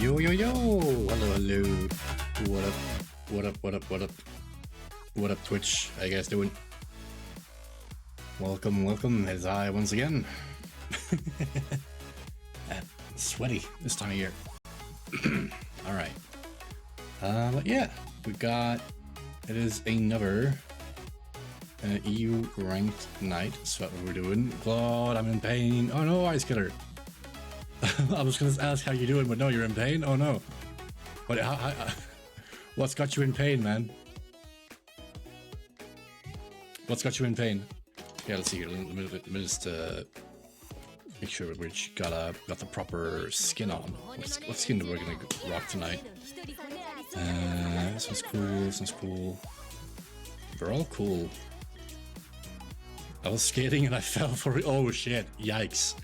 Yo yo yo! Hello hello! What up? What up? What up? What up? What up, Twitch? How you guys doing? Welcome, welcome. It's I once again. Sweaty this time of year. All right. But yeah, we got. It is another EU ranked night. That's what we're doing. Claude, I'm in pain. Oh no, Ice Killer. I was gonna ask how you doing, but no, you're in pain. Oh no. What? What's got you in pain, man? What's got you in pain? Yeah, let's see here. Let me just make sure we got the proper skin on. What skin are we gonna rock tonight? This one's cool. This one's cool. They're all cool. I was skating and I fell for it. Oh shit! Yikes!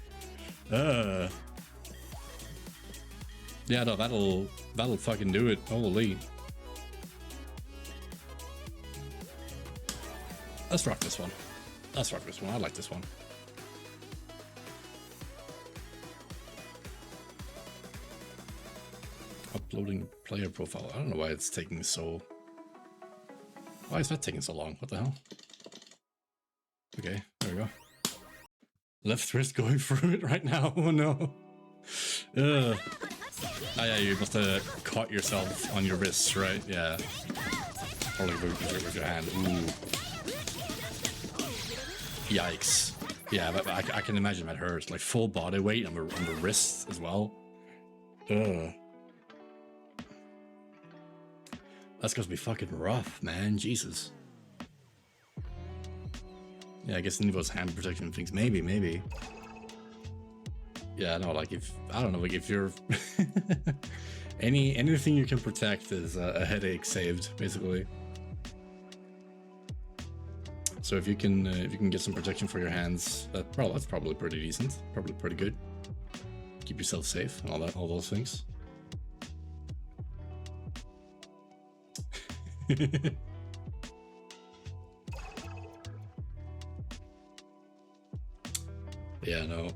Yeah, no, that'll fucking do it. Holy. Let's rock this one. Let's rock this one. I like this one. Uploading player profile. I don't know why it's taking so... Why is that taking so long? What the hell? Okay, there we go. Left wrist going through it right now. Oh no. Ugh. Oh yeah, you must have caught yourself on your wrists, right? Yeah. Probably with your hand. Ooh. Yikes. Yeah, but I can imagine that hurts. Like full body weight on the wrists as well. Ugh. That's gonna be fucking rough, man. Jesus. Yeah, I guess Nivo's hand protection things. Maybe. Yeah, no, like I don't know, like if you're anything you can protect is a headache saved, basically. So if you can get some protection for your hands, that's probably pretty decent, probably pretty good. Keep yourself safe and all those things. Yeah, no.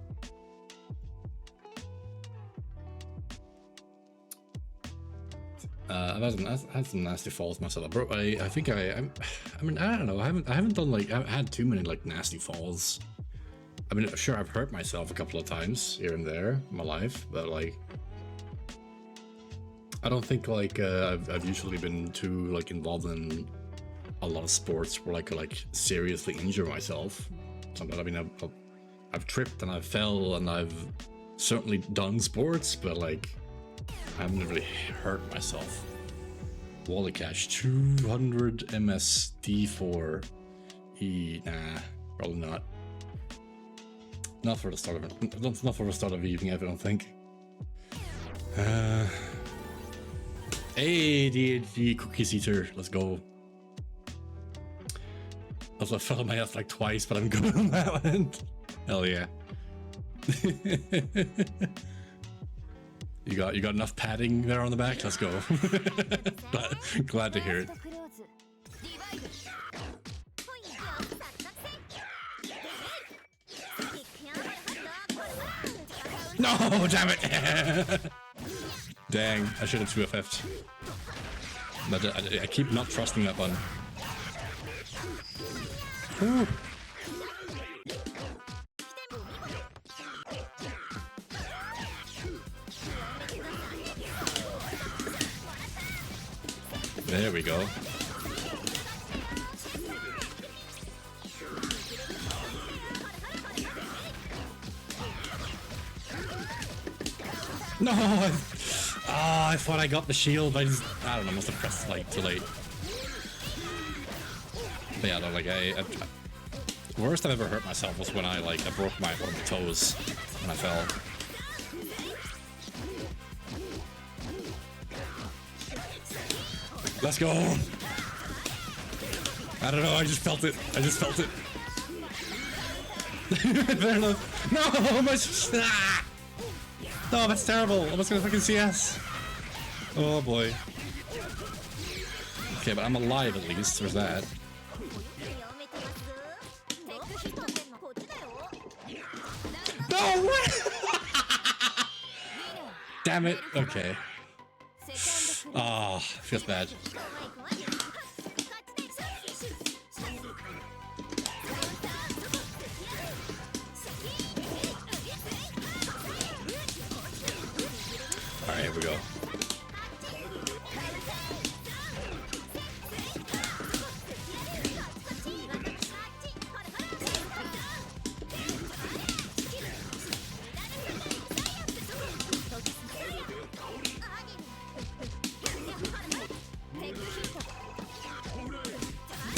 I've had some nasty falls myself, bro. I think I mean I don't know. I haven't done like I haven't had too many like nasty falls. I mean, sure, I've hurt myself a couple of times here and there in my life, but like I don't think like I've usually been too like involved in a lot of sports where I could like seriously injure myself. Sometimes, I mean, I've tripped and I've fell and I've certainly done sports, but like I haven't really hurt myself. Wally Cash 200 MSD4 E. Nah, probably not. Not for the start of it. Not for the start of the evening, I don't think. ADHD cookies eater, let's go. Also, I fell on my ass like twice, but I'm good on that one. Hell yeah. You got enough padding there on the back? Let's go. Glad to hear it. No, damn it! Dang, I should have 2FF'd. But I keep not trusting that one. Whew. There we go. No! I thought I got the shield, but I don't know, must have pressed like too late. But yeah, no, like the worst I've ever hurt myself was when I broke one of my toes when I fell. Let's go! I don't know, I just felt it. Fair enough. No! No, that's terrible! I'm just gonna fucking CS! Oh boy. Okay, but I'm alive at least, there's that. No! Damn it. Okay. Ah, feels bad. Alright, here we go.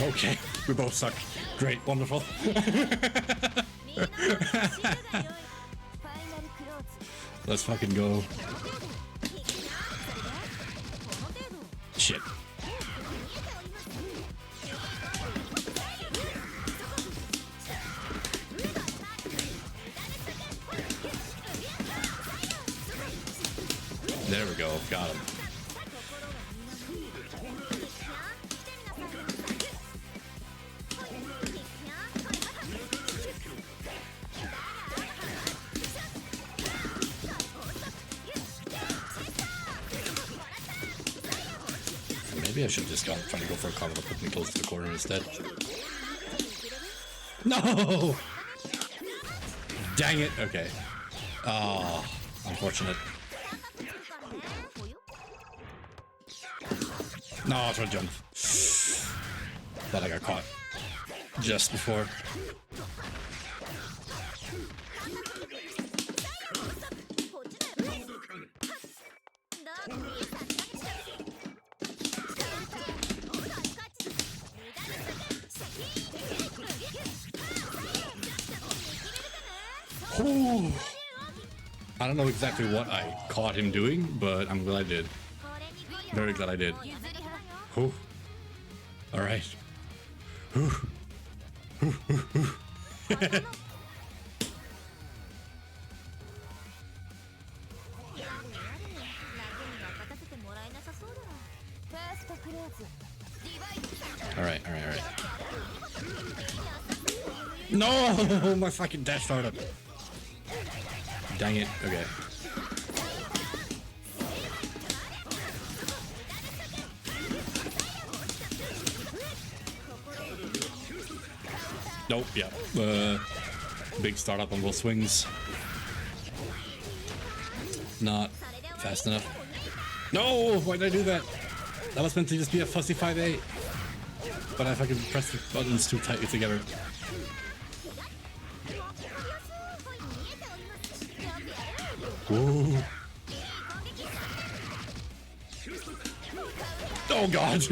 Okay, we both suck. Great, wonderful. Let's fucking go. Shit. There we go, got him. Maybe I should have just try to go for a combo that put me close to the corner instead. No! Dang it, okay. Oh, unfortunate. No, I tried to jump. Thought I got caught just before. Ooh. I don't know exactly what I caught him doing, but I'm glad I did. Very glad I did. Ooh. All right. Ooh. Ooh, ooh, ooh. All right. No, my fucking dash startup. Dang it. Okay. Nope. Yeah. Big startup on both swings. Not fast enough. No! Why did I do that? That was meant to just be a fussy 5-8. But I fucking pressed the buttons too tightly together. Whoa. Oh god!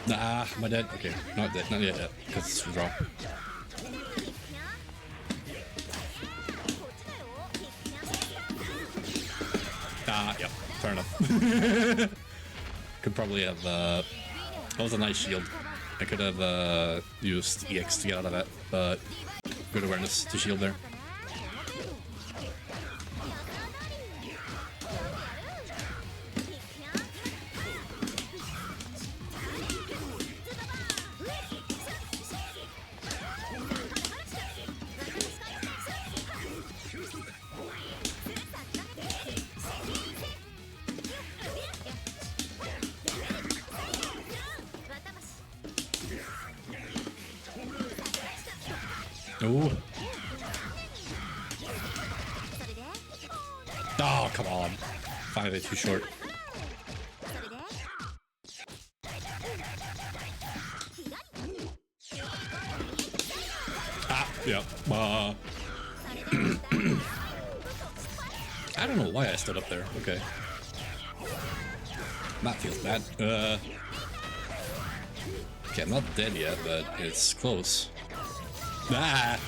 Nah, am I dead? Okay, not dead, not yet, because it's a draw. Ah, yep, fair enough. Could probably have, that was a nice shield. I could have used EX to get out of that, but good awareness to shield there. Ooh. Oh, come on. 5-8 too short. Ah, yeah. I don't know why I stood up there. Okay. That feels bad. Okay, I'm not dead yet, but it's close. Ah!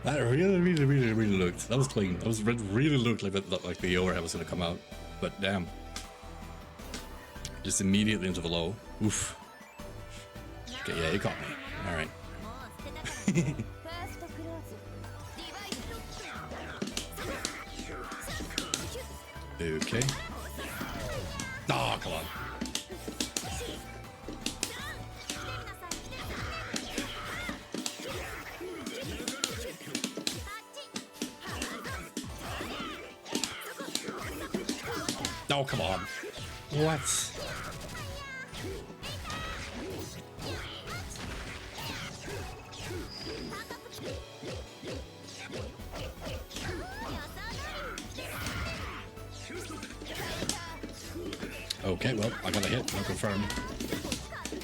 That really looked. That was clean. That was really looked like that. Like the overhead was gonna come out, but damn! Just immediately into the low. Oof. Okay, yeah, you caught me. All right. Okay. Oh, come on. Oh, come on. What? Okay, well, I got a hit. I'll confirm.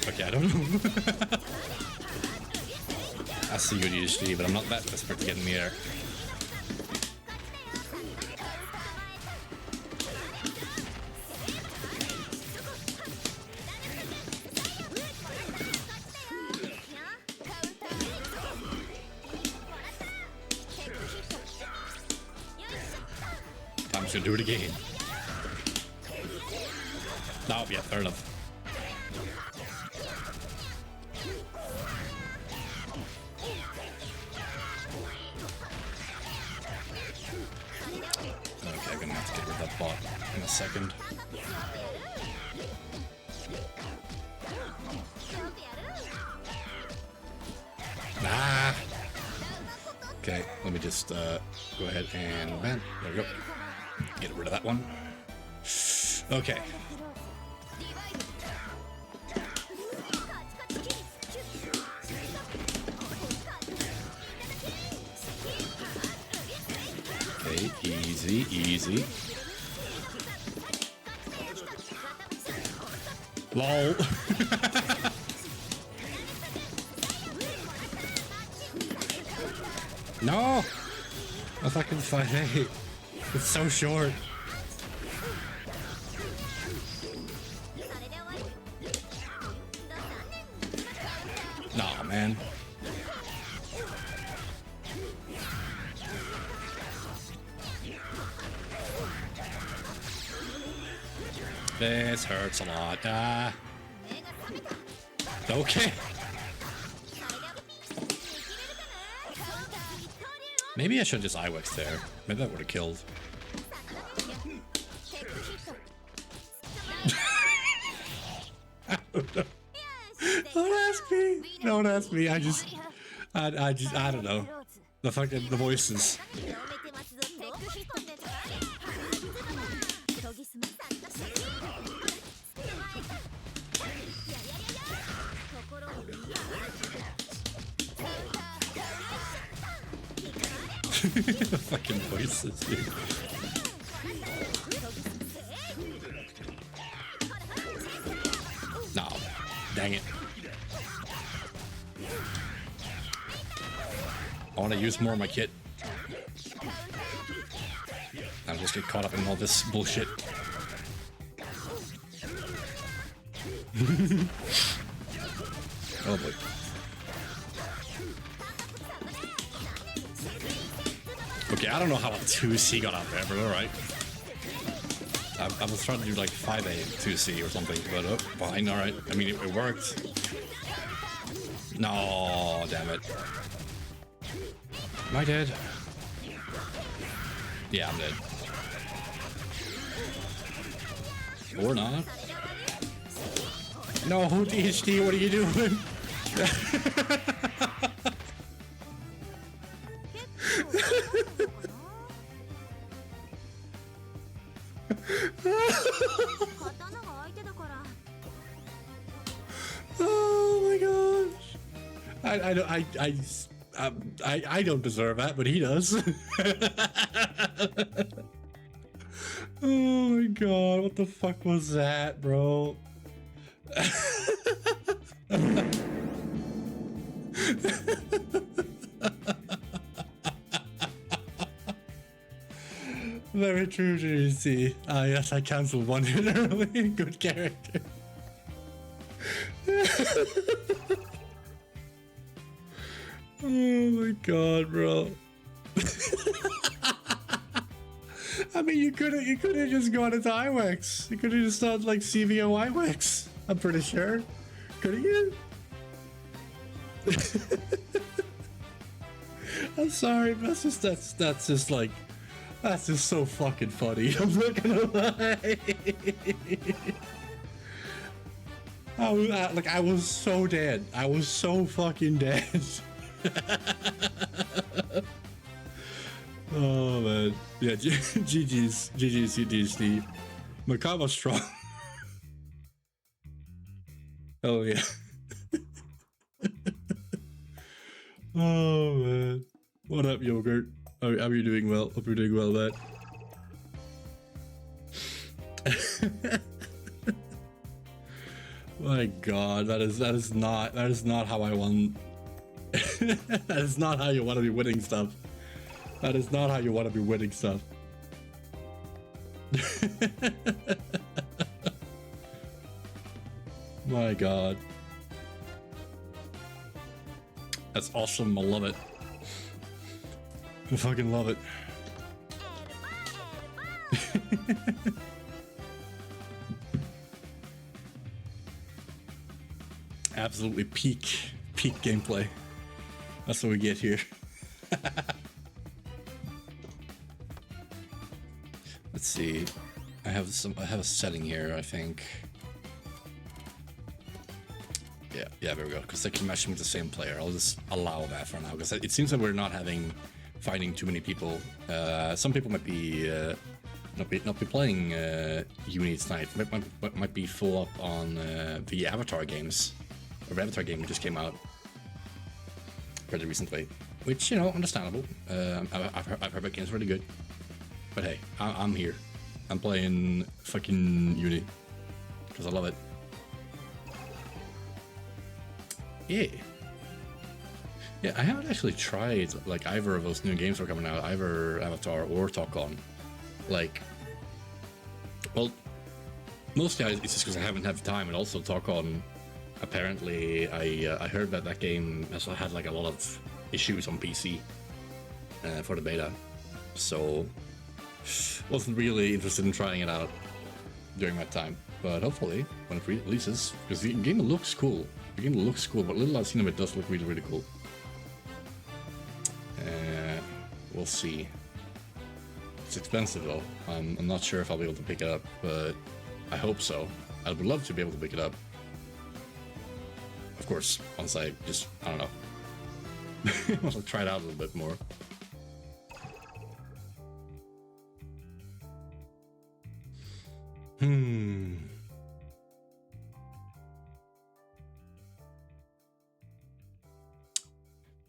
Okay, I don't know. I see good USD, but I'm not that desperate to get in the air. I'm just gonna do it again. No, yeah, fair enough. Okay, I'm gonna have to get rid of that bot in a second. Ah! Okay, let me just go ahead and bam. There we go. Get rid of that one. Okay. Okay, easy, easy. LOL. No! A fucking 5-8. It's so short. Nah, man. This hurts a lot. Okay. Maybe I should just IWEX there. Maybe that would have killed. I don't know. Don't ask me. Don't ask me. I don't know. The fucking the voices. The fucking voices, dude. No, dang it. I want to use more of my kit. I'll just get caught up in all this bullshit. Oh boy. Okay, I don't know how a 2C got out there, but alright. I was trying to do like 5A 2C or something, but oh, fine, alright. I mean, it worked. No, damn it. Am I dead? Yeah, I'm dead. Or not. No, DHD, what are you doing? Oh my gosh. I don't deserve that, but he does. Oh my god, what the fuck was that, bro? Very true, JC. Yes, I cancelled one hit early. Good character. Oh my god, bro. I mean, you could have just gone into IWEX. You could have just done like CVO IWEX. I'm pretty sure. Couldn't you? I'm sorry, but that's just like, that's just so fucking funny. I'm not gonna lie. I was so dead. I was so fucking dead. Oh man, yeah. GG's, GDC. Makama's strong. Oh yeah. Oh man. What up, Yogurt? How are you doing well? Hope you're doing well, man. My god, that is not how I want. That is not how you want to be winning stuff. That is not how you want to be winning stuff. My god. That's awesome, I love it. I fucking love it. Absolutely peak gameplay. That's what we get here. Let's see. I have a setting here, I think. Yeah, there we go. Because they can match me with the same player. I'll just allow that for now. Because it seems that we're not finding too many people. Some people might be not be playing Uni tonight. Might be full up on the Avatar games. Or the Avatar game just came out pretty recently, which, you know, understandable. I've heard that game's really good. But hey, I'm here. I'm playing fucking Uni because I love it. Yeah, I haven't actually tried like either of those new games that are coming out, either Avatar or Talk-On. Like, well, mostly it's just because I haven't had time, and also Talk-On. Apparently, I heard that game also had like a lot of issues on PC for the beta, so wasn't really interested in trying it out during that time. But hopefully, when it releases, because the game looks cool. The game looks cool, but little I've seen of it does look really, really cool. We'll see. It's expensive though. I'm not sure if I'll be able to pick it up, but I hope so. I would love to be able to pick it up. Of course, once I don't know. I'll try it out a little bit more.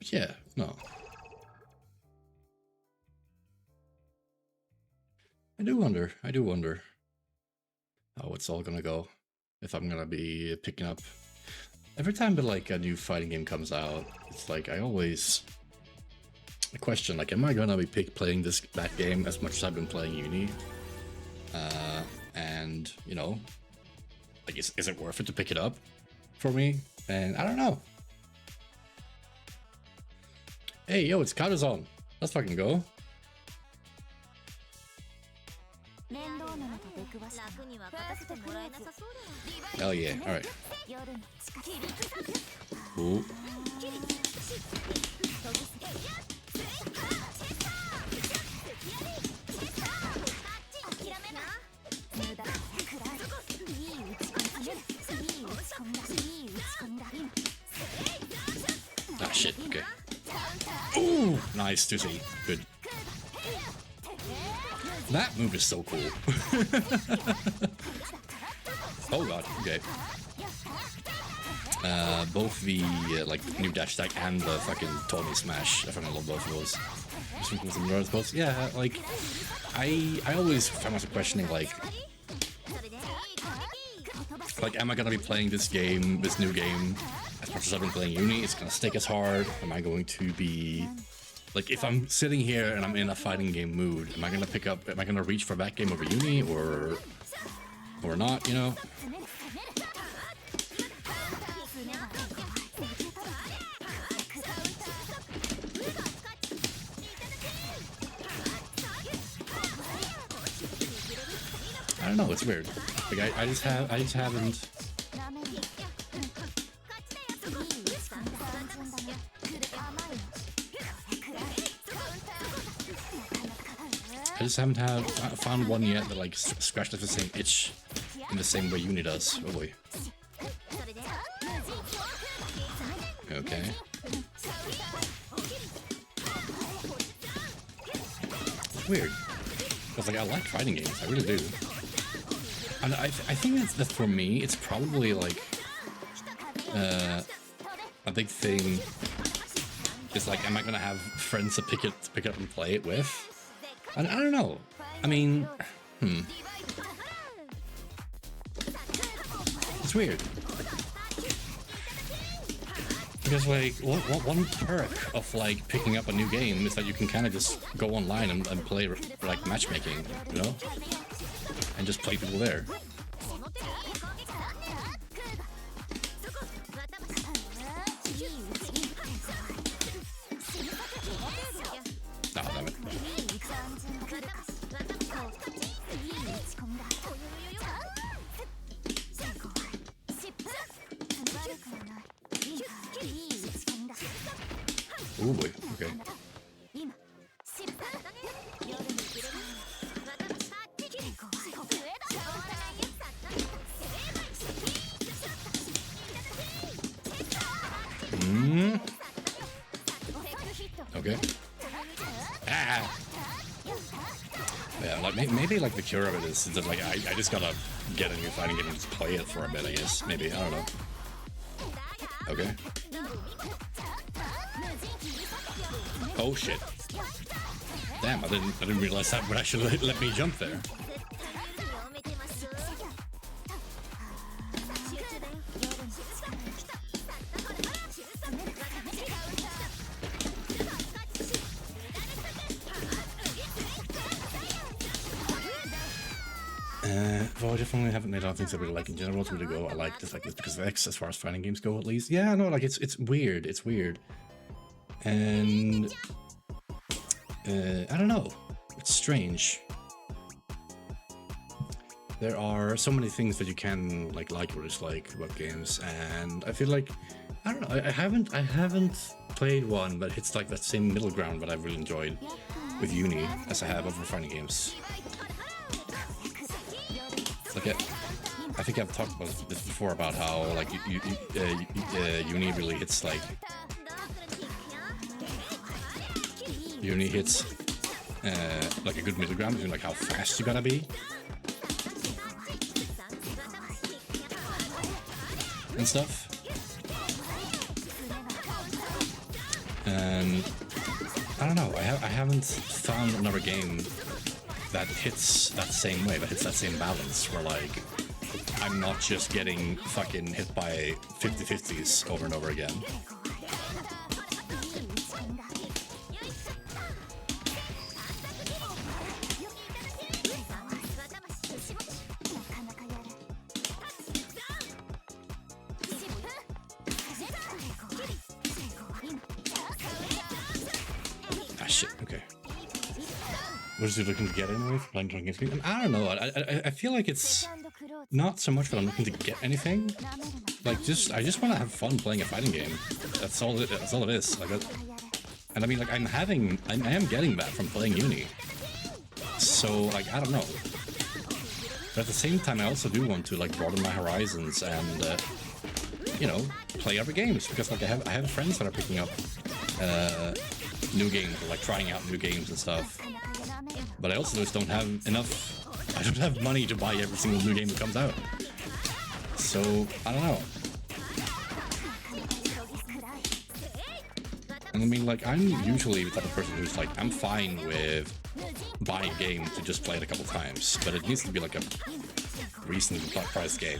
Yeah, no. I do wonder how it's all gonna go. If I'm gonna be picking up every time that like a new fighting game comes out, it's like I always question, like, am I gonna be playing that game as much as I've been playing Uni? And you know, like, is it worth it to pick it up for me? And I don't know. Hey, yo, it's Karazon. Let's fucking go. Hell yeah, alright. Ooh. Ah, shit, okay. Ooh, nice, 2C. Good. That move is so cool. Oh god, okay. Both the like new dash attack and the fucking Tony Smash. I fucking love both of those. Yeah, like I always find myself questioning like am I gonna be playing this new game as much as I've been playing Uni? It's gonna stick as hard. Am I going to be like, if I'm sitting here and I'm in a fighting game mood, am I gonna reach for that game over Uni or not, you know? I don't know, it's weird. Like I just haven't. I just haven't found one yet that like scratches the same itch in the same way Uni does. Oh boy. Okay. Weird. Because like I like fighting games, I really do. And I think that for me, it's probably like a big thing is like, am I gonna have friends to pick it up and play it with? And I don't know. I mean, it's weird. Because like one perk of like picking up a new game is that you can kind of just go online and play like matchmaking, you know, and just play people there. Ah, damn it. Oh boy, okay. Okay. Ah! Yeah, like maybe like the cure of it is that like I just gotta get a new fighting game and just play it for a bit, I guess. Maybe, I don't know. Okay. Oh shit. Damn, I didn't realize that would actually let me jump there. Well, I definitely haven't made a lot of things I really like in general. It's really go. I like this because of X as far as fighting games go, at least. Yeah, no, like it's weird. It's weird, and I don't know. It's strange. There are so many things that you can like or dislike about games, and I feel like I don't know. I haven't played one that hits like that same middle ground that I've really enjoyed with Uni as I have over fighting games. Like I think I've talked about this before about how like Uni really hits like Uni hits like a good middle ground between like how fast you gotta be and stuff. And I don't know. I haven't found another game that hits that same way, that hits that same balance, where like I'm not just getting fucking hit by 50-50s over and over again. Ah shit, okay. What is he looking to get anyway for playing games? I don't know. I feel like it's not so much that I'm looking to get anything. Like I just want to have fun playing a fighting game. That's all it is. Like that. And I mean, like I am getting that from playing Uni. So like I don't know. But at the same time, I also do want to like broaden my horizons and you know, play other games, because like I have friends that are picking up new games, or like trying out new games and stuff. But I also just don't have enough. I don't have money to buy every single new game that comes out. So I don't know. And I mean, like I'm usually the type of person who's like I'm fine with buying a game to just play it a couple times, but it needs to be like a reasonably priced game.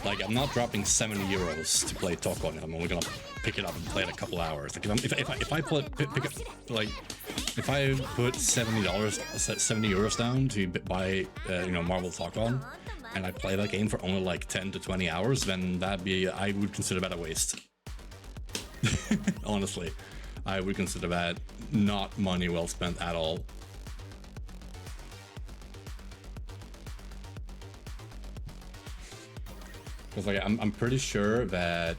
Like I'm not dropping 70 euros to play Tokon. I'm only gonna pick it up and play it a couple hours. Like if I pick up like if I put $70 down to buy you know, Marvel Tokon, and I play that game for only like 10 to 20 hours, then I would consider that a waste. Honestly, I would consider that not money well spent at all. Because like I'm pretty sure that,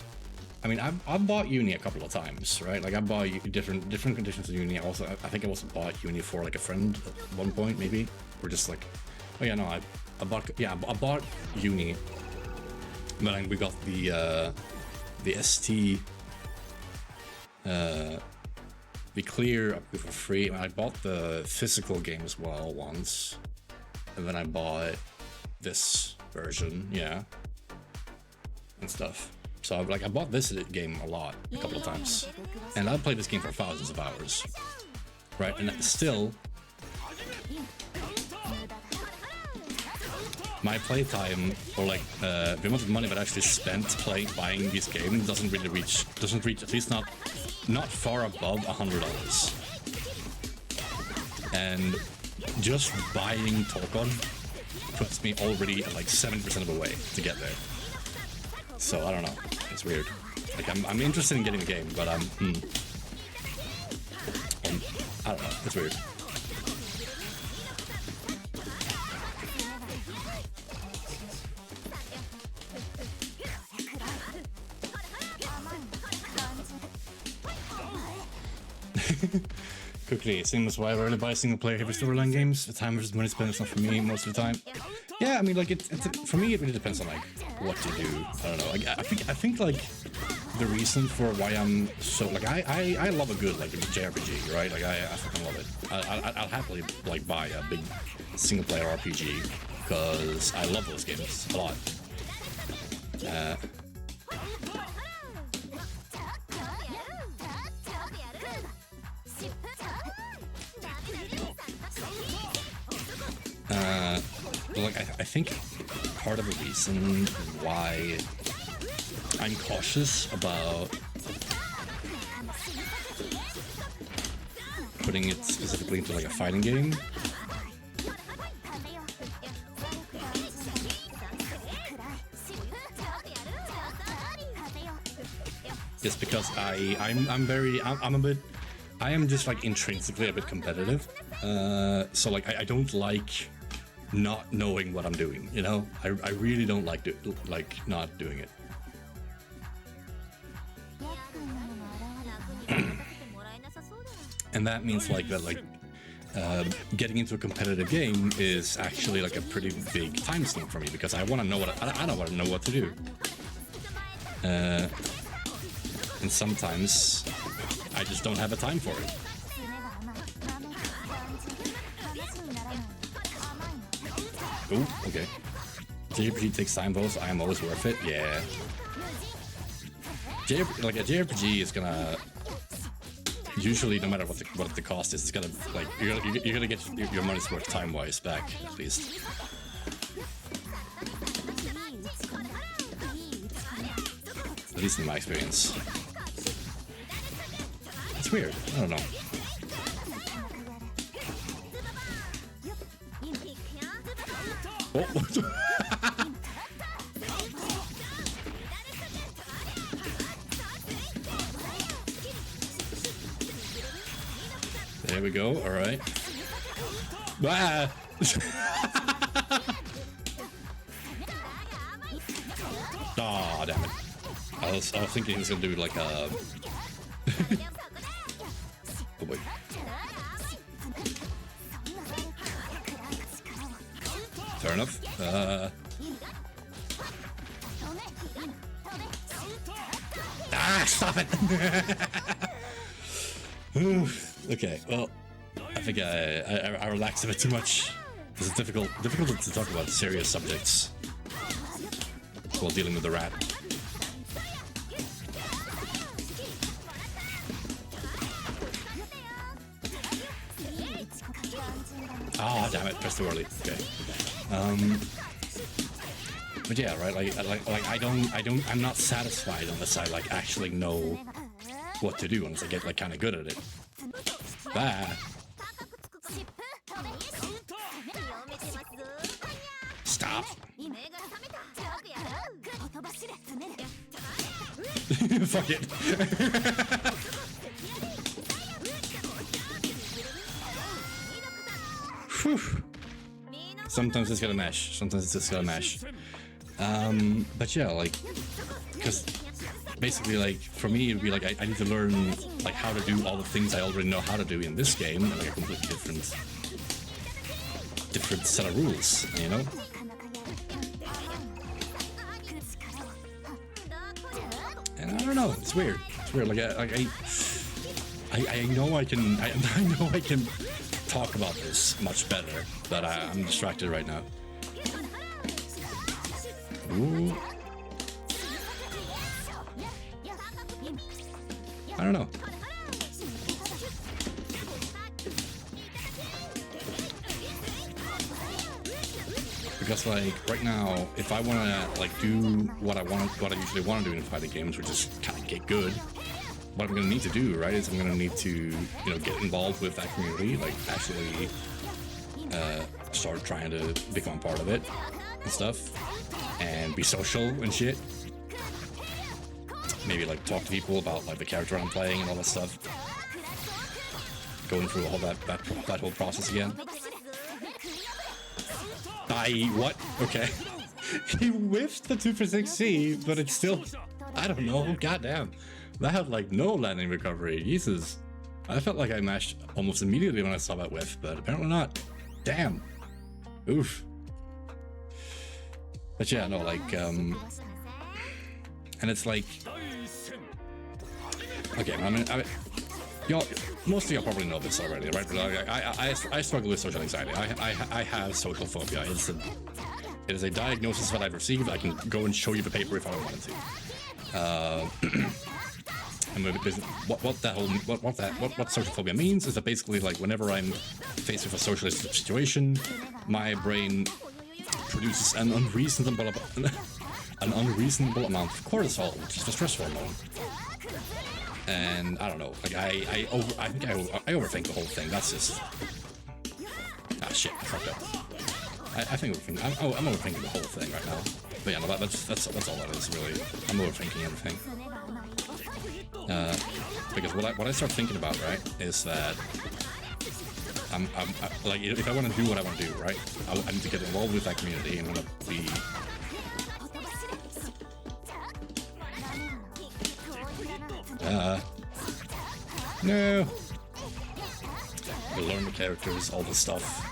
I mean, I've bought Uni a couple of times, right? Like I bought different conditions of Uni. Also, I think I also bought Uni for like a friend at one point, maybe. Or just like, oh yeah, no, I bought Uni. But then we got the ST be clear, for free. I bought the physical game as well once, and then I bought this version, yeah, and stuff. So like I bought this game a couple of times, and I've played this game for thousands of hours, right? And still, my playtime, or like the amount of money that I actually spent buying this game doesn't reach, at least not far above $100. And just buying Tokon puts me already at like 70% of the way to get there. So I don't know, it's weird. Like I'm interested in getting the game, but I don't know, it's weird. Quickly, seems why I rarely buy single player heavy storyline games. The time versus money spent is not for me most of the time. Yeah, I mean, like for me, it really depends on like what to do. I don't know. Like I think like the reason for why I'm so like I love a good like JRPG, right? Like I fucking love it. I'll happily like buy a big single player RPG because I love those games a lot. Like I think part of the reason why I'm cautious about putting it specifically into like a fighting game is because I am just like intrinsically a bit competitive, so like I don't like not knowing what I'm doing, you know? I really don't like not doing it. And that means like that getting into a competitive game is actually like a pretty big time sink for me because I want to know I don't want to know what to do. And sometimes I just don't have a time for it. Ooh, okay. JRPG takes time though, so I am always worth it. Yeah. Like a JRPG is gonna usually, no matter what the cost is, it's gonna like you're gonna get your money's worth time-wise back at least. At least in my experience. It's weird. I don't know. Oh. There we go. All right. Ah. Ah, damn it. I was thinking he was gonna do like a. Oh wait. Fair enough. Stop it! Okay, well, I think I relaxed a bit too much. It's difficult to talk about serious subjects while dealing with the rat. Ah, damn it! Pressed too early. Okay. But yeah, right. I'm not satisfied unless I like actually know what to do. Unless I get like kind of good at it. Ah. Stop. Fuck it. Whew. Sometimes it's gonna mash. Sometimes it's just gonna mash. But yeah, like, because basically, like, for me, it'd be like I need to learn like how to do all the things I already know how to do in this game, and like a completely different set of rules, you know. And I don't know, it's weird. It's weird. Like I know I can. I know I can talk about this much better, but I'm distracted right now. Ooh. I don't know. Because like right now, if I want to like do what I usually want to do in fighting games, which is kind of get good, what I'm gonna need to do, right, is I'm gonna need to, you know, get involved with that community, like actually start trying to become part of it and stuff, and be social and shit. Maybe like talk to people about like the character I'm playing and all that stuff. Going through all that whole process again. What? Okay. He whiffed the 2 for 6C, but it's still, I don't know, goddamn. That had like no landing recovery. Jesus. I felt like I mashed almost immediately when I saw that whiff, but apparently not. Damn. Oof. But yeah, no, like, and it's like, okay, I mean, y'all, most of y'all probably know this already, right? But I struggle with social anxiety. I have social phobia. It is a diagnosis that I've received. I can go and show you the paper if I wanted to. And what social phobia means is that basically, like, whenever I'm faced with a social situation, my brain produces an unreasonable amount of cortisol, which is the stress hormone. And I don't know, like I think I overthink the whole thing. That's just shit. I fucked up. I think I'm overthinking the whole thing right now. But yeah, no, that's all that is really. I'm overthinking everything. Because what I start thinking about, right, is that I'm like, if I want to do what I want to do, right, I need to get involved with that community and want to be. No. You learn the characters, all the stuff.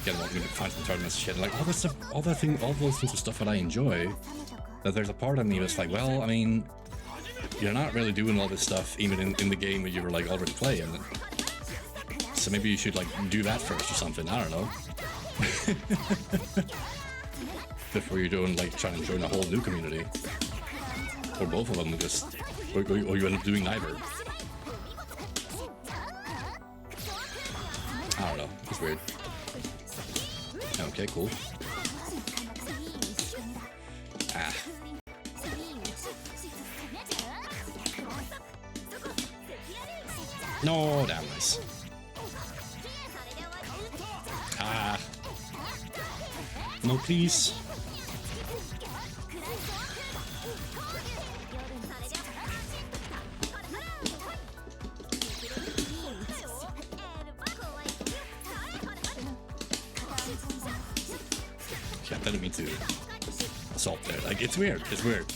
Get involved in find some tournaments, shit. Like all this stuff, all those things are stuff that I enjoy. That there's a part of me that's like, well, I mean, you're not really doing all this stuff even in the game that you were like already playing. So maybe you should like do that first or something. I don't know. Before you're doing like trying to join a whole new community, or both of them, just or you end up doing neither. I don't know. It's weird. Okay, cool. Ah. No, damn nice. Ah. No, please. I didn't mean to assault there. Like, it's weird. It's weird.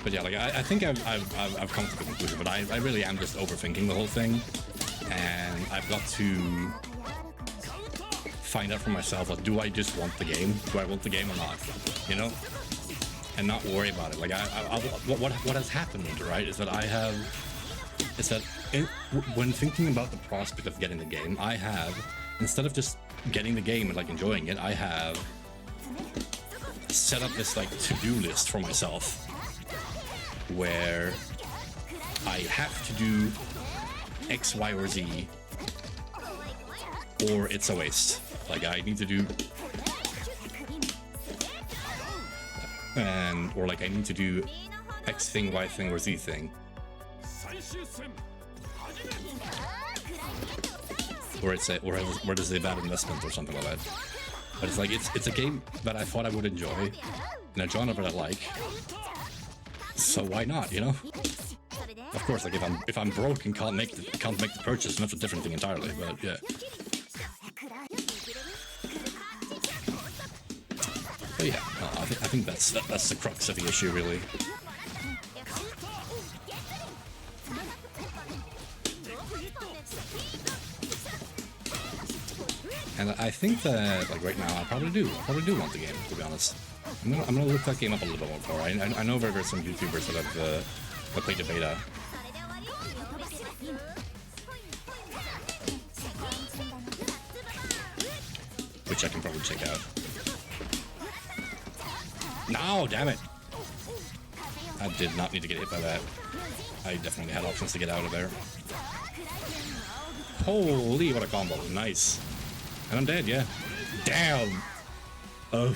But yeah, like I think I've come to the conclusion, but I really am just overthinking the whole thing, and I've got to find out for myself, like, do I just want the game? Do I want the game or not? You know, and not worry about it. Like what has happened, right, is that when thinking about the prospect of getting the game, I have, instead of just getting the game and like enjoying it, I have set up this like to-do list for myself where I have to do X, Y, or Z, or it's a waste. Like I need to do, or like I need to do X thing, Y thing, or Z thing. Or it's a, or it's a bad investment or something like that. But it's like it's a game that I thought I would enjoy in a genre that I like. So why not, you know? Of course, like if I'm broke and can't make the purchase, that's a different thing entirely. But yeah. But yeah, no, I think that's the crux of the issue, really. And I think that, like, right now, I probably do want the game, to be honest. I'm gonna look that game up a little bit more. I know there's some YouTubers that have played the beta. Which I can probably check out. No, damn it! I did not need to get hit by that. I definitely had options to get out of there. Holy, what a combo. Nice. And I'm dead, yeah. Damn! Oh.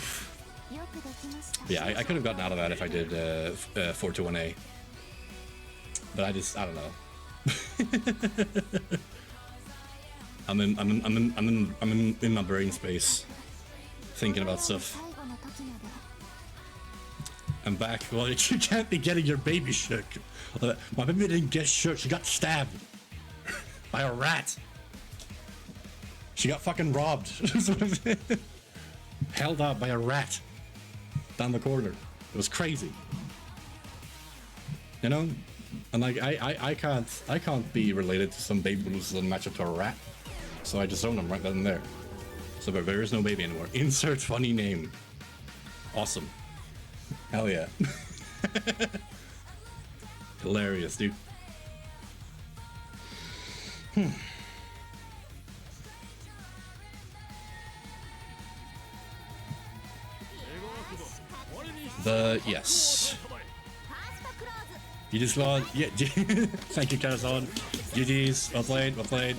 Yeah, I could have gotten out of that if I did 4-1A. But I don't know. I'm in my brain space, thinking about stuff. I'm back. Well, you can't be getting your baby shook. My baby didn't get shook. She got stabbed by a rat. She got fucking robbed. Held out by a rat down the corner. It was crazy. You know, and like I can't be related to some baby who loses a match up to a rat. So I just own him right then and there. So but there is no baby anymore. Insert funny name. Awesome. Hell yeah. Hilarious, dude. Yes. You just got, yeah. Thank you, Karazon. GG's. Well played. Well played.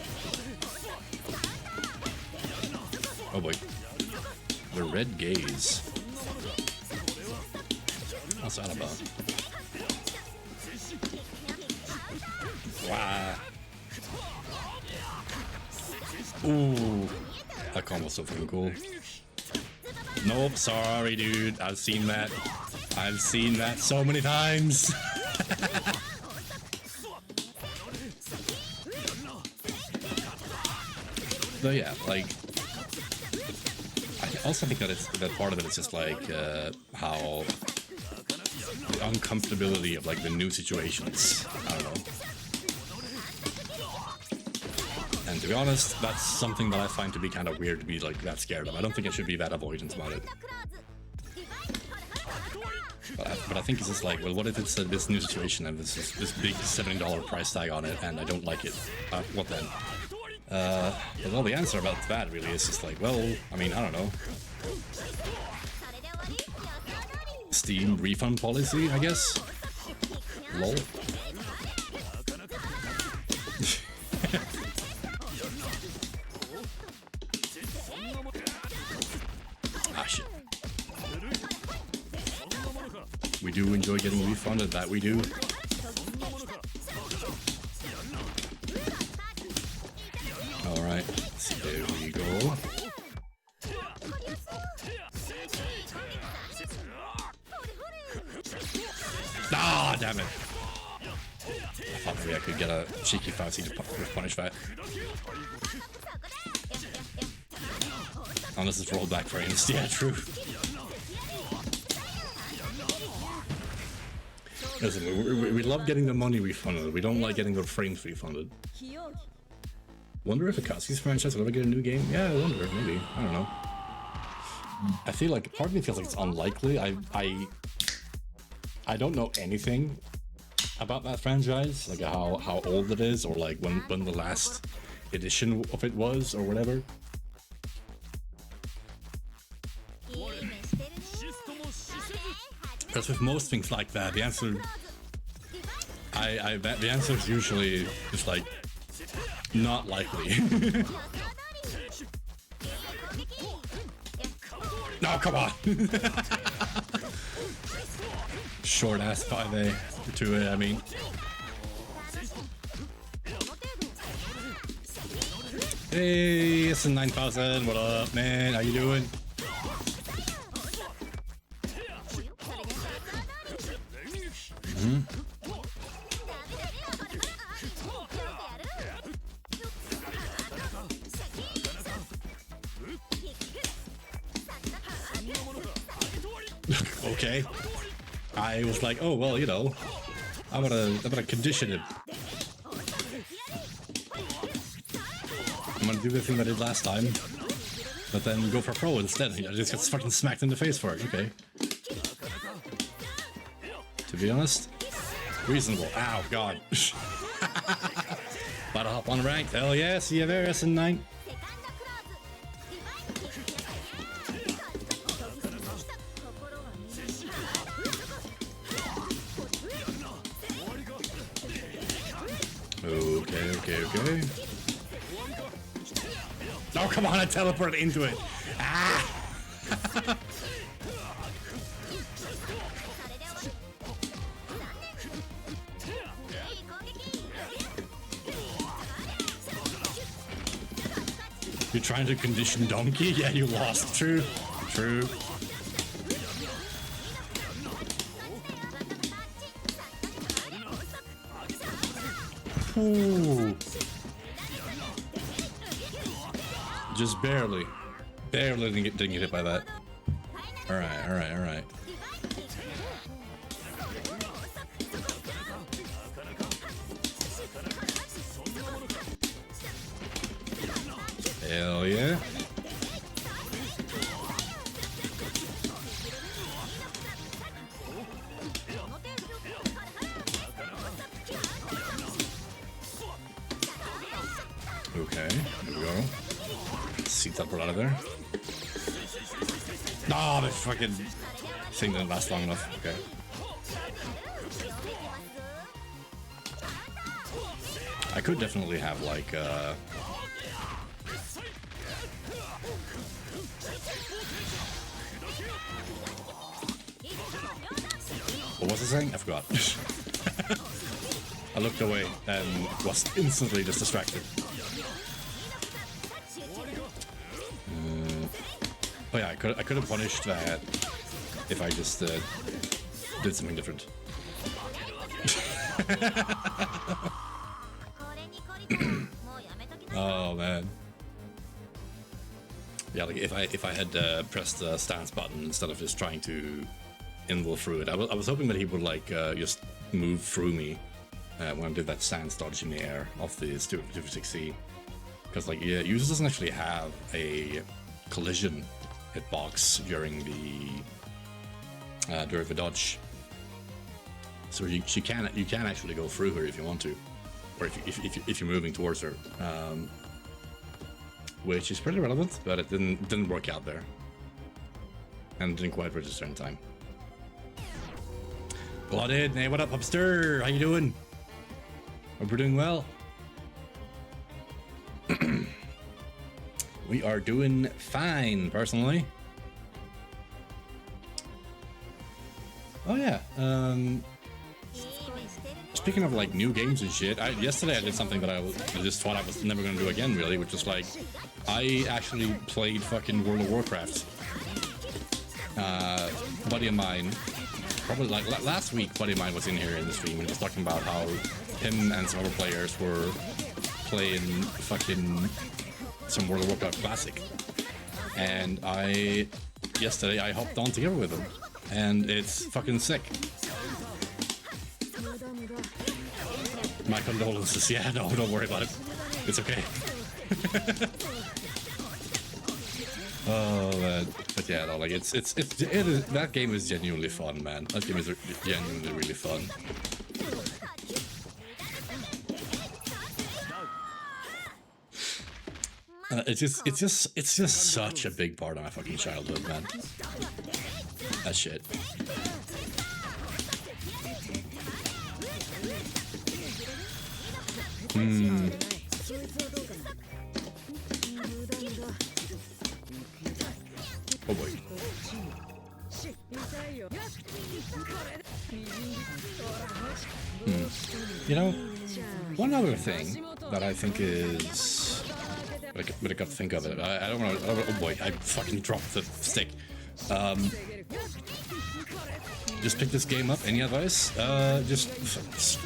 Oh boy. The red gaze. What's that about? Wow. Ooh. That combo's so fucking cool. Nope, sorry, dude. I've seen that. I've seen that so many times. But yeah, like, I also think that part of it is just like how the uncomfortability of like the new situations. I don't know. And to be honest, that's something that I find to be kind of weird to be like that scared of. I don't think I should be that avoidant about it. But I think it's just like, well, what if it's this new situation and this big $70 price tag on it and I don't like it? What then? Well, the answer about that really is just like, well, I mean, I don't know. Steam refund policy, I guess? Lol. Ah, shit. We do enjoy getting refunded, that we do. Alright, so there we go. Ah, damn it! I thought maybe I could get a cheeky 5C to punish that. Unless it's rollback frames. Yeah, true. Listen, we love getting the money refunded. We don't like getting the frames refunded. Wonder if a Akatsuki's franchise will ever get a new game? Yeah, I wonder. Maybe. I don't know. I feel like, part of me feels like it's unlikely. I don't know anything about that franchise, like how old it is, or like when the last edition of it was, or whatever. Because with most things like that, the answer, I bet the answer is usually just like not likely. No, come on. Short ass 5A, 2A, I mean. Hey, it's a 9000. What up, man? How you doing? Okay. I was like, oh well, you know, I'm gonna condition it. I'm gonna do the thing I did last time, but then go for pro instead. I just got fucking smacked in the face for it. Okay. be honest. Reasonable. Ow, God. About to hop on ranked. Hell yeah, see you there, SN9. Okay. Oh, come on, I teleported into it. Ah! You're trying to condition Donkey? Yeah, you lost. True. Ooh. Just barely didn't get hit by that. All right. Hell yeah. Okay, here we go. See that out of there. Oh, the fucking thing didn't last long enough. Okay. I could definitely have like what was I saying? I forgot. I looked away and was instantly just distracted. Oh yeah, I could have punished that if I just did something different. Oh man. Yeah, like if I had pressed the stance button instead of just trying to invul through it, I was hoping that he would like just move through me when I did that stance dodge in the air off the 256C. Because like yeah, Yuzu doesn't actually have a collision hitbox during the dodge, so you can actually go through her if you want to, or if you're moving towards her, which is pretty relevant, but it didn't work out there, and didn't quite register in time. Blooded, hey, what up, Hubster? How you doing? Hope we're doing well. We are doing fine, personally. Oh yeah. Speaking of like new games and shit, yesterday I did something that I just thought I was never gonna do again, really, which is like I actually played fucking World of Warcraft. A buddy of mine, probably like last week, buddy of mine was in here in the stream and he was talking about how him and some other players were playing fucking some World of Warcraft Classic, and yesterday I hopped on together with him, and it's fucking sick. My condolences. Yeah, no, don't worry about it. It's okay. Oh man, but yeah, no, like it is, that game is genuinely fun, man. That game is genuinely really fun. It's just such a big part of my fucking childhood, man. That shit. Oh boy. You know, one other thing that I think is, but I got to think of it. I don't know. Oh boy, I fucking dropped the stick. Just pick this game up. Any advice? Just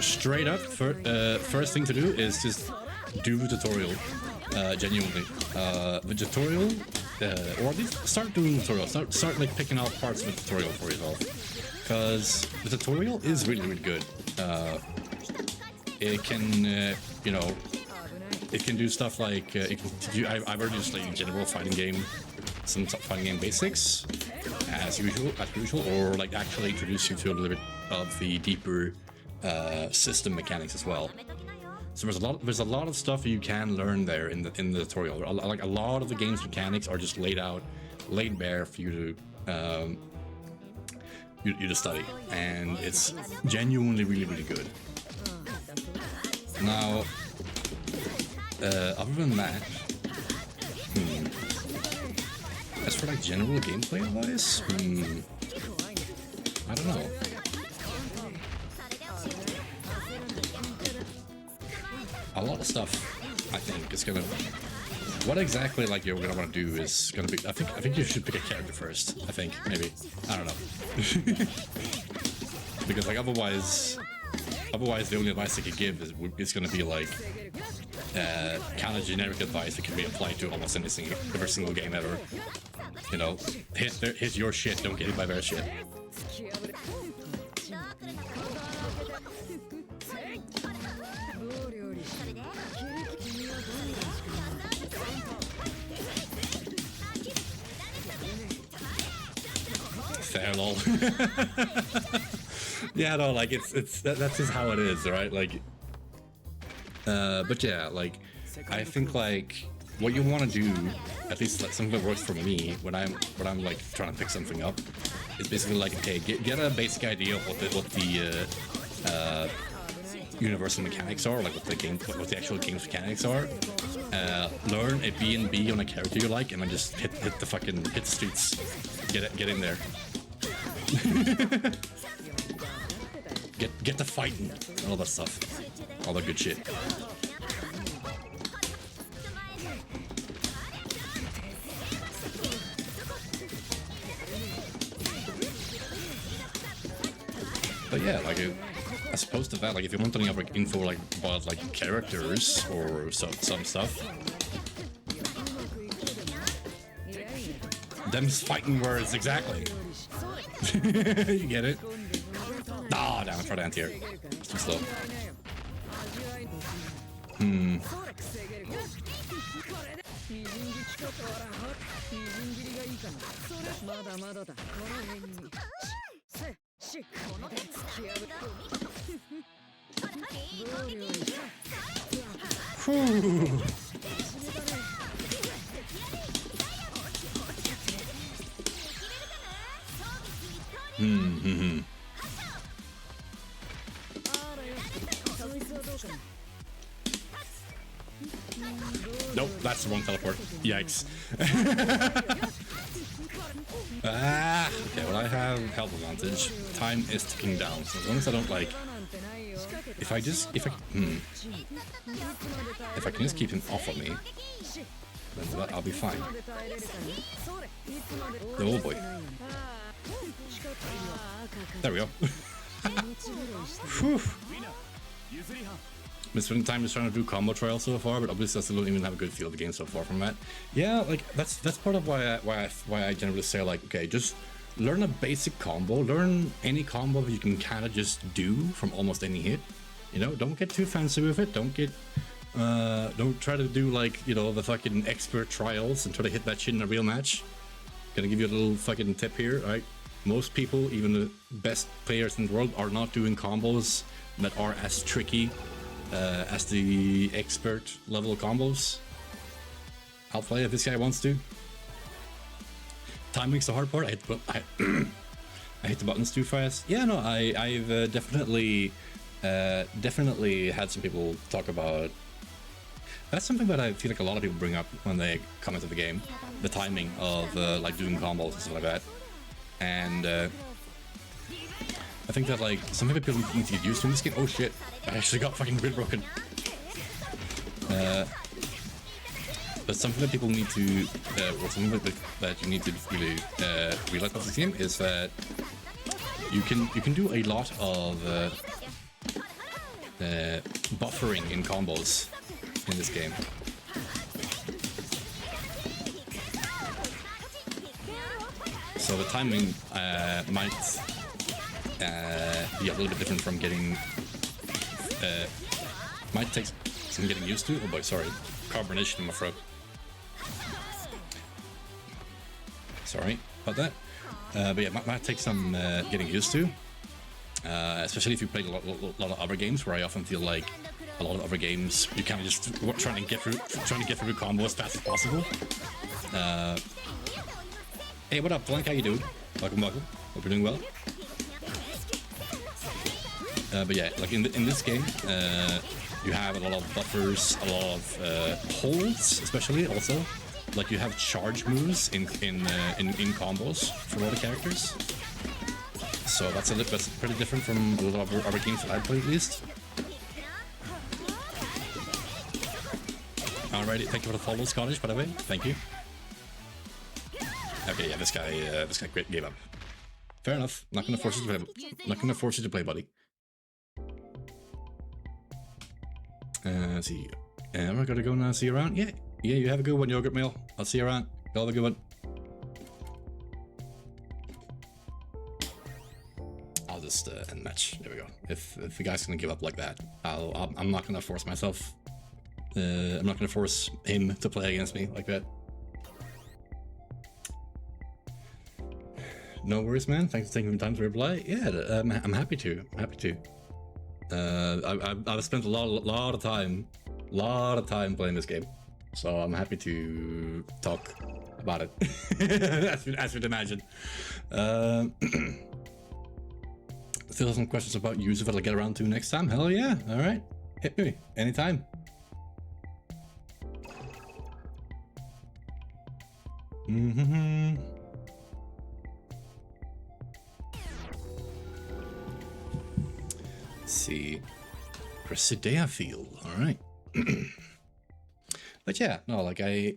straight up. First thing to do is just do the tutorial. Genuinely, the tutorial, or at least start doing the tutorial. Start like picking out parts of the tutorial for yourself, because the tutorial is really good. It can, you know, it can do stuff like I've already just like general fighting game, some fighting game basics as usual, or like actually introduce you to a little bit of the deeper system mechanics as well. So there's a lot of stuff you can learn there in the tutorial. Like a lot of the game's mechanics are just laid bare for you to you to study, and it's genuinely really good. Now, other than that, as for like general gameplay advice, I don't know. A lot of stuff, I think, is gonna. What exactly like you're gonna want to do is gonna be. I think you should pick a character first. I think maybe. I don't know. Because like otherwise the only advice I could give is gonna be like kind of generic advice that can be applied to almost every single game ever. You know, hit your shit, don't get hit by their shit. Fair lol. Yeah, no, like that's just how it is, right? Like, but yeah, like I think like what you want to do, at least like something that works for me when I'm like trying to pick something up, is basically like, okay, get a basic idea of what the universal mechanics are, like what the actual game's mechanics are. Learn a B&B on a character you like, and then just hit the streets. Get in there. get the fighting, all that stuff, all that good shit. But yeah, like as opposed to that, like if you want any other info like about like characters or some stuff, them's fighting words exactly. You get it? Ah, damn, I tried to anti-air. It's too slow. Whew. Nope, that's the wrong teleport. Yikes. Okay, well I have health advantage. Time is ticking down, so as long as I don't like... If I can just keep him off of me, then I'll be fine. Oh boy. There we go. Whew. Been spending time just trying to do combo trials so far, but obviously I still don't even have a good feel of the game so far from that. Yeah, like that's part of why I generally say like, okay, just learn a basic combo, learn any combo that you can kind of just do from almost any hit. You know, don't get too fancy with it. Don't try to do like, you know, the fucking expert trials and try to hit that shit in a real match. Gonna give you a little fucking tip here, right? Most people, even the best players in the world, are not doing combos that are as tricky as the expert level combos. I'll play if this guy wants to. Timing's the hard part. I hit the buttons too fast. Yeah, no, I've definitely had some people talk about. That's something that I feel like a lot of people bring up when they come into the game. The timing of like doing combos and stuff like that. And I think that like something that people need to get used to in this game. Oh shit! I actually got fucking grid broken. But something that people need to, or something that you need to really realize about this game is that you can do a lot of buffering in combos in this game. So the timing might be a little bit different from getting, might take some getting used to. Oh boy, sorry, carbonation in my throat. Sorry about that. But yeah, might take some getting used to. Especially if you play a lot of other games, where I often feel like a lot of other games you kind of just trying to get through the combo as fast as possible. Hey, what up, Blank? How you doing? Welcome. Hope you're doing well. But yeah, like in this game, you have a lot of buffers, a lot of holds, especially also. Like you have charge moves in combos for all the characters. So that's pretty different from a lot of other games that I play, at least. Alrighty, thank you for the follow, Scottish, by the way. Thank you. Okay, yeah, this guy gave up. Fair enough. Not gonna force you to play. Not gonna force you to play, buddy. Let's see. We're gonna go now. See you around. Yeah, you have a good one, Yogurt Mail. I'll see you around. Y'all have a good one. I'll just end match. There we go. If the guy's gonna give up like that, I'm not gonna force myself. I'm not gonna force him to play against me like that. No worries, man. Thanks for taking the time to reply. Yeah, I'm happy to. I'm happy to. I've spent a lot of time playing this game, so I'm happy to talk about it. as you'd imagine. Still have some questions about Yuzu that I'll get around to next time. Hell yeah! All right, hit me anytime. Let's see, Presidea Field. All right. But yeah, no, like I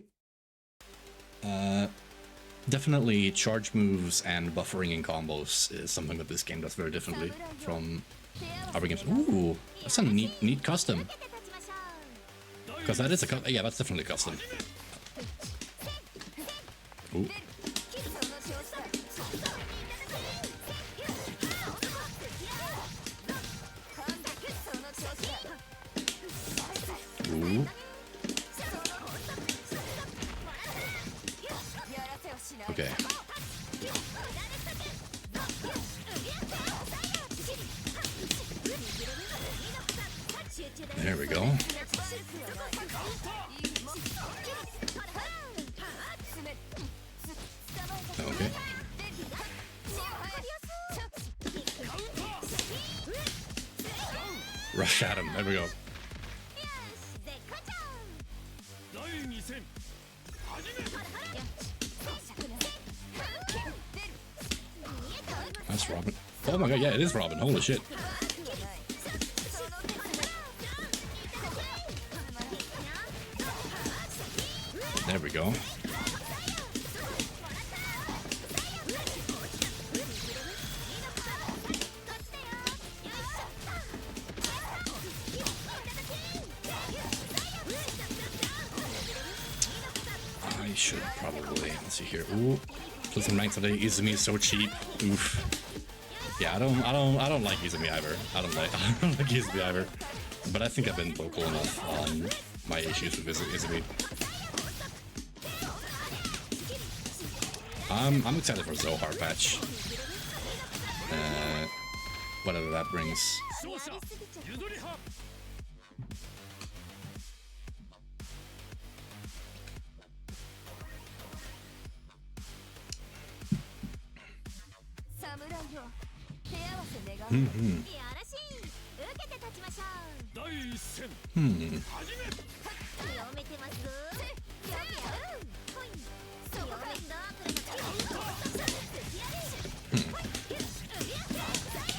definitely charge moves and buffering in combos is something that this game does very differently from other games. Ooh, that's a neat custom. Because that is a yeah, that's definitely a custom. Ooh. Ooh. Okay. There we go. Okay. Rush at him. There we go. That's Robin. Oh my god, yeah, it is Robin. Holy shit. There we go. I should probably, let's see here. Ooh, play some rank today. Izumi is so cheap. Oof. Yeah, I don't like Izumi either. I don't like Izumi either. But I think I've been vocal enough on my issues with Izumi. I'm excited for Zohar patch. Whatever that brings.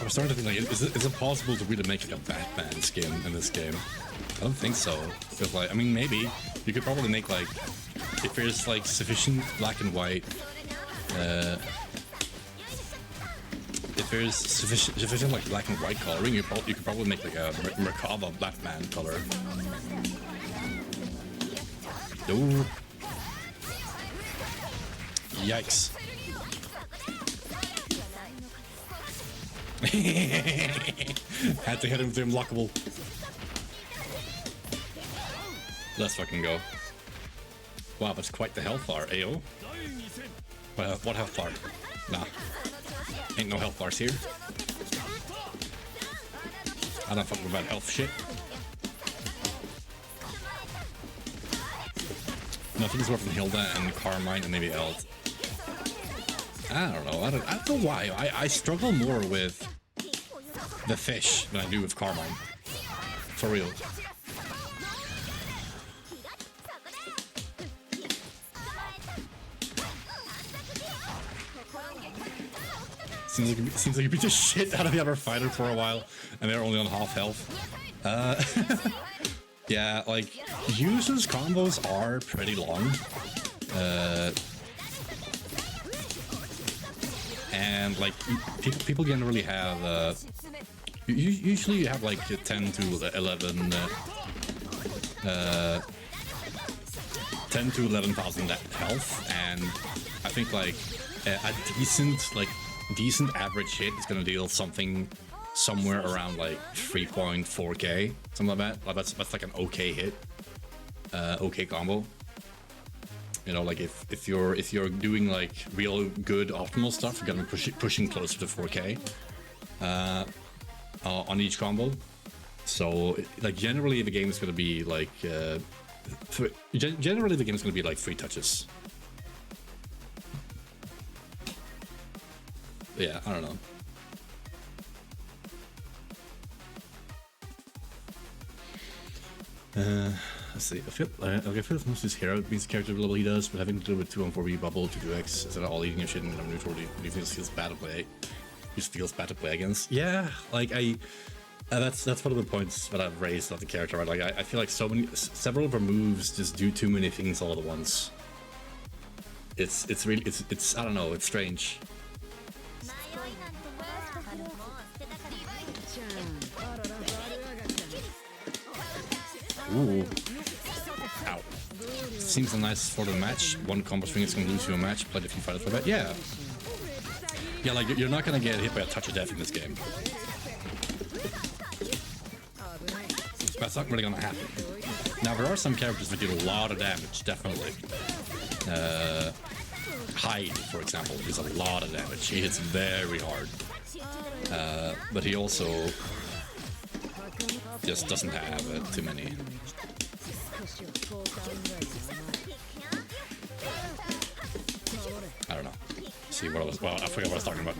I was starting to think, like, is it possible to really make like a Batman skin in this game? I don't think so. Because, like, I mean, maybe you could probably make, like, if there's like sufficient black and white, if there's sufficient like black and white coloring, you could probably make like a Merkaba Batman color. Ooh. Yikes. Had to hit him with the unlockable. Let's fucking go. Wow, that's quite the health bar, AO. What health bar? Nah. Ain't no health bars here. I don't fuck with that health shit. Nothing's worth in Hilda and Carmine and maybe Eld. I don't know. I don't know why. I struggle more with the fish than I do with Carmine. For real. Seems like you beat the shit out of the other fighter for a while, and they're only on half health. Yeah, like, Yuzu's combos are pretty long. And, like, people generally have, usually you have, like, 10 to 11, 10 to 11,000 health, and I think, like, a decent average hit is gonna deal something somewhere around like 3.4k, something like that. Like that's like an okay hit, okay combo. You know, like if you're doing like real good optimal stuff, you're gonna be pushing closer to 4k on each combo. So like generally the game is gonna be like generally the game is gonna be like 3 touches. Yeah, I don't know. Let's see. I feel like most of his hero means the character level he does, but having to do with 2-on-4B bubble, 2-2x, instead of all eating your shit and I'm neutral, he feels bad to play. He just feels bad to play against. Yeah, like that's one of the points that I've raised about the character. Right? Like I feel like several of her moves just do too many things all at once. It's really I don't know. It's strange. Ooh. Ow. Seems a nice for the match. One combo swing is gonna lose you a match. Played a few fighters for that. Yeah. Yeah, like you're not gonna get hit by a touch of death in this game. That's not really gonna happen. Now there are some characters that do a lot of damage, definitely. Hyde, for example, does a lot of damage. He hits very hard. But he also just doesn't have too many. I don't know. See what I was. Well, I forgot what I was talking about.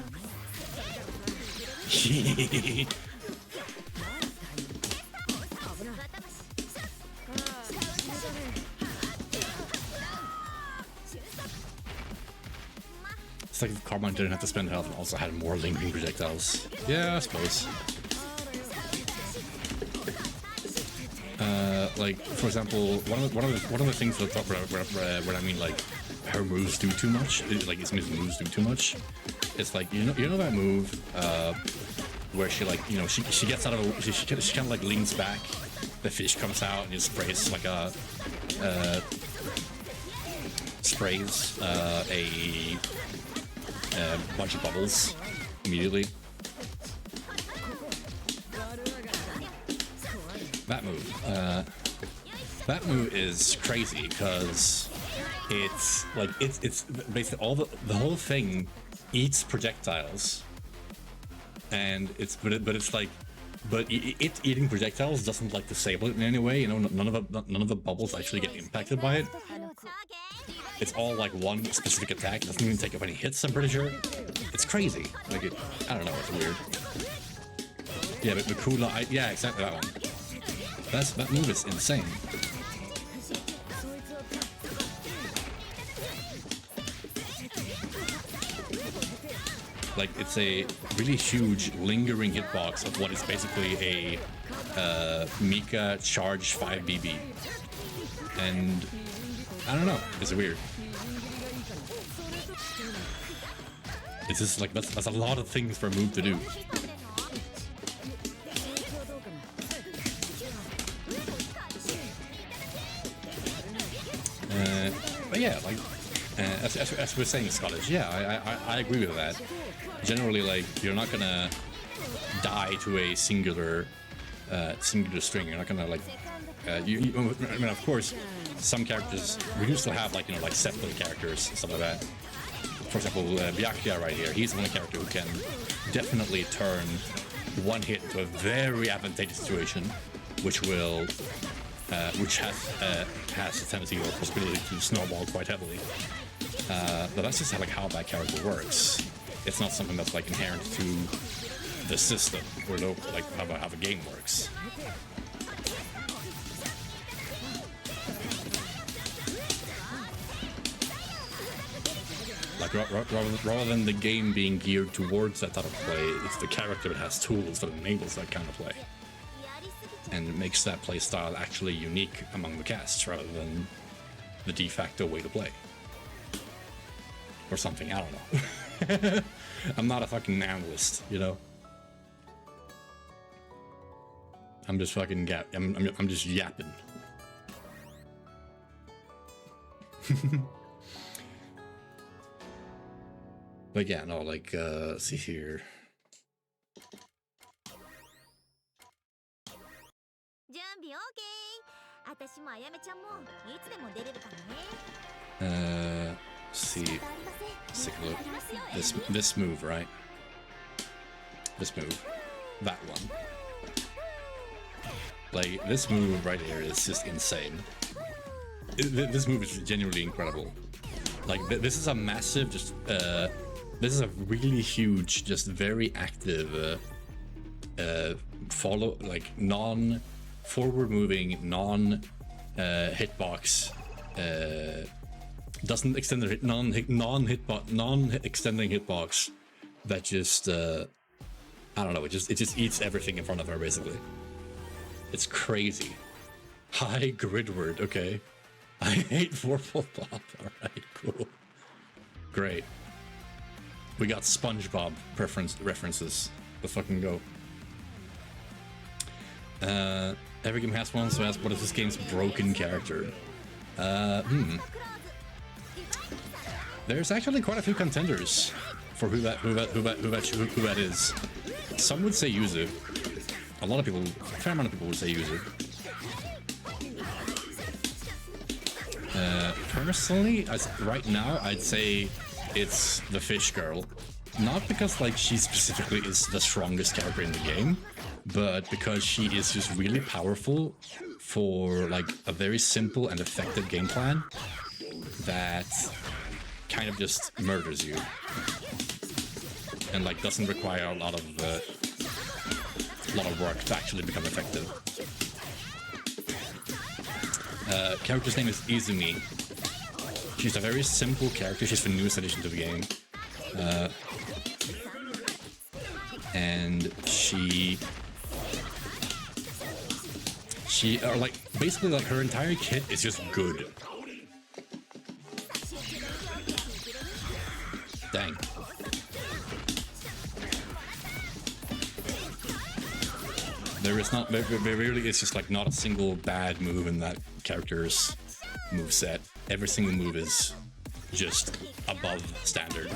It's like if Carmine didn't have to spend health and also had more lingering projectiles. Yeah, I suppose. Like for example, one of the things where I mean like her moves do too much, like his moves do too much. It's like you know that move where she like she gets out of she kind of like leans back, the fish comes out and just sprays like a bunch of bubbles immediately. That move is crazy because it's like it's basically all the whole thing eats projectiles, and it's eating projectiles doesn't like disable it in any way. You know, none of the bubbles actually get impacted by it. It's all like one specific attack. It doesn't even take up any hits. I'm pretty sure. It's crazy. Like I don't know. It's weird. Yeah, but Makula. Yeah, exactly that one. That move is insane. Like it's a really huge lingering hitbox of what is basically a Mika charge 5 BB, and I don't know. It's weird. It's just like that's a lot of things for a move to do. But yeah, like as we're saying, Scottish. Yeah, I agree with that. Generally, like you're not gonna die to a singular string. You're not gonna like. I mean, of course, some characters we do still have like like separate characters, stuff like that. For example, Byakuya right here. He's one character who can definitely turn one hit into a very advantageous situation, which will, which has a tendency or possibility to snowball quite heavily. But that's just like how that character works. It's not something that's like inherent to the system or like how the game works. Like rather than the game being geared towards that type of play, it's the character that has tools that enables that kind of play, and it makes that play style actually unique among the cast rather than the de facto way to play. Or something, I don't know. I'm not a fucking analyst, you know? I'm just fucking I'm just yapping. But yeah, no, like, let's see here. See, let's take a look. This move, right? This move, that one. Like, this move right here is just insane. This move is genuinely incredible. Like, this is a massive, just, this is a really huge, just very active, follow, like, non-forward moving, non-hitbox, doesn't extend the non-extending hitbox that just, I don't know, it just eats everything in front of her, basically. It's crazy. High grid word, okay. I hate Vorpal Pop. Alright, cool. Great. We got SpongeBob references. Let's fucking go. Every game has one, so ask what is this game's broken character? There's actually quite a few contenders for who that is. Some would say Yuzu. A fair amount of people would say Yuzu. Personally, right now, I'd say it's the fish girl. Not because like she specifically is the strongest character in the game, but because she is just really powerful for like a very simple and effective game plan that kind of just murders you and like doesn't require a lot of work to actually become effective. Character's name is Izumi. She's a very simple character. She's the newest addition to the game. And she like basically like her entire kit is just good. Dang. There really is just like not a single bad move in that character's moveset. Every single move is just above standard.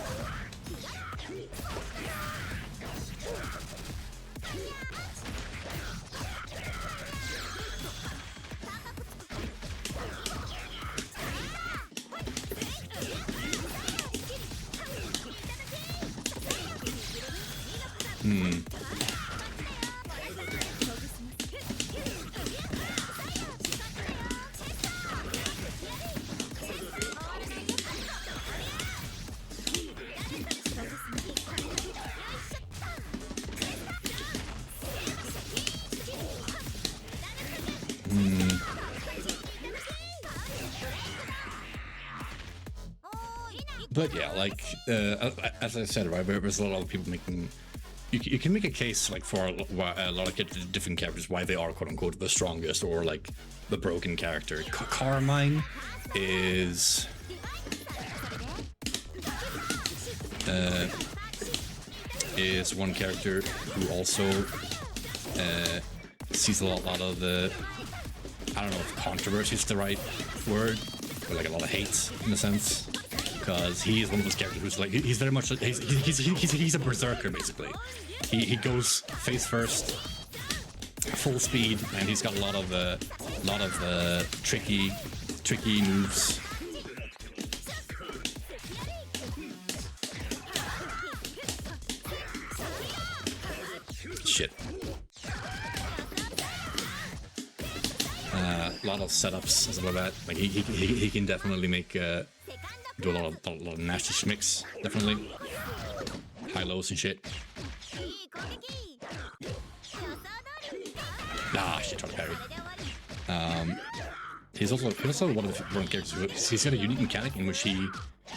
But yeah, like as I said, right, there's a lot of people making. You can make a case like for a lot of different characters why they are quote unquote the strongest or like the broken character. Carmine is one character who also sees a lot of the, I don't know if controversy is the right word, but like a lot of hate in a sense. Because he is one of those characters who's like, he's very much, he's a berserker basically. He goes face first, full speed, and he's got a lot of tricky moves. shit. A lot of setups and stuff like that. Like he can definitely make do a lot of nasty schmicks. Definitely high lows and shit. Ah, shit, trying to parry. He's also one of the characters. He's got a unique mechanic in which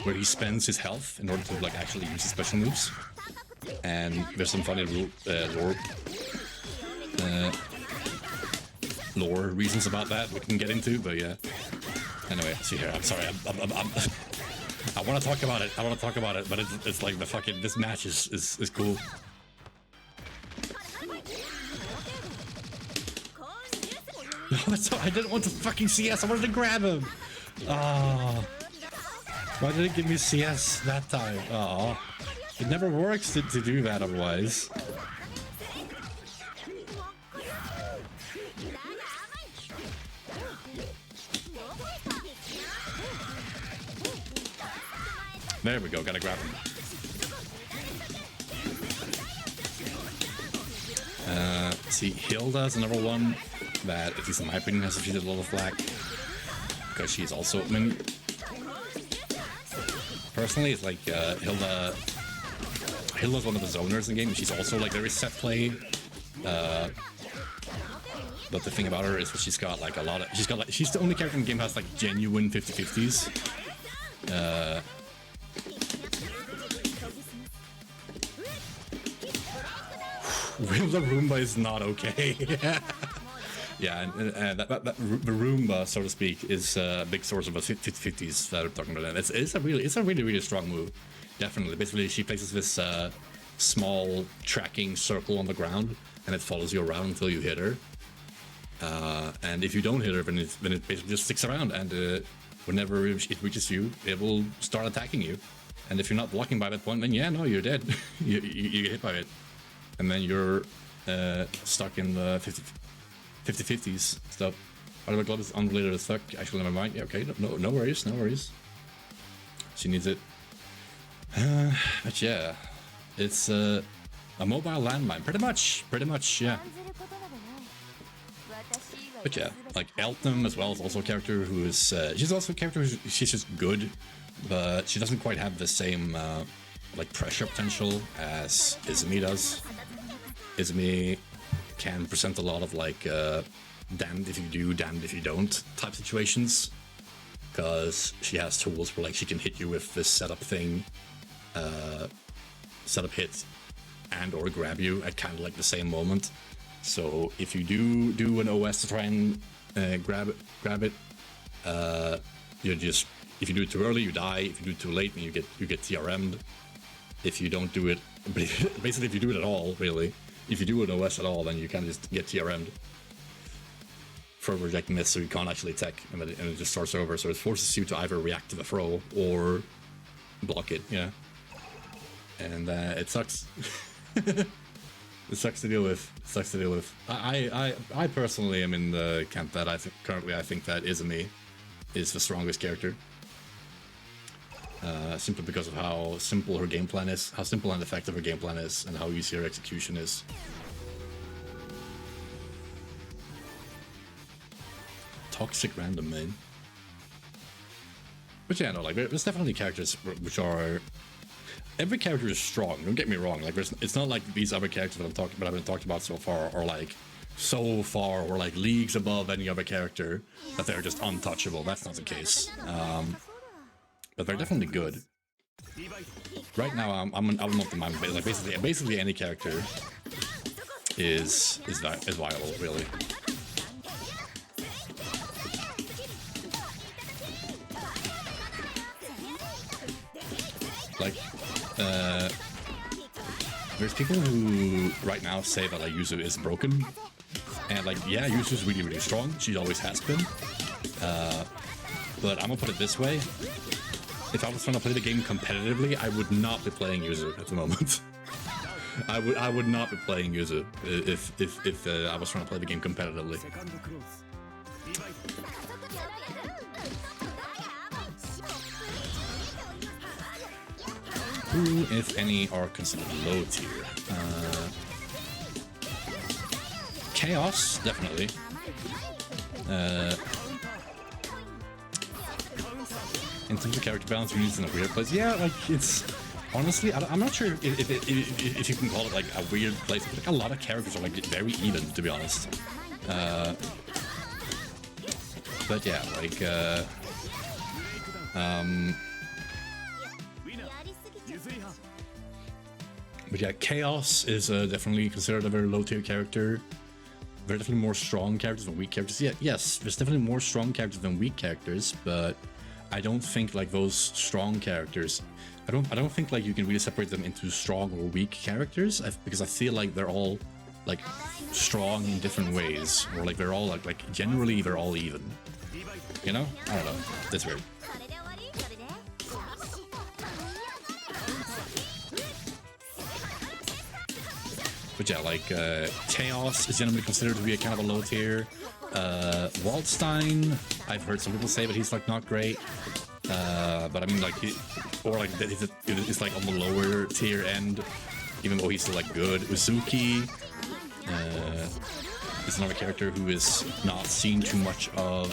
where he spends his health in order to like actually use his special moves. And there's some funny lore reasons about that we can get into, but yeah. Anyway, see here. I'm sorry. I want to talk about it. But it's like the fucking this match is cool. No, I didn't want to fucking CS. I wanted to grab him. Oh, why did it give me CS that time? Oh, it never works to do that otherwise. There we go, gotta grab him. See, Hilda's another one that, at least in my opinion, has defeated a lot of flack. Because she's also, I mean, personally, it's like Hilda's one of the zoners in the game. She's also like very set play. But the thing about her is that she's got like a lot of, she's the only character in the game that has like genuine 50-50s. The Roomba is not okay. Yeah, and the Roomba, so to speak, is a big source of the 50-50s that I'm talking about. It's a really strong move. Definitely. Basically, she places this small tracking circle on the ground, and it follows you around until you hit her. And if you don't hit her, then it basically just sticks around, and whenever it reaches you, it will start attacking you. And if you're not blocking by that point, then yeah, no, you're dead. you get hit by it. And then you're stuck in the 50-50s stuff. Part of the glove is unrelated to stuck. Actually, never mind. Yeah, okay, no worries, no worries. She needs it. But yeah, it's a mobile landmine, pretty much, yeah. But yeah, like Eltham as well is also a character who is, she's also a character who's, she's just good, but she doesn't quite have the same, like pressure potential as Izumi does. Izumi can present a lot of like damned if you do, damned if you don't type situations, because she has tools where like she can hit you with this setup thing, setup hit, and or grab you at kind of like the same moment. So if you do an OS to try and grab it, you just, if you do it too early, you die. If you do it too late, then you get TRM'd. If you don't do it, basically if you do it at all, really. If you do an OS at all, then you kind of just get TRM'd for rejecting this, so you can't actually attack, and it just starts over. So it forces you to either react to the throw or block it, yeah. And it sucks. It sucks to deal with. It sucks to deal with. I personally am in the camp that I think that Izumi is the strongest character. Simply because of how simple her game plan is, how simple and effective her game plan is, and how easy her execution is. Toxic random main. But yeah, no, like there's definitely characters which are, every character is strong. Don't get me wrong. Like it's not like these other characters that I've been talked about so far are like so far or like leagues above any other character that they're just untouchable. That's not the case. But they're definitely good. Right now, I'm not the mind. Like basically any character is viable, really. Like, there's people who right now say that like Yuzu is broken, and like yeah, Yuzu's really strong. She always has been. But I'm gonna put it this way. If I was trying to play the game competitively, I would not be playing Yuzu at the moment. I would not be playing Yuzu if I was trying to play the game competitively. Who, if any, are considered low tier? Chaos, definitely. In terms of character balance, we need in a weird place. Yeah, like it's honestly, I'm not sure if you can call it like a weird place. Like a lot of characters are like very even, to be honest. But yeah, like but yeah, Chaos is definitely considered a very low tier character. There are definitely more strong characters than weak characters. Yeah, yes, there's definitely more strong characters than weak characters, but I don't think like those strong characters. I don't think like you can really separate them into strong or weak characters because I feel like they're all like strong in different ways, or like they're all like generally they're all even. You know? I don't know. That's weird. But yeah, like Chaos is generally considered to be a kind of a low tier. Waldstein, I've heard some people say that he's like not great. But I mean like it's like on the lower tier end, even though he's still like good. Uzuki is another character who is not seen too much of.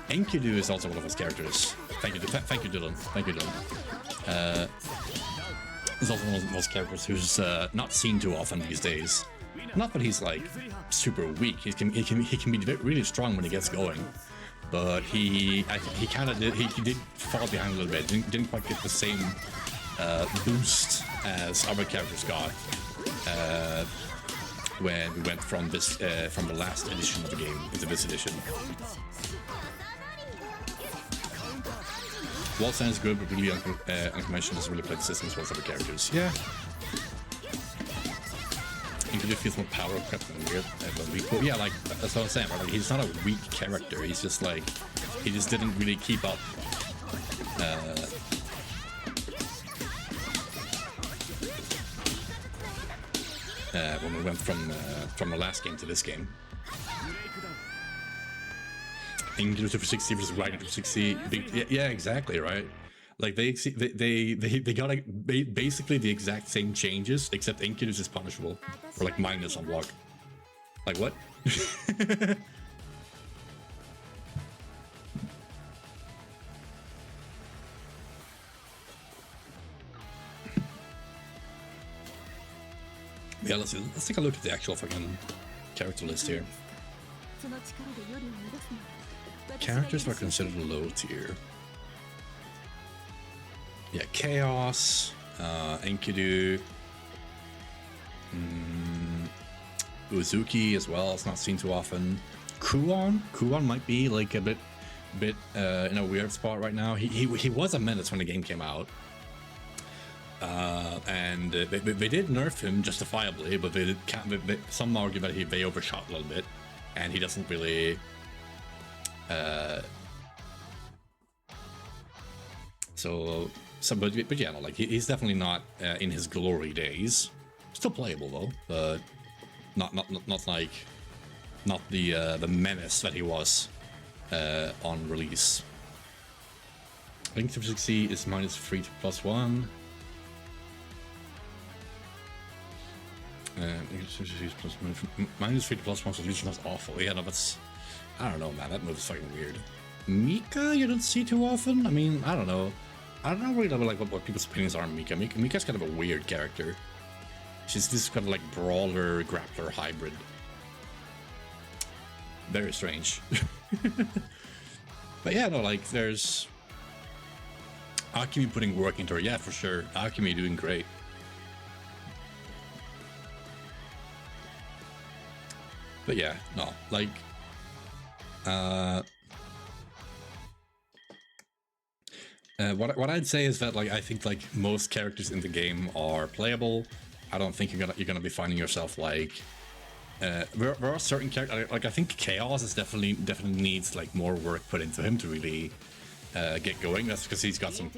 Enkidu is also one of his characters. Thank you, Dylan. Thank you, Dylan. He's also one of those characters who's not seen too often these days. Not that he's like super weak. He can be really strong when he gets going, but he did fall behind a little bit. Didn't quite get the same boost as other characters got when we went from the last edition of the game into this edition. Waldstein is good, but really unconventional. Doesn't really play the system as well as other characters. Yeah. Enkidu feels more power crept than weird, but weak. Well, yeah, like that's what I'm saying. Right? Like, he's not a weak character. He's just like he just didn't really keep up. When we went from the last game to this game. Enkidu 360 versus Wagner 360. Yeah, exactly, right? Like they got like basically the exact same changes, except Enkidu's is punishable or like minus on block. Like what? Yeah, let's take a look at the actual fucking character list here. Characters are considered low tier. Yeah, Chaos, Enkidu, Uzuki as well. It's not seen too often. Kuon might be like a bit in a weird spot right now. He was a menace when the game came out, and they did nerf him justifiably, but some argue that they overshot a little bit, and he doesn't really. But yeah, no, like he's definitely not in his glory days. Still playable though, but not the menace that he was on release. Link 360 is -3 to +1. -3 to +1, so it's not awful. Yeah, no, that's I don't know, man. That move is fucking weird. Mika, you don't see too often. I mean, I don't know. I don't really know like what people's opinions are on Mika. Mika's kind of a weird character. She's this kind of like brawler, grappler hybrid. Very strange. But yeah, no, like there's Akemi putting work into her. Yeah, for sure. Akemi doing great. But yeah, no, like what I'd say is that like I think like most characters in the game are playable. I don't think you're gonna be finding yourself like there are certain characters like I think Chaos is definitely needs like more work put into him to really get going. That's because he's got some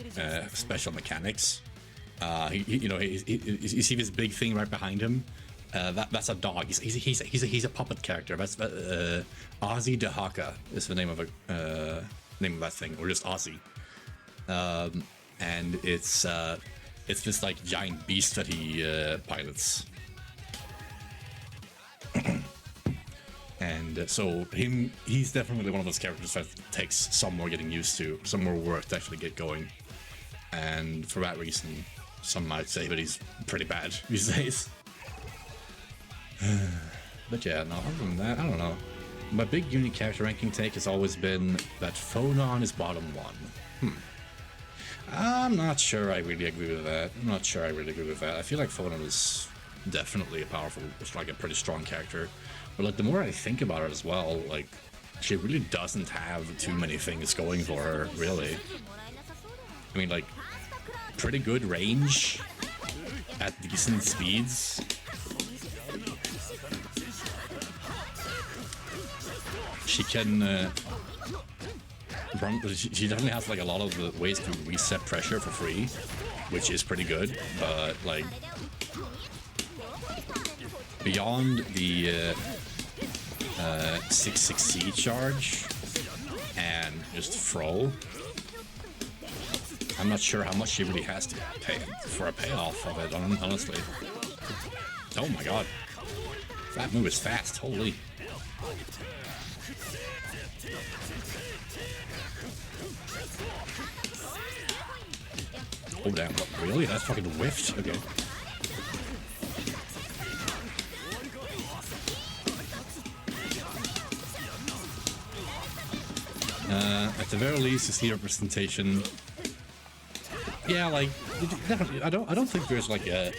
special mechanics. You see this big thing right behind him. That's a dog. He's a puppet character. That's Ozzy Dahaka is the name of that thing, or just Ozzy. And it's this like giant beast that he pilots. And so he's definitely one of those characters that takes some more getting used to, some more work to actually get going. And for that reason, some might say that he's pretty bad these days. But yeah, no, other than that, I don't know. My big unique character ranking take has always been that Phonon is bottom 1. I'm not sure I really agree with that. I feel like Phonon is definitely a powerful, like a pretty strong character. But like the more I think about it as well, like she really doesn't have too many things going for her, really. I mean, like, pretty good range at decent speeds. She can she definitely has like a lot of the ways to reset pressure for free, which is pretty good, but like beyond the 6-6C charge and just throw, I'm not sure how much she really has to pay for a payoff of it, honestly. Oh my god. That move is fast, holy. Oh damn, really? That's fucking whiffed? Okay. At the very least, you see representation. Yeah, like definitely. I don't think there's like a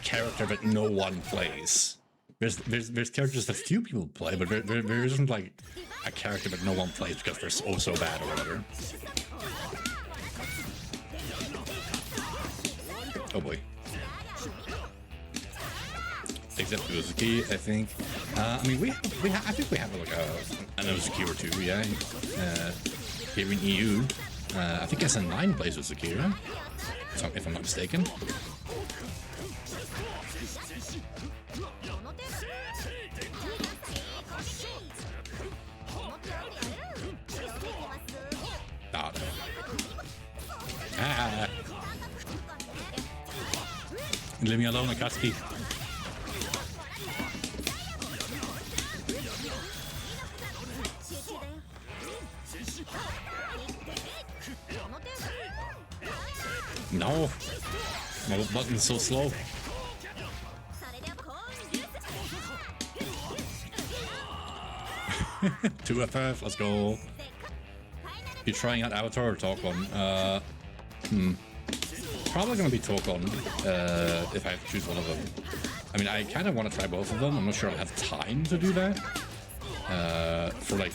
character that no one plays. There's characters that few people play, but there isn't like a character that no one plays because they're so bad or whatever. Oh boy. Except for Yuzu, I think. I mean, I think we have like an Yuzu or two, yeah. Here in EU, I think SN9 plays with Zakira, if I'm not mistaken. Leave me alone, Akatsuki. No, my button's so slow. 2FF, let's go. You trying out Avatar or Talkon? Probably gonna be Talkon if I have to choose one of them. I mean, I kind of want to try both of them. I'm not sure I'll have time to do that. For like,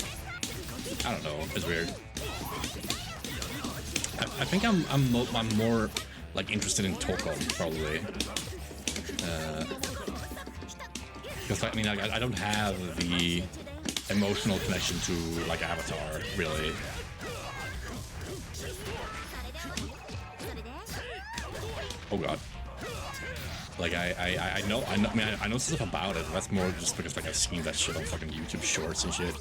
I don't know, it's weird. I think I'm more like interested in Talkon probably. Because I mean, I don't have the emotional connection to like Avatar really. Oh god. Like I know stuff about it. That's more just because like I've seen that shit on fucking YouTube shorts and shit.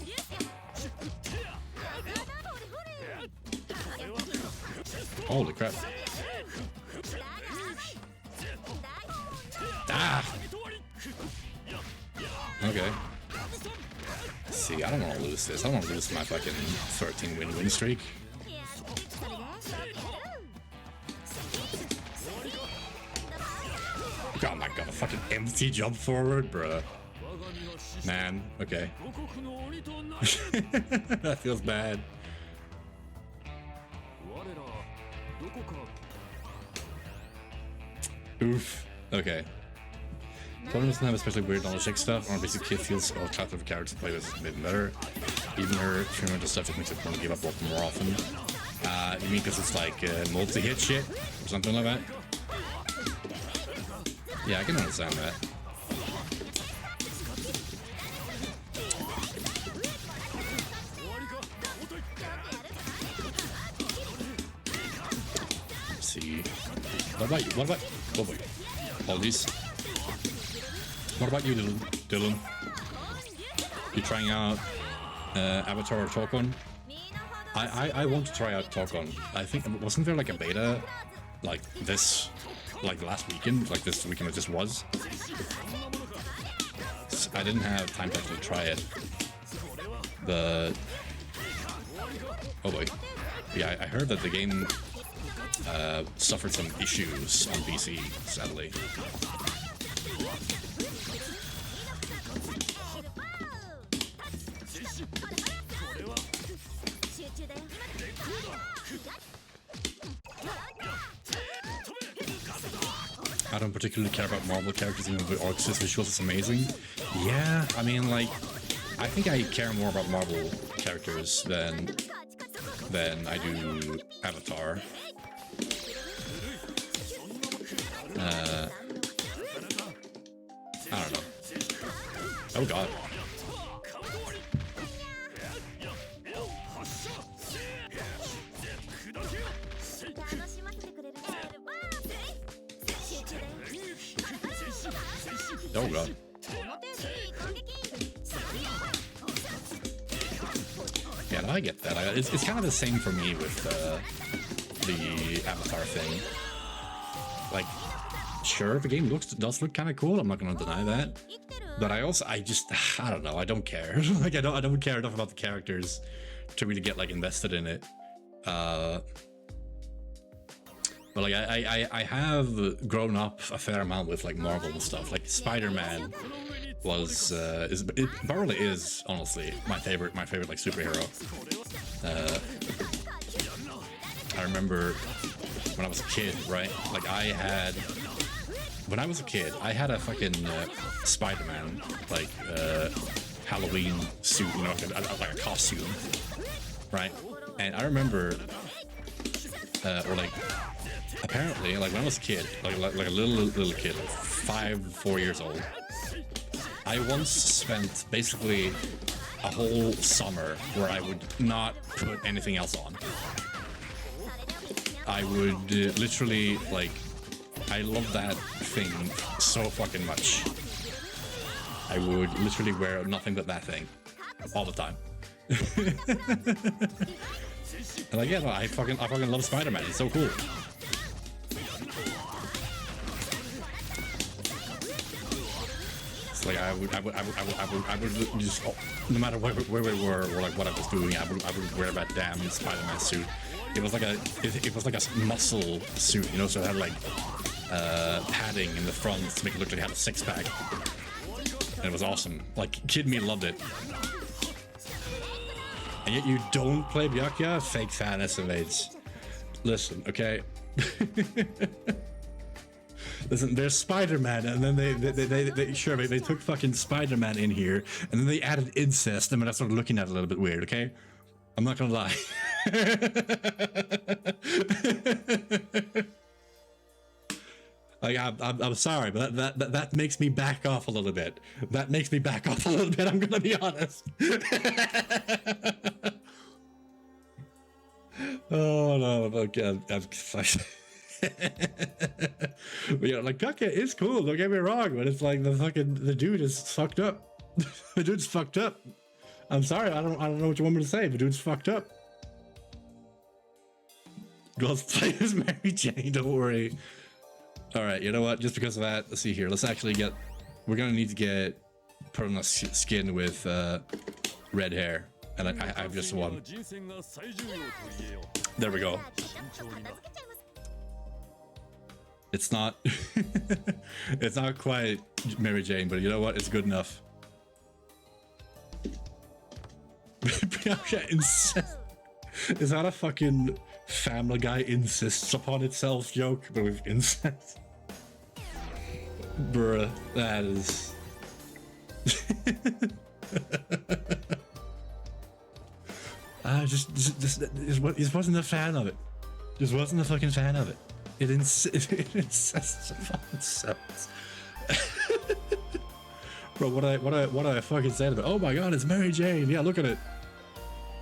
Holy crap. Ah! Okay. See, I don't want to lose this. I don't want to lose my fucking 13 win streak. Oh my god, a fucking empty jump forward, bruh. Man, okay. That feels bad. Oof. Okay. Totally doesn't have especially weird knowledge check stuff. Or basic kid feels all types of characters to play with a bit better. Even her experimental stuff just makes it want to give up more often. You mean because it's like multi-hit shit? Or something like that? Yeah, I can understand that. Let's see. What about you? Oh boy. Apologies. What about you, Dylan? You trying out Avatar or Talkon? I want to try out Talkon. I think, wasn't there like a beta like this, like last weekend, like this weekend it just was? I didn't have time to actually try it. The oh boy, yeah, I heard that the game suffered some issues on PC, sadly. I don't particularly care about Marvel characters, even though the Arxis visuals is amazing. Yeah, I mean, like, I think I care more about Marvel characters than I do Avatar. I don't know. Oh god. Oh god. Yeah, no, I get that. It's kind of the same for me with the Avatar thing. Like, sure, the game does look kind of cool. I'm not gonna deny that. But I don't know. I don't care. Like, I don't care enough about the characters to really get like invested in it. But like I have grown up a fair amount with like Marvel and stuff. Like Spider-Man probably is honestly my favorite like superhero. I remember when I was a kid, right? Like when I was a kid, I had a fucking Spider-Man like Halloween suit, you know, like a costume, right? And I remember, or like. Apparently, like when I was a kid, like a little kid, like 4 years old, I once spent basically a whole summer where I would not put anything else on. I would literally, like, I love that thing so fucking much. I would literally wear nothing but that thing all the time. And like, yeah, no, I fucking love Spider-Man. It's so cool. Like I would just, no matter where we were or like what I was doing, I would wear that damn Spider-Man suit. It was like a muscle suit, you know, so it had like padding in the front to make it look like it had a six-pack, and it was awesome. Like, kid me loved it. And yet you don't play Byakuya? Fake fan SMH. Listen, okay. Listen, there's Spider-Man, and then they took fucking Spider-Man in here, and then they added incest, and then I started looking at it a little bit weird, okay? I'm not gonna lie. Like, I'm sorry, but that makes me back off a little bit. That makes me back off a little bit, I'm gonna be honest. Oh no, okay, I'm but yeah, like Byakuya is cool, don't get me wrong, but it's like the dude is fucked up. The dude's fucked up. I'm sorry, I don't know what you want me to say, but dude's fucked up. Let's play as Mary Jane, don't worry. Alright, you know what? Just because of that, let's see here. Let's actually we're gonna need to get put on a skin with red hair. And I have just one. There we go. It's not it's not quite Mary Jane, but you know what? It's good enough. Is that a fucking Family Guy insists upon itself joke, but with incest? Bruh, that is... just wasn't a fan of it. Just wasn't a fucking fan of it. It insists upon itself. Bro, what I fucking said about? Oh my god, it's Mary Jane. Yeah, look at it.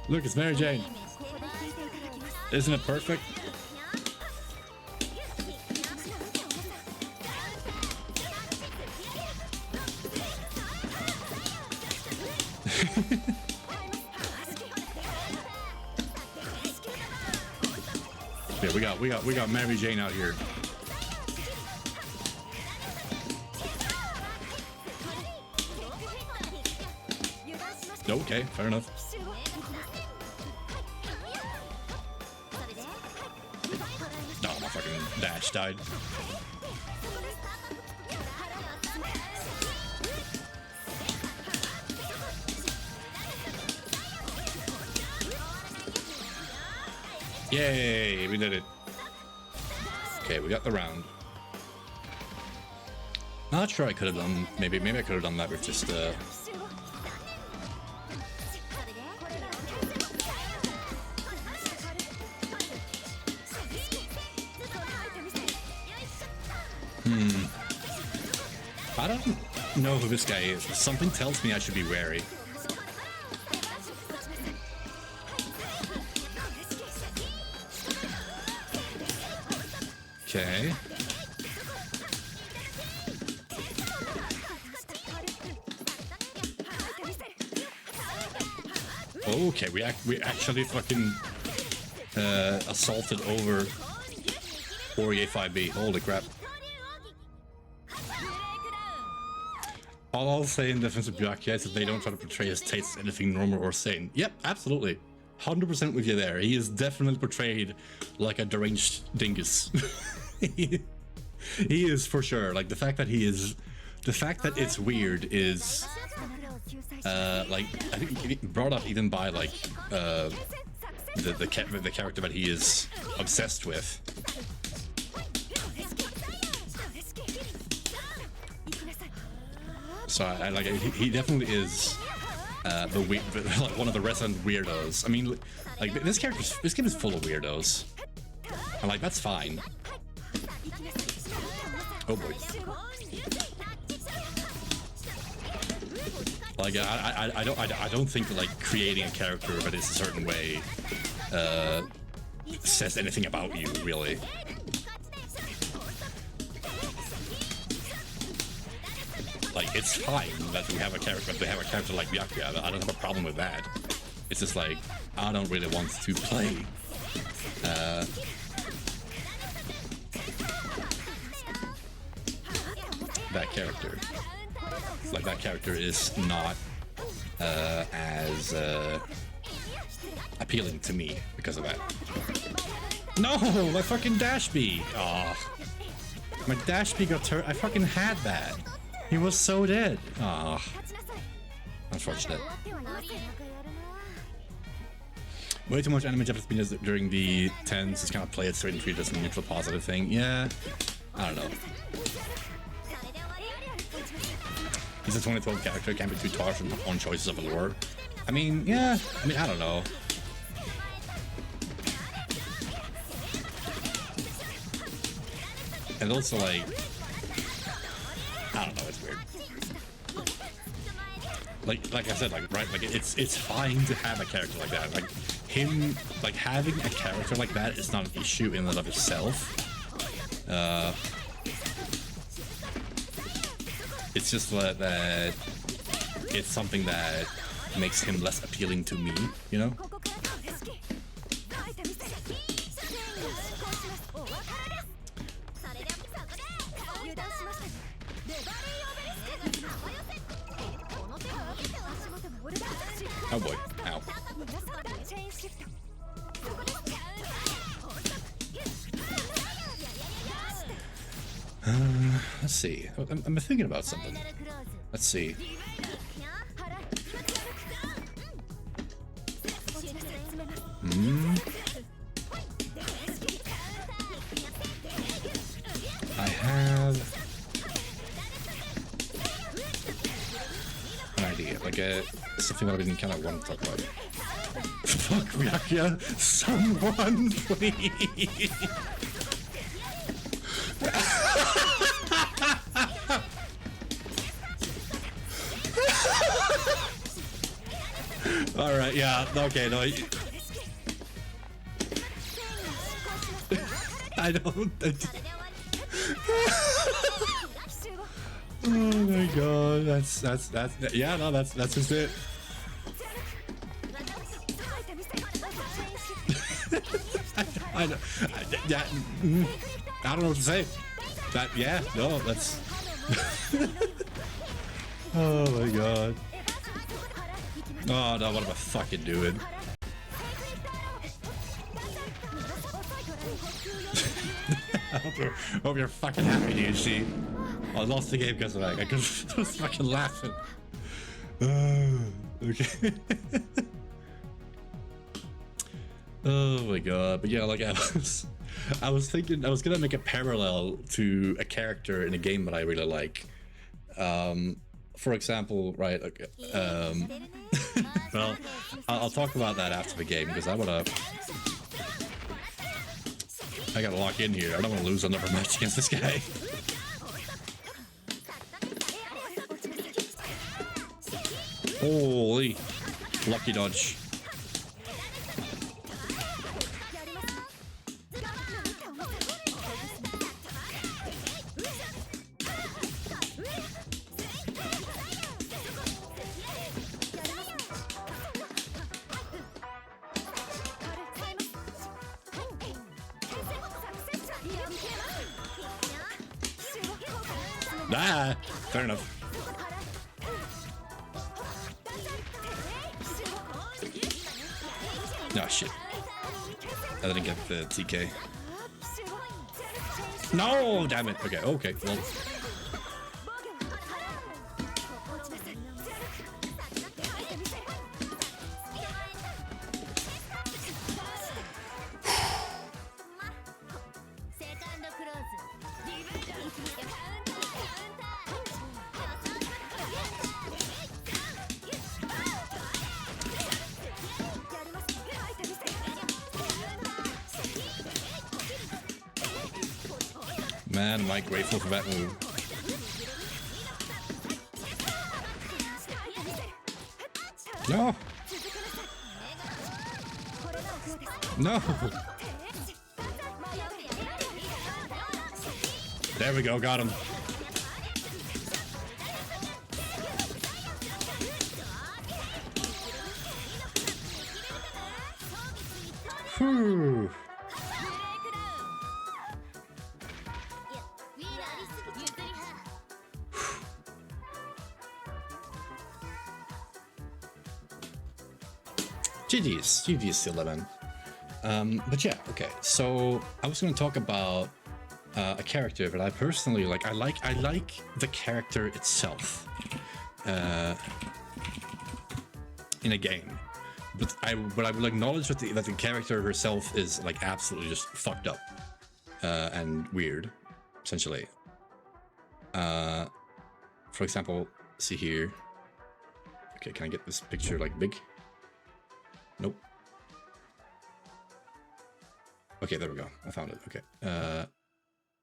Look, it's Mary Jane. Isn't it perfect? Yeah, we got Mary Jane out here. Okay, fair enough. fucking dash died. Yay, we did it. Okay, we got the round. Not sure I could have done, maybe I could have done that with just I don't know who this guy is. Something tells me I should be wary. Okay. Okay, we actually fucking assaulted over Fourier 5B. Holy crap. All I'll say in defense of Byakuya is that they don't try to portray his tastes as anything normal or sane. Yep, absolutely. 100% with you there. He is definitely portrayed like a deranged dingus. He is for sure. Like the fact that it's weird is like I think brought up even by like the character that he is obsessed with. So I like he definitely is like one of the resident weirdos. I mean, like this game is full of weirdos, and like that's fine. Oh boy. Like I don't think that like creating a character that is a certain way says anything about you, really. Like it's fine that we have a character, like Byakuya. I don't have a problem with that. It's just like I don't really want to play that character. Like that character is not as appealing to me because of that. No, my fucking dash B. Aw, my dash B got turned. I fucking had that. He was so dead. Aw, unfortunate. Way too much anime Japanese during the 10s. Just kind of play it straight and treat it as a neutral positive thing. Yeah, I don't know. He's a 2012 character, can't be too harsh on choices of lore. I mean, yeah, I don't know. And also, like, I don't know, it's weird. Like I said, like, right, like, it's fine to have a character like that. Like, him, like, having a character like that is not an issue in and of itself. It's just that it's something that makes him less appealing to me, you know? Oh boy, ow. Let's see. I'm thinking about something. Let's see. I have an idea, like something that I didn't kind of want to talk about. Fuck Byakuya, someone please. All right, yeah, okay, no. I don't. Oh my god, that's yeah, no, that's just it. I don't know what to say. That, yeah, no, that's. Oh my god. Oh no, what am I fucking doing? hope you're fucking happy, Yuzu. I lost the game because of that. I was fucking laughing. Okay. Oh my god. But yeah, like I was thinking I was gonna make a parallel to a character in a game that I really like. For example, right? Okay, well, I'll talk about that after the game because I gotta lock in here. I don't want to lose another match against this guy. Holy, lucky dodge. Ah, fair enough. No, shit. I didn't get the TK. No, damn it. Okay, okay. Well. Man, am I grateful for that move. No! No! There we go, got him. Whew. GG's still 11. But yeah, okay. So I was going to talk about a character that I personally like. I like the character itself in a game, but I will acknowledge that the character herself is like absolutely just fucked up and weird, essentially. For example, see here. Okay, can I get this picture like big? Nope. Okay, there we go. I found it. Okay.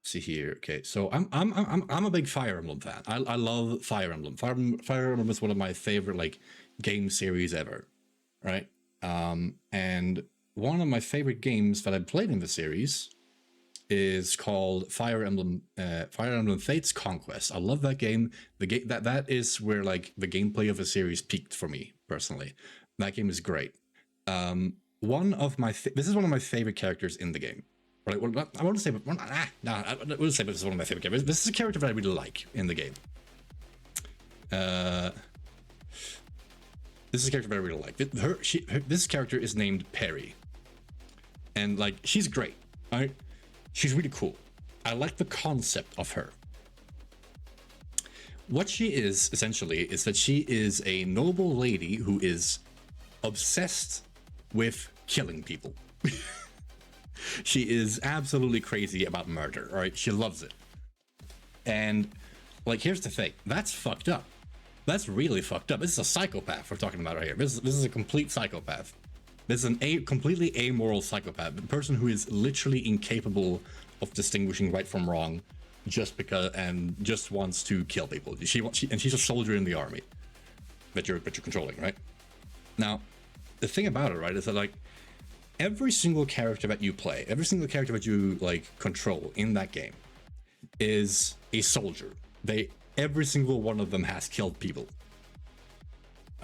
See here. Okay, so I'm a big Fire Emblem fan. I love Fire Emblem. Fire Emblem is one of my favorite like game series ever, right? And one of my favorite games that I played in the series is called Fire Emblem Fates Conquest. I love that game. The game that is where like the gameplay of the series peaked for me personally. That game is great. This is one of my favorite characters in the game. Right? Well, I want to say, but I wouldn't say this is one of my favorite characters. This is a character that I really like in the game. This is a character that I really like. This character is named Perry, and like she's great. Right? She's really cool. I like the concept of her. What she is essentially is that she is a noble lady who is obsessed with killing people. She is absolutely crazy about murder, right? She loves it. And like, here's the thing. That's fucked up. That's really fucked up. This is a psychopath we're talking about right here. This is a complete psychopath. This is a completely amoral psychopath. A person who is literally incapable of distinguishing right from wrong just because and just wants to kill people. And she's a soldier in the army that you're controlling, right? Now, the thing about it, right, is that like every single character that you play, every single character that you like control in that game is a soldier. Every single one of them has killed people.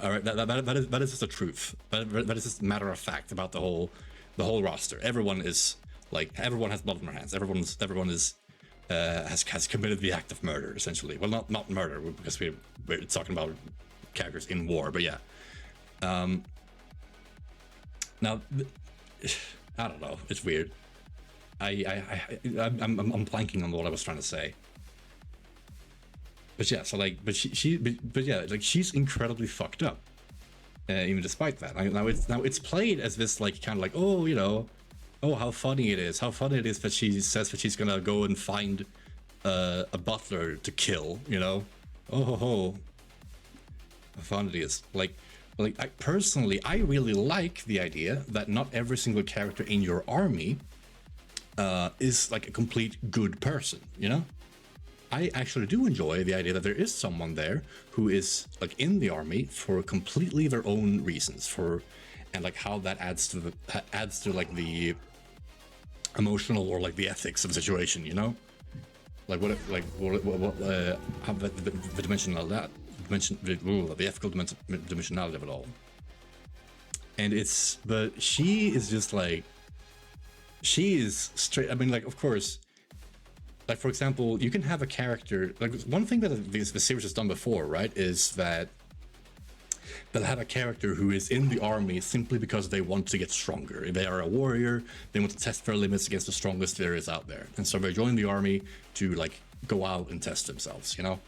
All right, that is just the truth. That is just matter of fact about the whole roster. Everyone has blood on their hands. Everyone has committed the act of murder, essentially. Well, not murder, because we're talking about characters in war, but yeah. Now, I don't know. It's weird. I'm blanking on what I was trying to say. But yeah, so like, but yeah, like she's incredibly fucked up, even despite that. Now it's played as this like kind of like, oh, you know, oh, how funny it is that she says that she's gonna go and find a butler to kill, you know, oh ho ho, how fun it is. Like I personally, I really like the idea that not every single character in your army is like a complete good person, you know. I actually do enjoy the idea that there is someone there who is like in the army for completely their own reasons, and like how that adds to like the emotional or like the ethics of the situation, you know, like what how the dimension of that the ethical dimensionality of it all. And but she is just like, she is straight. I mean, like, of course. Like, for example, you can have a character, like one thing that the series has done before, right, is that they'll have a character who is in the army simply because they want to get stronger. They are a warrior, they want to test their limits against the strongest there is out there. And so they join the army to like go out and test themselves, you know?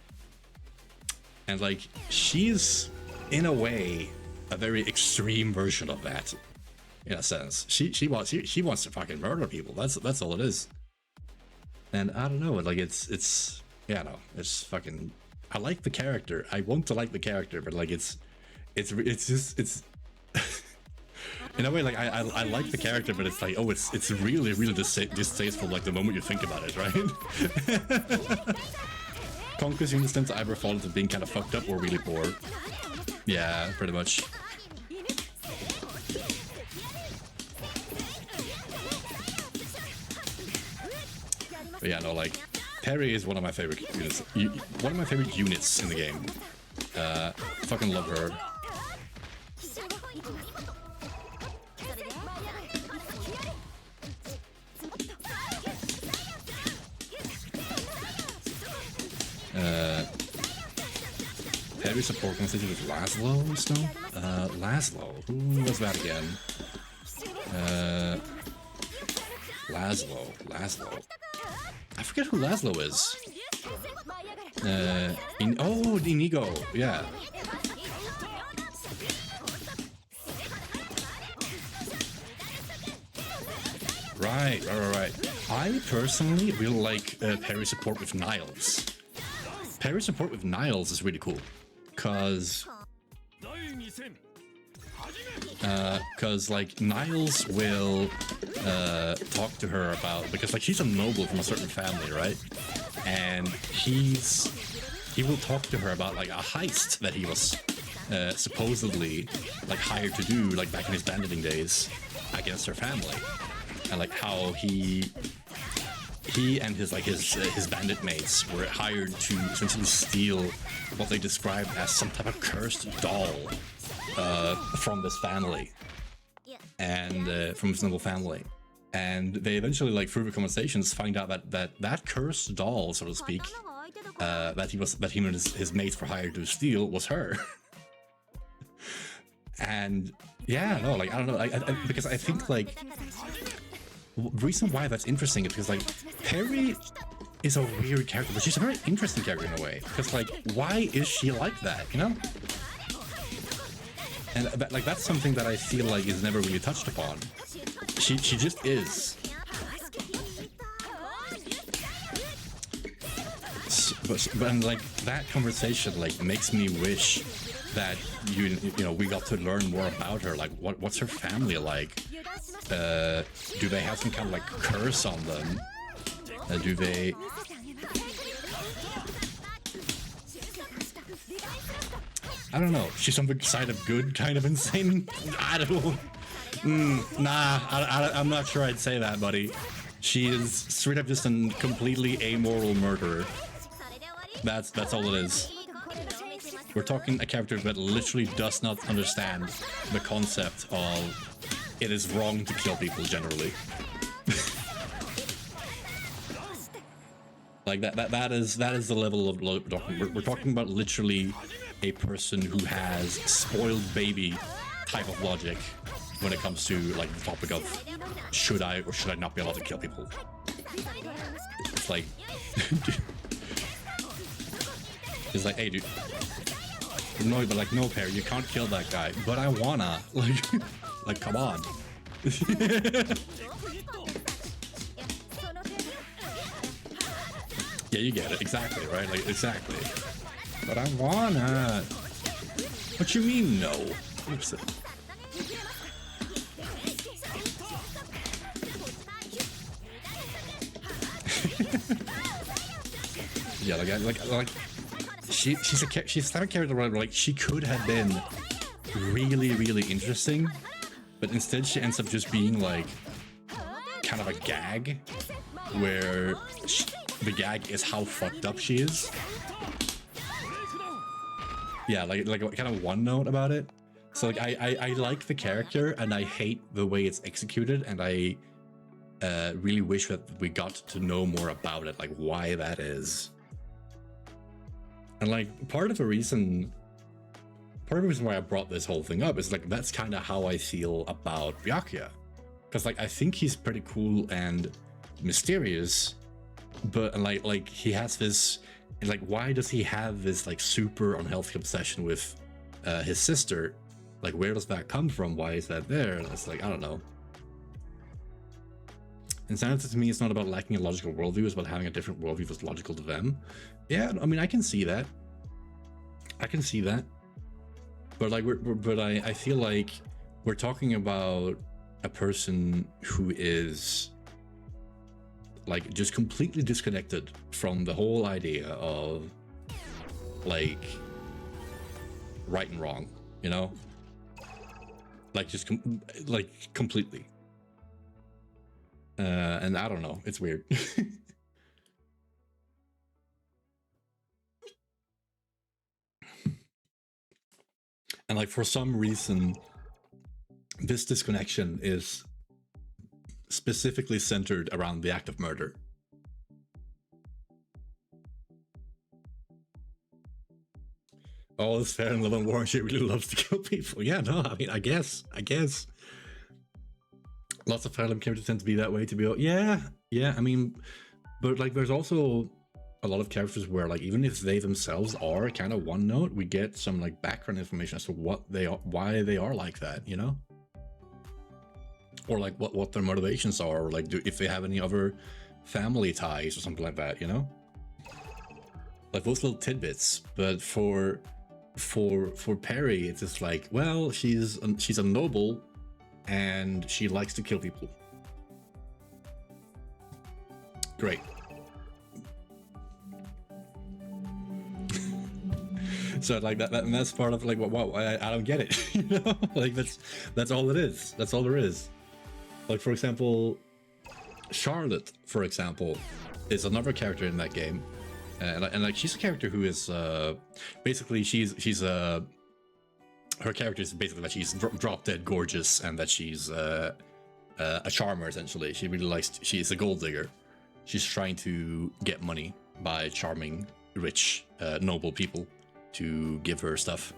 And like, she's in a way a very extreme version of that, in a sense. She wants to fucking murder people. That's all it is. And I don't know, like it's yeah, no, it's fucking. I like the character. I want to like the character, but like it's just in a way, like I like the character, but it's like, oh, it's really distasteful. Like the moment you think about it, right? Conquest units tend to either fall into being kind of fucked up or really poor. Yeah, pretty much. But yeah, no, like, Perry is one of my favorite units. One of my favorite units in the game. Fucking love her. Perry support constituted with Laszlo still? Laszlo. Who was that again? Laszlo. I forget who Laszlo is. Inigo, yeah. Right. I personally really like parry support with Niles. Parry support with Niles is really cool, cause like Niles will talk to her about, because like she's a noble from a certain family, right? And he will talk to her about like a heist that he was supposedly like hired to do like back in his banditing days against her family, and like how he and his bandit mates were hired to essentially steal what they described as some type of cursed doll from this family, and from his noble family. And they eventually, like through the conversations, find out that cursed doll, so to speak, that he and his mates were hired to steal was her. And yeah, no, like I don't know, because I think like the reason why that's interesting is because like Perry is a weird character, but she's a very interesting character in a way. Because like, why is she like that? You know? And like that's something that I feel like is never really touched upon. She just is. But like that conversation like makes me wish that you know we got to learn more about her. Like what's her family like? Do they have some kind of like curse on them? Do they? I don't know. She's on the side of good, kind of insane. I don't know. I'm not sure I'd say that, buddy. She is straight up just a completely amoral murderer. That's all it is. We're talking a character that literally does not understand the concept of it is wrong to kill people generally. Like that is the level of we're talking about literally a person who has spoiled baby type of logic when it comes to like the topic of should I or should I not be allowed to kill people. It's like it's like, hey dude, no, but like, no, Perry, you can't kill that guy, but I wanna, like come on. Yeah, you get it, exactly, right? Like, exactly. But I wanna. What you mean, no? Oops. Yeah, like she's the type of character where like she could have been really interesting, but instead she ends up just being like kind of a gag, where the gag is how fucked up she is. Yeah, like kind of one note about it. So like I like the character and I hate the way it's executed, and I really wish that we got to know more about it, like why that is. And like part of the reason why I brought this whole thing up is like that's kind of how I feel about Byakuya, because like I think he's pretty cool and mysterious, but like he has this, like, why does he have this like super unhealthy obsession with his sister? Like, where does that come from? Why is that there? And it's like, I don't know. Insanity to me is not about lacking a logical worldview, it's about having a different worldview that's logical to them. Yeah, I mean, I can see that. I can see that. But like, I feel like we're talking about a person who is like just completely disconnected from the whole idea of like right and wrong, you know? Like just completely. And I don't know, it's weird. And like for some reason, this disconnection is specifically centered around the act of murder. Oh, this fair and love and war, she really loves to kill people. Yeah, no, I mean, I guess. Lots of Fire Emblem characters tend to be that way, to be honest. Yeah, I mean, but like there's also a lot of characters where like even if they themselves are kind of one note, we get some like background information as to what they are, why they are like that, you know? Or like what their motivations are, or like if they have any other family ties or something like that, you know? Like those little tidbits. But for Perry, it's just like, well, she's a noble and she likes to kill people. Great. So like that's part of like, wow, I don't get it. You know, like that's all it is. That's all there is. Like for example, Charlotte, for example, is another character in that game, and like she's a character who is basically she's her character is basically that she's drop dead gorgeous and that she's a charmer essentially. She really likes. She's a gold digger. She's trying to get money by charming rich noble people to give her stuff.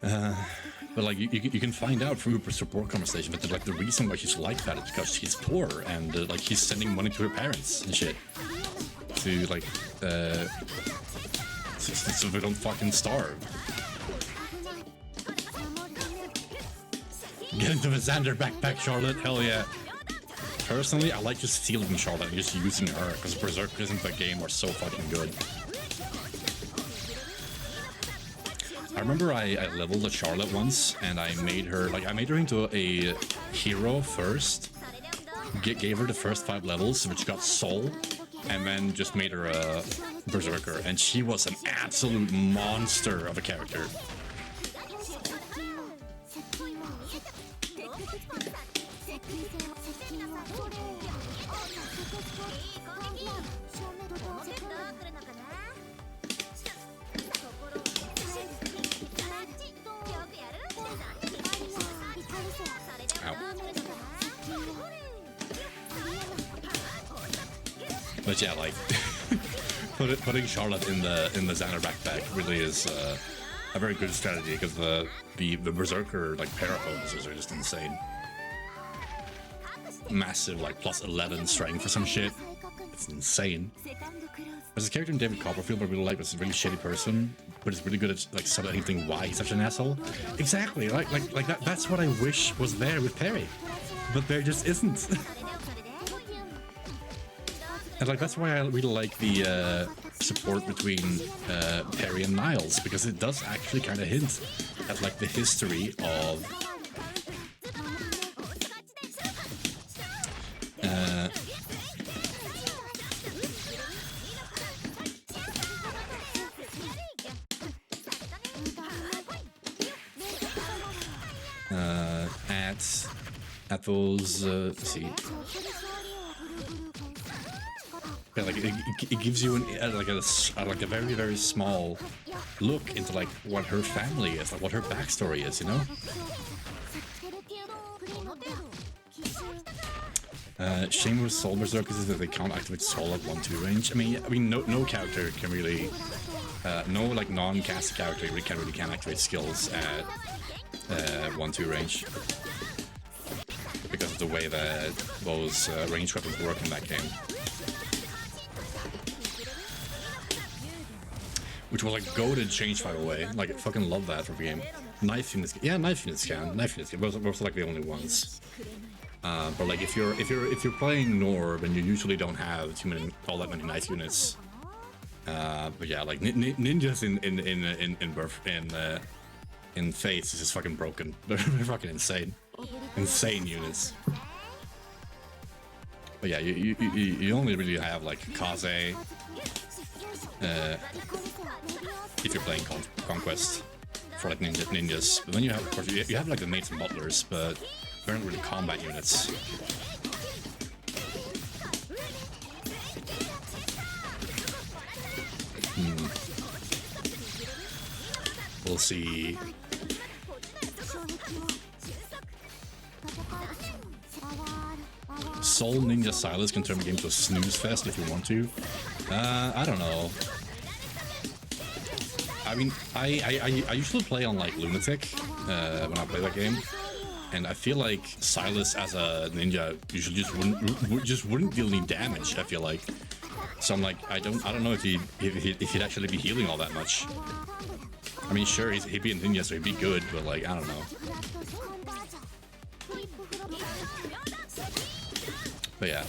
But like you can find out from her support conversation that like the reason why she's like that is because she's poor and like she's sending money to her parents and shit to like so they don't fucking starve. Get into the Xander backpack, Charlotte. Hell yeah. Personally, I like just stealing Charlotte and just using her because Berserkers in the game are so fucking good. I remember I leveled a Charlotte once and I made her into a hero first, gave her the first 5 levels, which got soul, and then just made her a Berserker, and she was an absolute monster of a character. But yeah, like putting Charlotte in the Xander backpack really is a very good strategy because the berserker like para bonuses are just insane. Massive like +11 strength for some shit. It's insane. There's a character in David Copperfield I really like, but he's a really shitty person, but he's really good at like subtitling why he's such an asshole. Exactly, like that. That's what I wish was there with Perry, but there just isn't. And like that's why I really like the support between Perry and Niles, because it does actually kind of hint at like the history of at those let's see. Yeah, like it gives you like a very, very small look into like what her family is, like what her backstory is, you know. Shame with Soul Berserkers is that they can't activate Soul at 1-2 range. I mean, no character can really, no like non-cast character really can activate skills at 1-2 range because of the way that those ranged weapons work in that game. Which was like goated change, by the way. Like, I fucking love that for the game. Knife units, yeah, knife units can. Those are like the only ones. But like, if you're playing Norb and you usually don't have all that many knife units. But yeah, like ninjas in Fates is just fucking broken. They're fucking insane, insane units. But yeah, you only really have like Kaze. If you're playing Conquest for like ninjas, but then you have, of course, you have like the mates and butlers, but they're not really combat units. We'll see. Soul Ninja Silas can turn the game to a snooze fest if you want to. I don't know. I mean, I usually play on like Lunatic when I play that game, and I feel like Silas as a ninja usually just wouldn't deal any damage. I feel like, so I'm like, I don't know if he'd actually be healing all that much. I mean, sure, he'd be a ninja, so he'd be good, but like, I don't know. But yeah.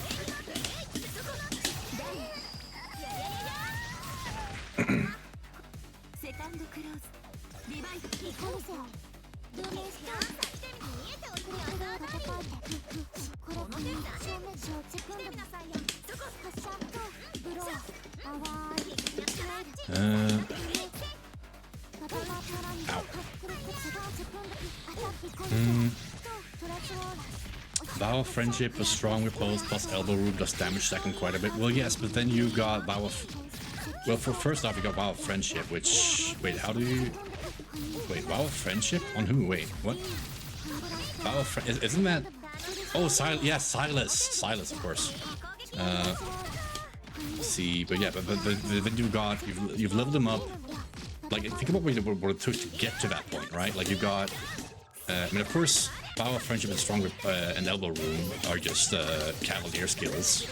Vow of Friendship, a strong repose plus elbow root does damage second quite a bit. Well, yes, but then you got Vow of... Well, for first off, you got Vow of Friendship, which... Wait, how do you... Wait, Vow of Friendship? On who? Wait, what? Vow of Friendship... Isn't that... Oh, yeah, Silas. Silas, of course. See, but yeah, but then you've leveled him up. Like, think about what it took to get to that point, right? Like, you've got... I mean, of course, Vow of Friendship and Strong and Elbow Room are just Cavalier skills.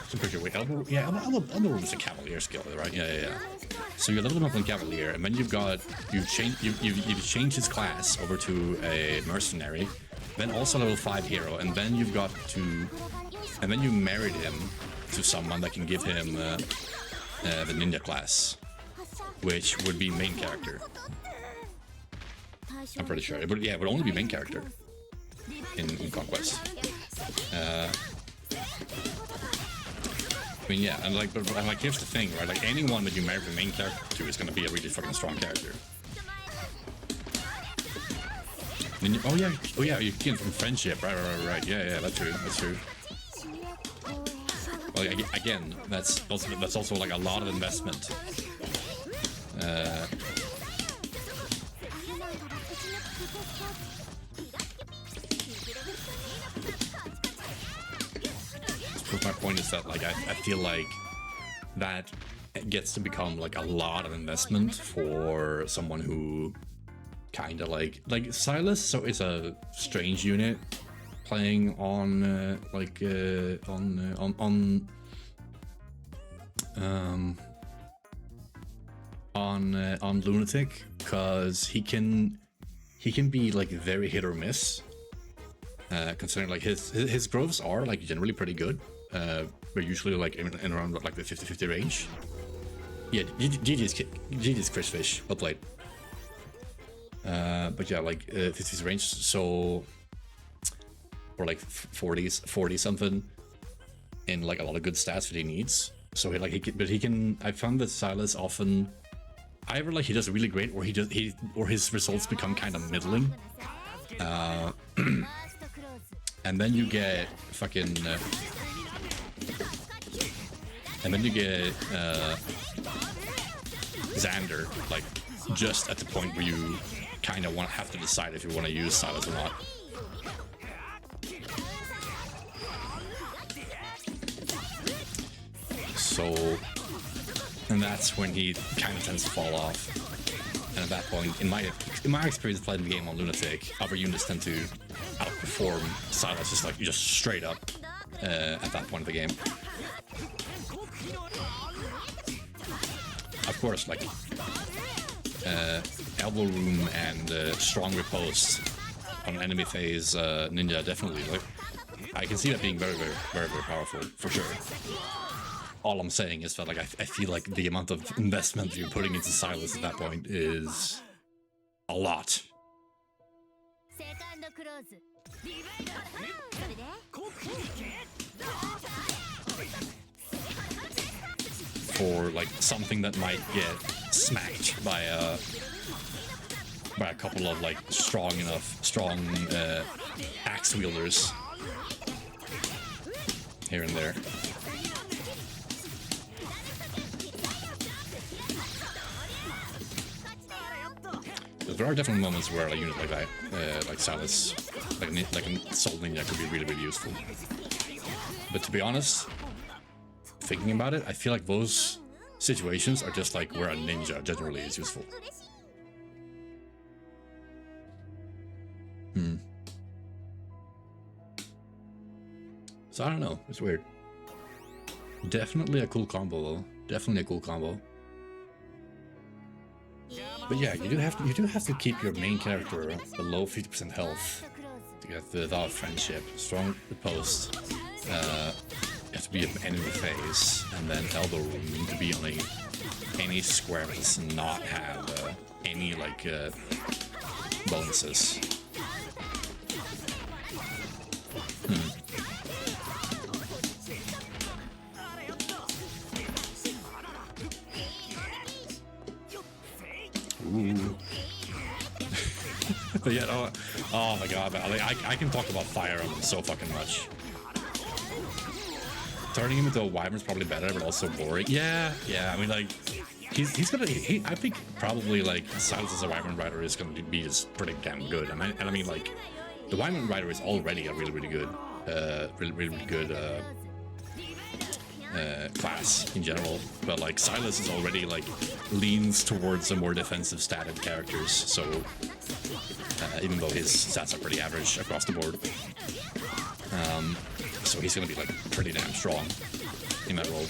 So pretty sure, wait, Elbow Room is a Cavalier skill, right? Yeah. So you level him up on Cavalier, and then you've changed his class over to a Mercenary, then also level 5 Hero, and then you've got to, and then you married him to someone that can give him the Ninja class, which would be main character. I'm pretty sure. It would only be main character in Conquest. I mean, yeah, and like, here's the thing, right? Like, anyone that you marry the main character to is going to be a really fucking strong character. And oh yeah, you get from Friendship, right. Yeah, that's true. Well, again, that's also like a lot of investment. My point is that, like, I feel like that gets to become like a lot of investment for someone who kind of like Silas. So it's a strange unit playing on on Lunatic, because he can be like very hit or miss, considering like his growths are like generally pretty good. We're usually like in around like the 50-50 range. Yeah, GG's Chris Fish, well played. But yeah, like 50s range, so or like 40 something in like a lot of good stats that he needs. So he can. I found that Silas often either like he does really great, or or his results become kind of middling. And then you get fucking and then you get Xander, like just at the point where you kind of have to decide if you want to use Silas or not. So, and that's when he kind of tends to fall off. And at that point, in my experience playing the game on Lunatic, other units tend to outperform Silas just straight up at that point of the game. Of course, like elbow room and strong riposte on enemy phase ninja, definitely. Like, I can see that being very powerful for sure. All I'm saying is that like I feel like the amount of investment you're putting into Silas at that point is a lot. For like something that might get smacked by a couple of like strong axe wielders here and there. There are definitely moments where a unit like that, like Silas, like a Soul Ninja, could be really useful. But to be honest, thinking about it, I feel like those situations are just like where a ninja generally is useful. So I don't know, it's weird. Definitely a cool combo though. Definitely a cool combo. But yeah, you do have to keep your main character below 50% health to get the Vow of Friendship, strong riposte. You have to be an enemy phase, and then elbow room to be on any square that does not have any like bonuses. Ooh. But yeah, oh my god, I can talk about Fire Emblem so fucking much. Turning him into a wyvern is probably better, but also boring. Yeah, I mean, like, he's gonna. I think probably like Silas as a wyvern rider is gonna be just pretty damn good. And I mean, like, the wyvern rider is already a really good, really good class in general. But like Silas is already like leans towards a more defensive stated characters. So even though his stats are pretty average across the board. So he's gonna be like pretty damn strong in that role.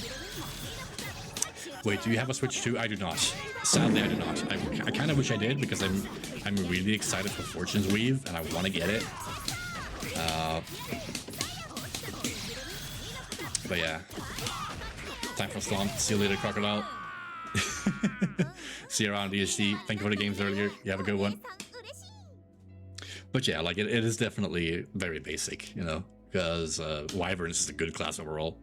Wait, do you have a Switch too? I do not. Sadly, I do not. I kind of wish I did, because I'm really excited for Fortune's Weave and I want to get it. But yeah, time for Slump. See you later, Crocodile. See you around, DHD. Thank you for the games earlier. You have a good one. But yeah, like it is definitely very basic, you know, because Wyverns is a good class overall.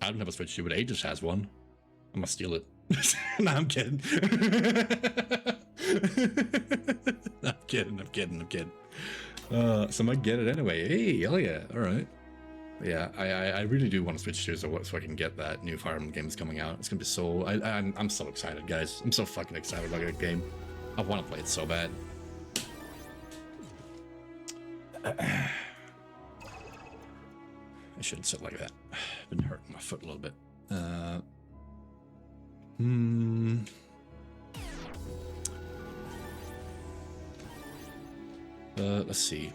I don't have a Switch 2, but Aegis has one. I'm gonna steal it. No, I'm kidding. I'm kidding. So I might get it anyway. Hey, hell yeah. All right. Yeah, I really do want to Switch 2 so I can get that new Fire Emblem game that's coming out. It's gonna be so... I'm so excited, guys. I'm so fucking excited about that game. I want to play it so bad. I shouldn't sit like that. Been hurting my foot a little bit. Let's see.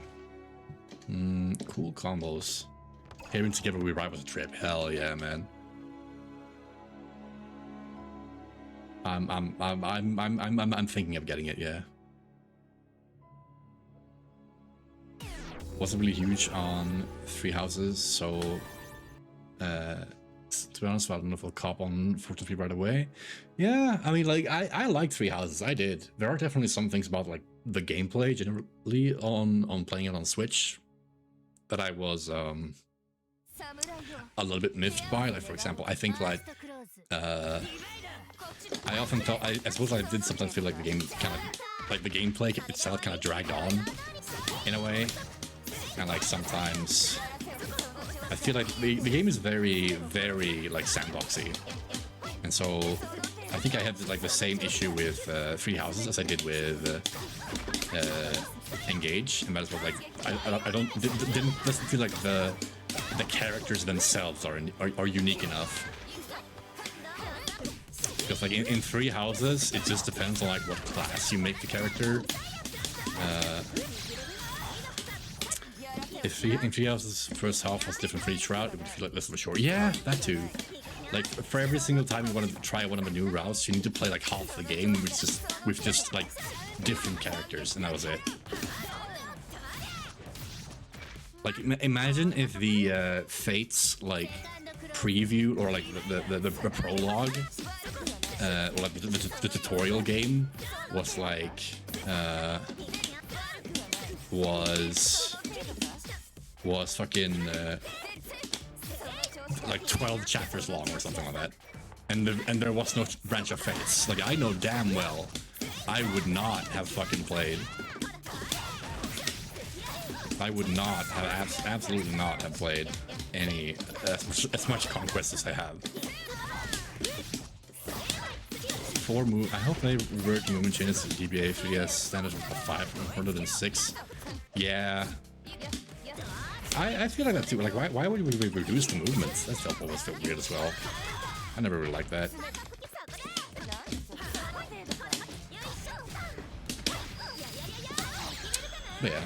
Cool combos. Pairing together we ride with a trip. Hell yeah, man. I'm thinking of getting it. Yeah. Wasn't really huge on Three Houses, so to be honest, I don't know if I'll cop on 43 right away. Yeah, I mean, like I like Three Houses. I did. There are definitely some things about like the gameplay generally on playing it on Switch that I was a little bit miffed by. Like, for example, I think like I often thought I suppose I did sometimes feel like the game kind of like the gameplay itself kind of dragged on in a way, and like sometimes I feel like the game is very like sandboxy, and so I think I had like the same issue with Three Houses as I did with Engage, and that is what like I doesn't feel like the characters themselves are unique enough. Because like in Three Houses, it just depends on like what class you make the character. If in Three Houses first half was different for each route, it would feel like less of a chore. Yeah, that too. Like for every single time you want to try one of the new routes, you need to play like half the game with just like different characters, and that was it. Like imagine if the Fates like preview or like the prologue or like the tutorial game was like was fucking like 12 chapters long or something like that, and there was no branch of Fates. Like I know damn well I would not have fucking played. I would not have absolutely not have played any as much Conquest as I have. 4 move. I hope they revert movement changes to GBA 3DS standard of 506. Yeah. I feel like that too. Like why would we reduce the movements? That always felt weird as well. I never really liked that. But yeah.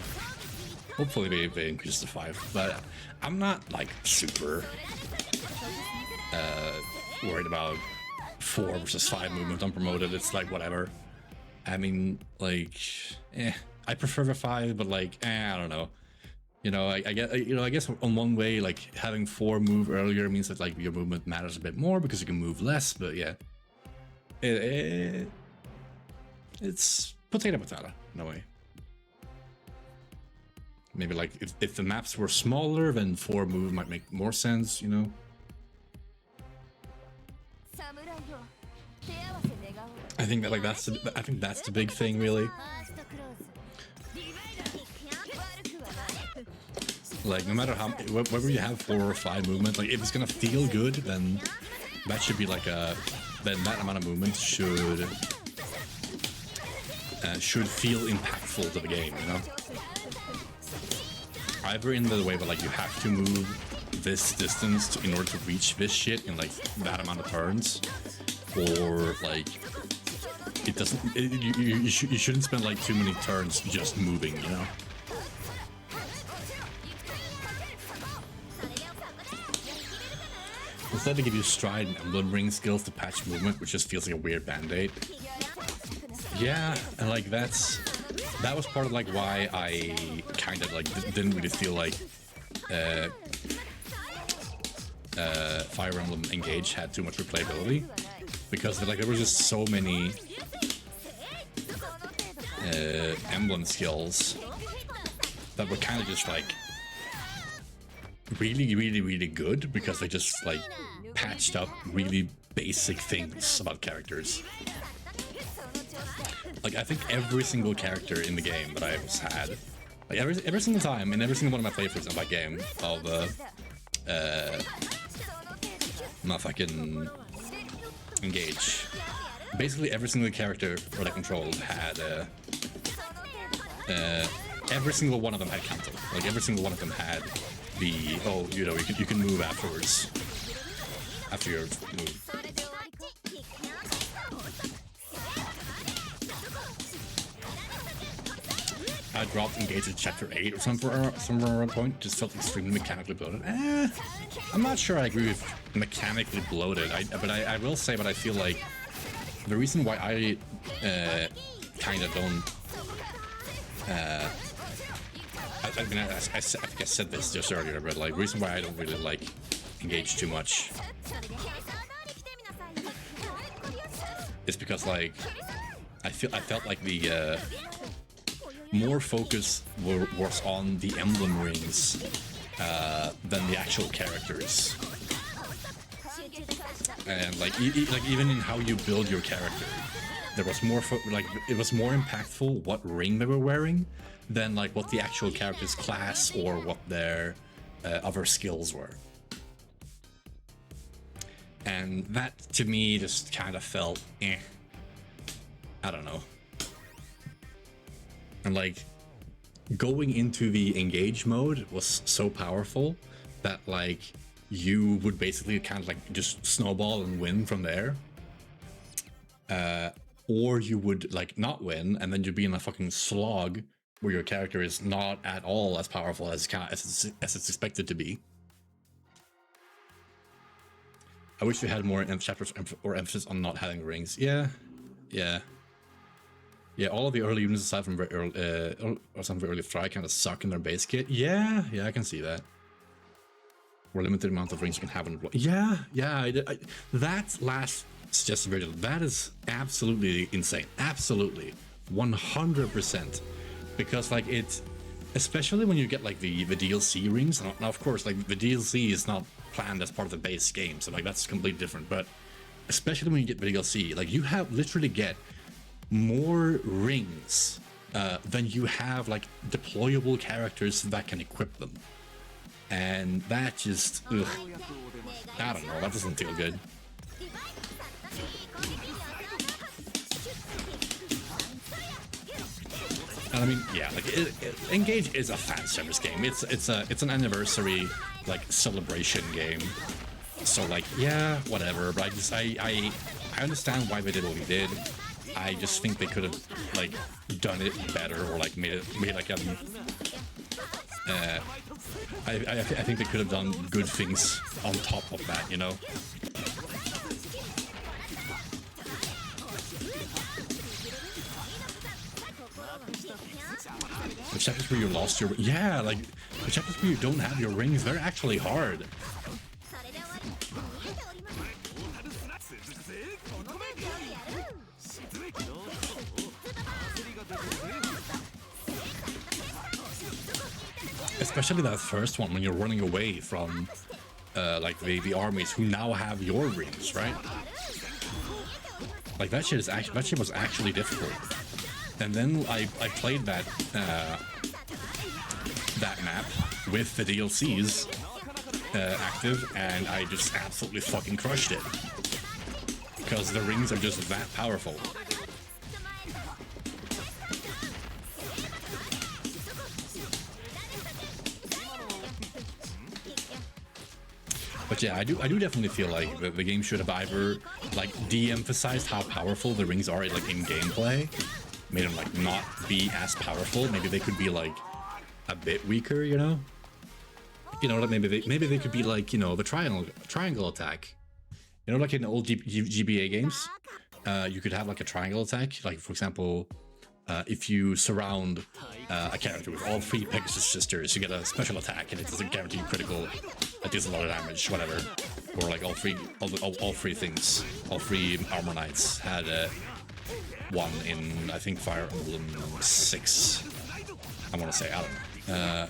Hopefully they increase to 5, but I'm not like super worried about 4 versus 5 movement unpromoted. It's like whatever. I mean, like, I prefer the 5, but like, I don't know. You know, I get, you know, I guess on one way, like having 4 move earlier means that like your movement matters a bit more because you can move less. But yeah, it's potato in a way. Maybe like if the maps were smaller, then 4 move might make more sense, you know. I think that like that's the big thing, really. Like no matter how whether you have 4 or 5 movement, like if it's gonna feel good, then that should be like then that amount of movement should feel impactful to the game, you know. Either in the way that like you have to move this distance in order to reach this shit in like that amount of turns, or like it doesn't. You shouldn't spend like too many turns just moving, you know. Instead they give you stride and emblem ring skills to patch movement, which just feels like a weird band-aid. Yeah, and like that was part of like why I kind of like didn't really feel like Fire Emblem Engage had too much replayability, because like there was just so many emblem skills that were kind of just like really good, because they just like patched up really basic things about characters. Like I think every single character in the game that I've had, like every single time in every single one of my playthroughs of that game of my fucking Engage, basically every single character that I controlled had every single one of them had counter. Like every single one of them had the you know, you can move afterwards after your move. I dropped Engage at chapter 8 or somewhere around point. Just felt extremely mechanically bloated. I'm not sure I agree with mechanically bloated. But I will say, but I feel like the reason why I kind of don't. I mean, I think I said this just earlier, but like, reason why I don't really like Engage too much is because like I felt like the more focus was on the emblem rings than the actual characters, and like even in how you build your character, there was more like it was more impactful what ring they were wearing than like what the actual character's class or what their other skills were. And that to me just kind of felt I don't know. And like going into the engage mode was so powerful that like you would basically kind of like just snowball and win from there, or you would like not win and then you'd be in a fucking slog where your character is not at all as powerful as it's expected to be. I wish we had more chapters or emphasis on not having rings. Yeah. All of the early units aside from very early, or some very early fry kind of suck in their base kit. Yeah, I can see that. Or limited amount of rings you can have on. Yeah. That last suggested video, that is absolutely insane. Absolutely, 100%. Because like it's, especially when you get like the DLC rings. Now of course, like the DLC is not planned as part of the base game, so like that's completely different. But especially when you get the DLC, like you have literally get more rings than you have like deployable characters that can equip them, and that just ugh, I don't know, that doesn't feel good. And I mean, yeah, like Engage is a fan service game. It's an anniversary like celebration game. So like, yeah, whatever. But I understand why they did what we did. I just think they could have like done it better, or like made like I think they could have done good things on top of that, you know. The chapters where you lost your, yeah, like the chapters where you don't have your rings, they're actually hard. Especially that first one when you're running away from like the armies who now have your rings, right? Like that shit was actually difficult. And then I played that that map with the DLCs active, and I just absolutely fucking crushed it. Because the rings are just that powerful. But yeah, I do definitely feel like the game should have either like de-emphasized how powerful the rings are like in gameplay, made them like not be as powerful. Maybe they could be like a bit weaker, you know? You know, like maybe they could be like, you know, the triangle attack. You know, like in old GBA games, you could have like a triangle attack. Like for example, if you surround a character with all 3 Pegasus sisters, you get a special attack, and it doesn't guarantee critical. That deals a lot of damage, whatever. Or like all three things, all 3 Armor Knights had one in, I think, Fire Emblem 6. I want to say, I don't know.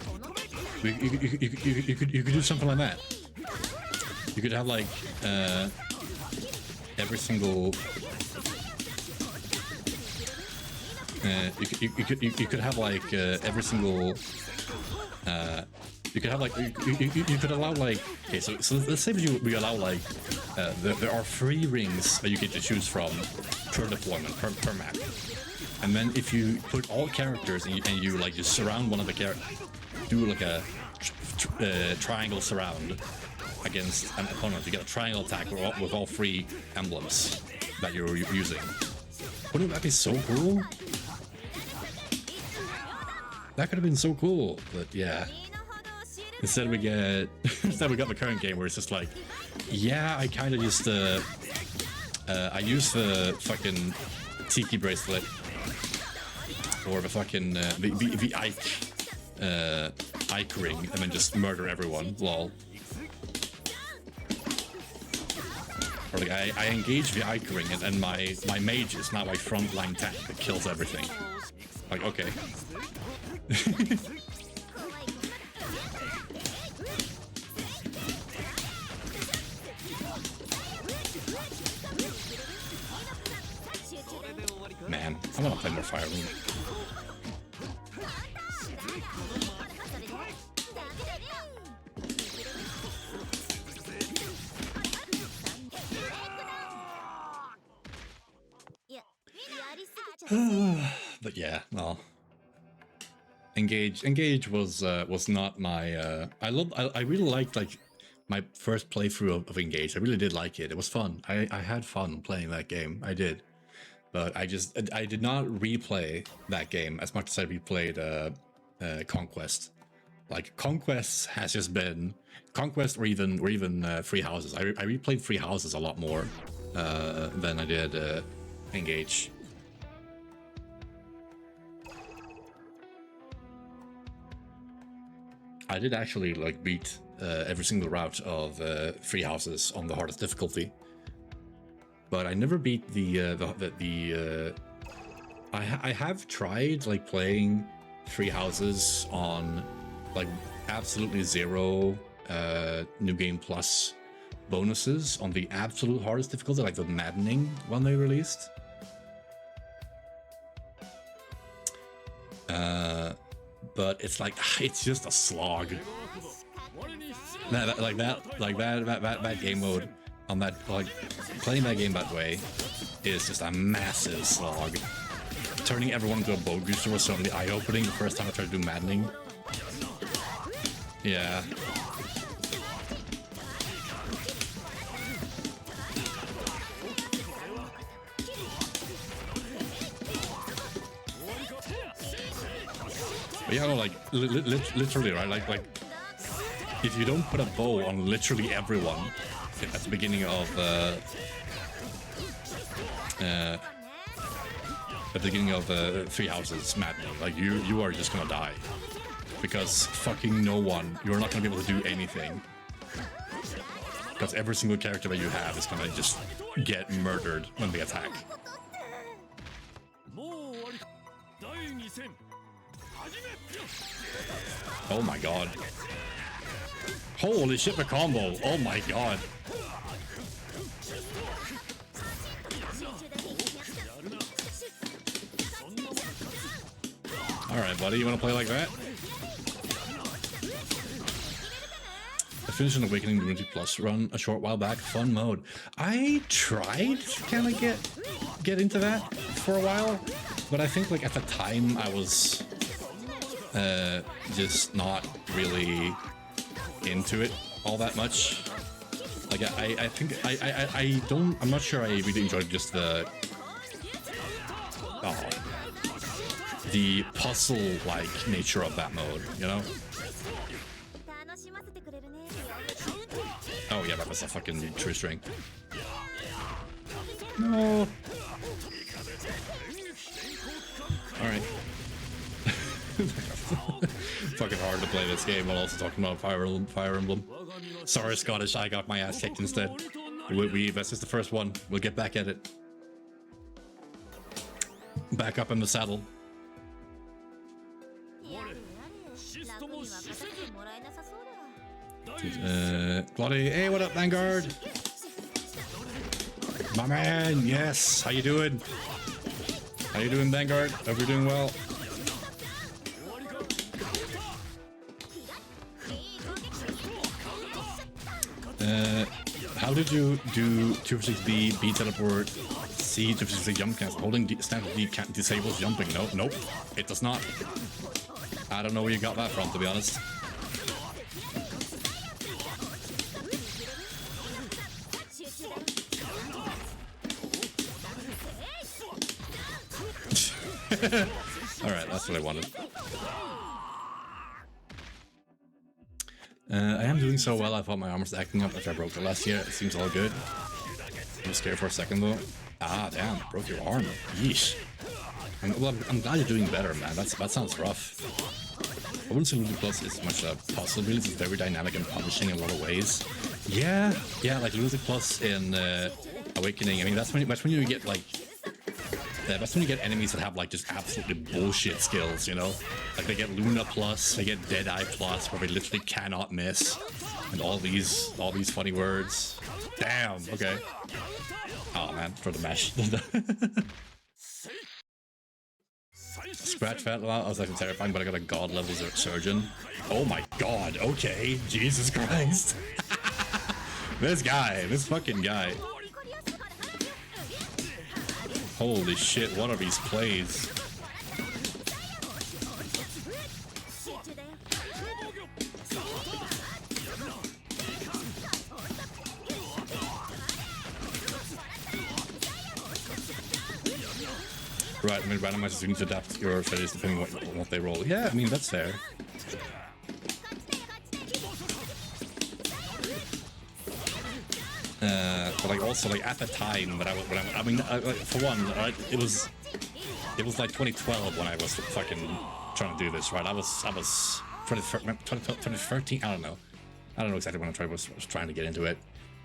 You could do something like that. You could have like every single. You could have like every single. You could have like you could allow like, okay, so let's say we allow like there are 3 rings that you get to choose from per deployment per map, and then if you put all characters and you like just surround one of the characters, do like a triangle surround against an opponent, you get a triangle attack with all 3 emblems that you're using. Wouldn't that be so cool? That could have been so cool, but yeah. Instead we get instead we got the current game where it's just like, yeah, I kind of just I use the fucking Tiki bracelet or the fucking the Ike ring and then just murder everyone. Lol. Or like I engage the Ike ring and my mage is now my frontline tank that kills everything. Like, okay. Man, I want to play more Fire Emblem. But yeah, well, Engage was not my I really liked like my first playthrough of Engage. I really did like it. It was fun. I had fun playing that game. I did. But I did not replay that game as much as I replayed Conquest. Like Conquest has just been Conquest or even Free Houses. I replayed Free Houses a lot more than I did Engage. I did actually like beat every single route of Free Houses on the hardest difficulty. But I never beat I have tried like playing Free Houses on like absolutely zero New Game Plus bonuses on the absolute hardest difficulty, like the maddening one they released. But it's like it's just a slog. That game mode on that, like playing that game that way is just a massive slog. Turning everyone into a boguster was certainly eye-opening the first time I tried to do maddening. Yeah. But yeah, no, like literally, right? Like if you don't put a bow on literally everyone at the beginning of Three Houses maddening, like you are just gonna die because fucking no one. You're not gonna be able to do anything because every single character that you have is gonna just get murdered when they attack. Oh my god. Holy shit, the combo. Oh my god. Alright, buddy, you wanna play like that? I finished an Awakening Unity Plus run a short while back. Fun mode. I tried to kind of get into that for a while, but I think like at the time I was just not really into it all that much. Like I think I'm not sure I really enjoyed just the puzzle-like nature of that mode, you know? Oh yeah, that was a fucking true string. No. Alright. Fucking hard to play this game while also talking about Fire Emblem. Sorry, Scottish, I got my ass kicked instead. That's just the first one. We'll get back at it. Back up in the saddle. Bloody, hey, what up, Vanguard? My man, yes. How you doing? How you doing, Vanguard? Hope you're doing well. How did you do 256B, B teleport, C 256 jump cancel? Holding standard D disables jumping. Nope, it does not. I don't know where you got that from, to be honest. Alright, that's what I wanted. I am doing so well. I thought my armor's acting up after I broke it last year. It seems all good. I'm scared for a second though. Ah, damn, broke your arm. Yeesh. I'm glad you're doing better, man. That sounds rough. I wouldn't say Yuzu Plus is much a possibility. It's very dynamic and punishing in a lot of ways. Yeah, like Yuzu Plus in Awakening. I mean, that's when you get like, that's when you get enemies that have like just absolutely bullshit skills, you know? Like they get Luna Plus, they get Deadeye Plus, where they literally cannot miss, and all these funny words. Damn. Okay. Oh man, for the mesh. Scratch that I was like terrifying, but I got a god level surgeon. Oh my god, okay. Jesus Christ. This fucking guy. Holy shit, what are these plays? Right, I mean, randomizers students to adapt your strategies depending on what they roll. Yeah, I mean, that's fair. But like also like at the time when for one, right, it was like 2012 when I was fucking trying to do this, right? I was 2013. I don't know exactly when I was trying to get into it,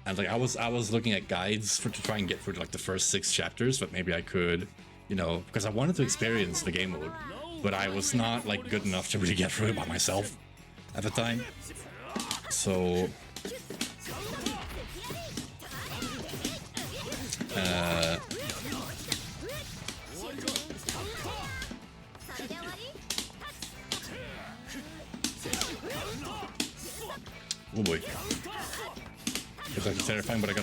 and like I was looking at guides to try and get through like the first 6 chapters, but maybe I could, you know, because I wanted to experience the game mode, but I was not like good enough to really get through it by myself at the time. So oh boy, it's like terrifying, but I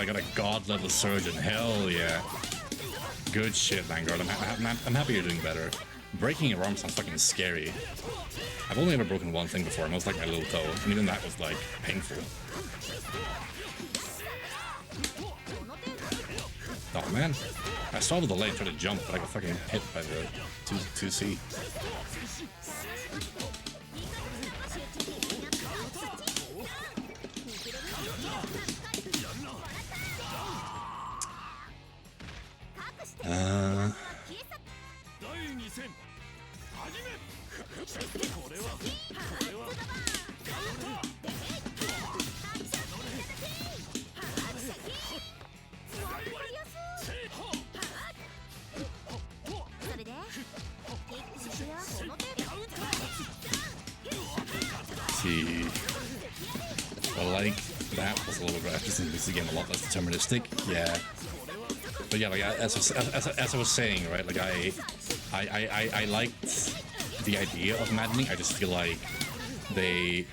got a god level surgeon. Hell yeah. Good shit, Vanguard. I'm happy you're doing better. Breaking your arm sounds fucking scary. I've only ever broken one thing before, and it was like my little toe, and even that was like painful. Oh man, I saw the delay and tried to jump, but I got fucking hit by the 2C. See, well, like that was a little bit. I just think this is again a lot less deterministic. Yeah, but yeah, like as I was saying, right? Like I liked the idea of maddening. I just feel like the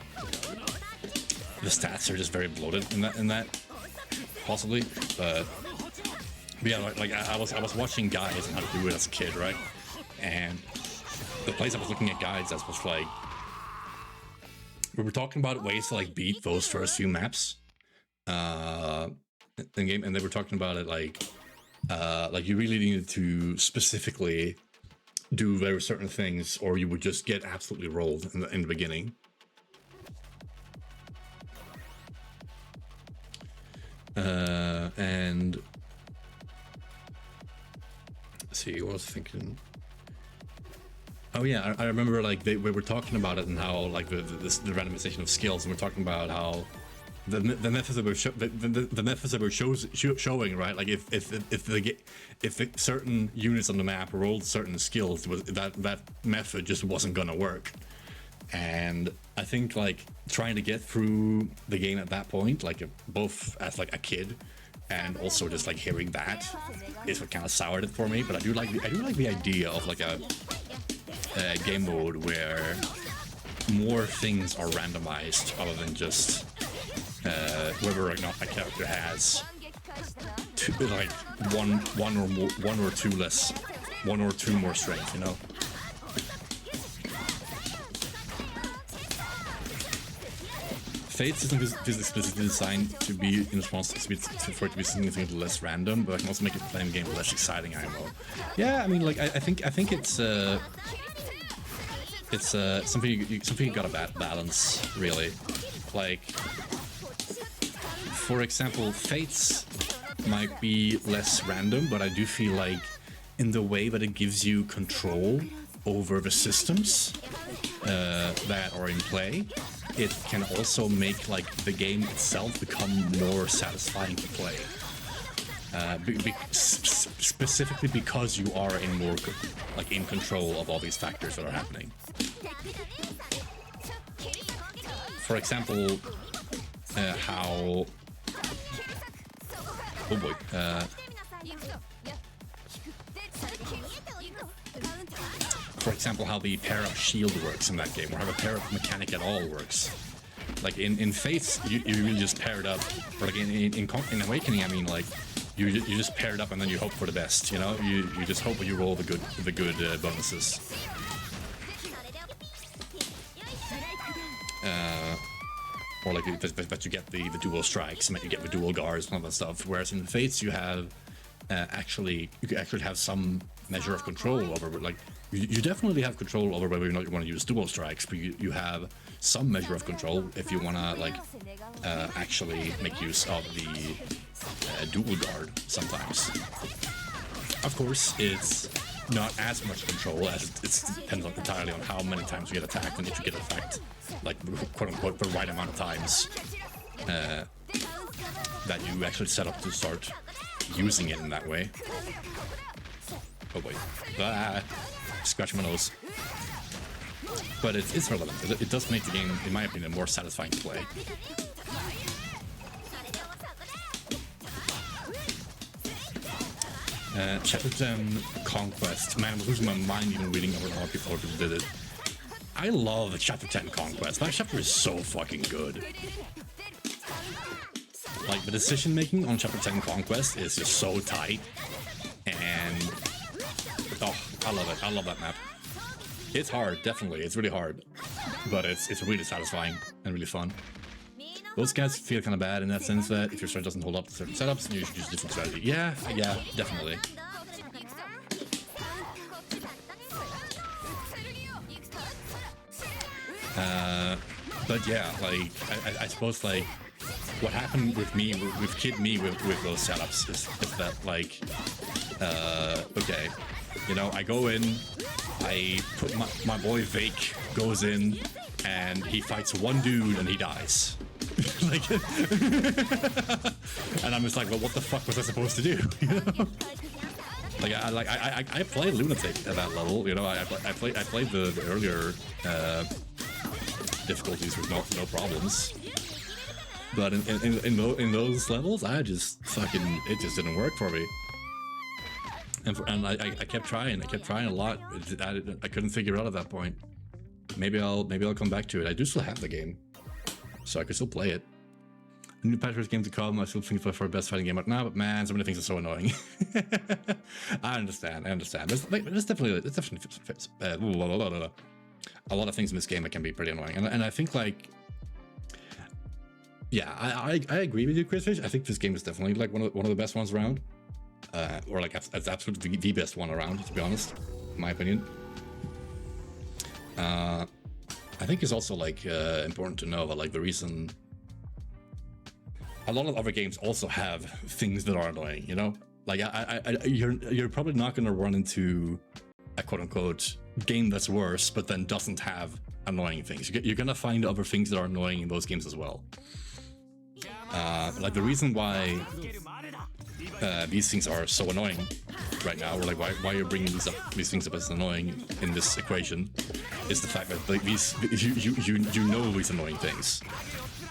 stats are just very bloated in that possibly. But yeah, like I was watching guides on how to do it as a kid, right? And the place I was looking at guides as was like, we were talking about ways to like beat those first few maps in game, and they were talking about it like you really needed to specifically do very certain things, or you would just get absolutely rolled in the beginning. And let's see, what was I thinking? Oh yeah, I remember like we were talking about it and how like the randomization of skills, and we're talking about how the methods that were showing, right? Like if certain units on the map rolled certain skills, that method just wasn't gonna work. And I think like trying to get through the game at that point, like both as like a kid and also just like hearing that is what kind of soured it for me. But I do like the idea of like a game mode where more things are randomized other than just whether or not a character has like one or two more strength, you know. Fates isn't explicitly designed to be in response for it to be significantly less random, but I can also make it playing game less exciting, IMO. Yeah, I mean, like I think it's something you gotta balance, really. Like, for example, Fates might be less random, but I do feel like in the way that it gives you control over the systems that are in play, it can also make like the game itself become more satisfying to play. Specifically because you are in more like in control of all these factors that are happening. For example, how oh boy. For example, how the pair-up shield works in that game, or how the pair-up mechanic at all works. Like in Fates, you really just pair it up. Or like in Awakening, I mean, like you just pair it up and then you hope for the best. You know, you just hope that you roll the good bonuses. Or like that you get the dual strikes and that you get the dual guards and all that stuff. Whereas in Fates, you have you actually have some measure of control over, like you definitely have control over whether or not you want to use dual strikes, but you have some measure of control if you want to like actually make use of the dual guard sometimes. Of course, it's not as much control as it depends entirely on how many times you get attacked, and if you get attacked like quote unquote the right amount of times that you actually set up to start using it in that way. Oh wait, scratch my nose. But it's relevant. It does make the game, in my opinion, more satisfying to play. Chapter 10 Conquest. Man, I was losing my mind even reading over how people did it. I love Chapter 10 Conquest. That chapter is so fucking good. Like, the decision making on Chapter 10 Conquest is just so tight. And oh, I love it. I love that map. It's hard, definitely. It's really hard. But it's really satisfying and really fun. Those guys feel kind of bad in that sense that if your strat doesn't hold up to certain setups, you should use a different strategy. Yeah, definitely. But yeah, like, I suppose, like, what happened with me, with Kid Me with those setups is that, like, okay, you know, I go in, I put my boy Vake goes in, and he fights one dude and he dies. Like, and I'm just like, well, what the fuck was I supposed to do? You know? I played Lunatic at that level. You know, I played the earlier difficulties with no problems. But in those levels, I just fucking, it just didn't work for me. And I kept trying. I kept trying a lot. I couldn't figure it out at that point. Maybe I'll come back to it. I do still have the game, so I can still play it. New patch game to come. I still think for a best fighting game right now, but man, so many things are so annoying. I understand. There's definitely a lot of things in this game that can be pretty annoying, and I think, like, yeah, I agree with you, Chris Fish. I think this game is definitely like one of the best ones around, or like it's absolutely the best one around, to be honest, in my opinion. I think it's also like important to know that, like, the reason a lot of other games also have things that are annoying, you know, like you're probably not going to run into a quote unquote game that's worse, but then doesn't have annoying things. You're going to find other things that are annoying in those games as well. Like the reason why these things are so annoying right now, or like why you're bringing these things up as annoying in this equation, is the fact that, like, these you know these annoying things,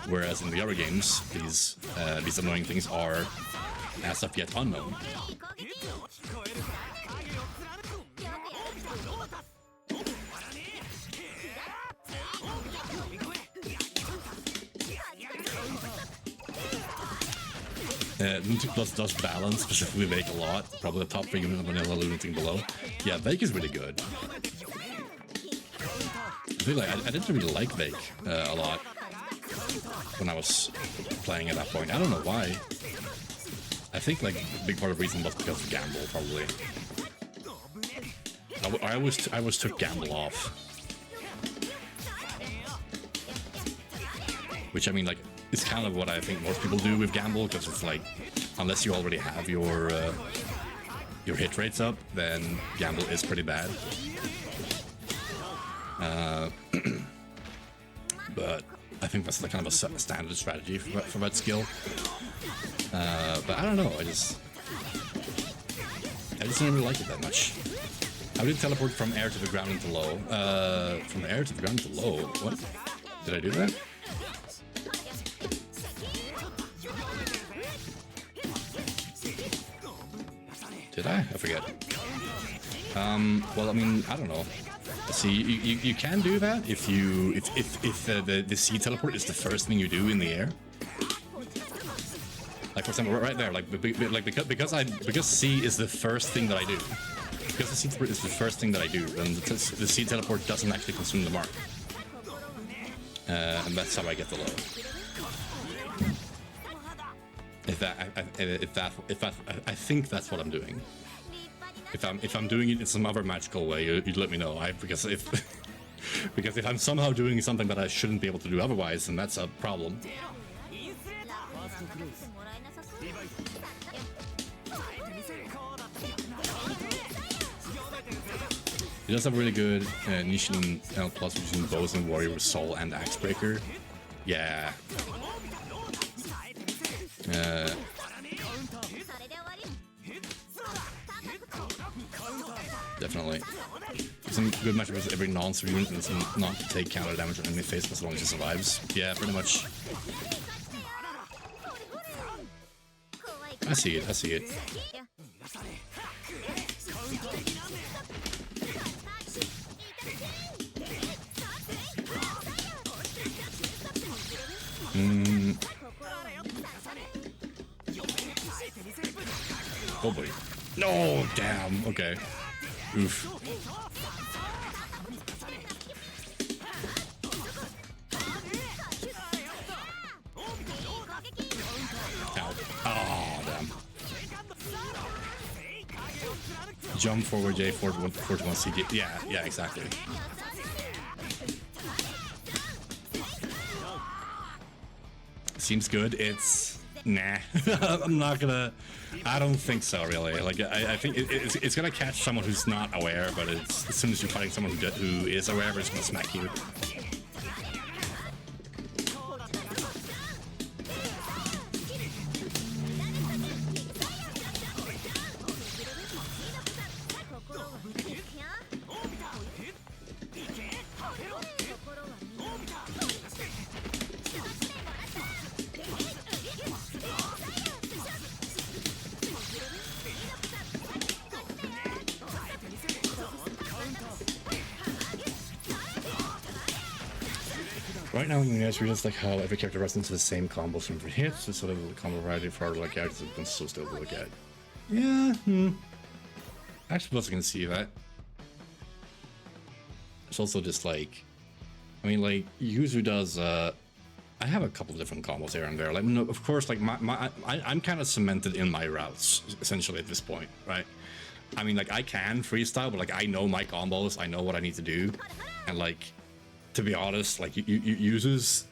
whereas in the other games these annoying things are as of yet unknown. Lunatic Plus does balance, specifically Vake a lot. Probably the top 3 units of vanilla Lunatic below. Yeah, Vake is really good. I didn't really like Vake a lot when I was playing at that point. I don't know why. I think, like, a big part of the reason was because of Gamble, probably. I always took Gamble off. which I mean, like, it's kind of what I think most people do with Gamble, because it's like, unless you already have your hit rates up, then Gamble is pretty bad. But I think that's like kind of a standard strategy for that skill. But I don't know, I just didn't really like it that much. How did teleport from air to the ground into low? From air to the ground into low? What? Did I do that? Did I? I forget. Well, I mean, I don't know. See, you can do that if the C teleport is the first thing you do in the air. Like, for example, right there, because C is the first thing that I do. Because the C teleport is the first thing that I do, then the C teleport doesn't actually consume the mark. And that's how I get the low. I think that's what I'm doing. If I'm doing it in some other magical way, you'd let me know. Because if I'm somehow doing something that I shouldn't be able to do otherwise, then that's a problem. He does have really good Nishin L plus using bows and warrior with soul and axe breaker. Yeah. Definitely. Some good matchup with every non-super unit and some not to take counter damage on enemy face as long as he survives. Yeah, pretty much. I see it, I see it. Oh boy. No, damn. Okay. Oof. Ow. Oh, damn. Jump forward, J, forward, 1 CK. Yeah, exactly. Seems good. It's nah. I'm not gonna. I don't think so, really. Like, I think it's gonna catch someone who's not aware, but it's as soon as you're fighting someone who is aware, it's gonna smack you. Right now, you guys realize like how every character runs into the same combos from different hits. It's sort of the combo variety for like characters have been so still to look at. Yeah, I suppose I can see that. It's also just like, I mean, like Yuzu does. I have a couple of different combos here and there. Like, no, of course, like I'm kind of cemented in my routes essentially at this point, right? I mean, like I can freestyle, but like I know my combos, I know what I need to do, and like. To be honest, like Yuzu's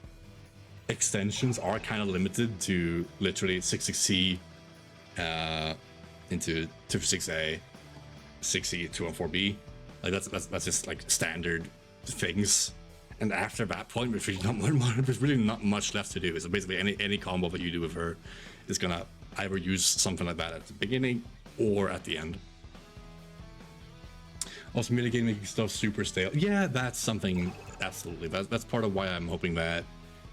extensions are kind of limited to literally 6-6C into 2-6A, 6E, 2-4B. Like that's just like standard things. And after that point, there's really not much left to do. So basically, any combo that you do with her is gonna either use something like that at the beginning or at the end. Also, mitigame making stuff super stale. Yeah, that's something. Absolutely, that's part of why I'm hoping that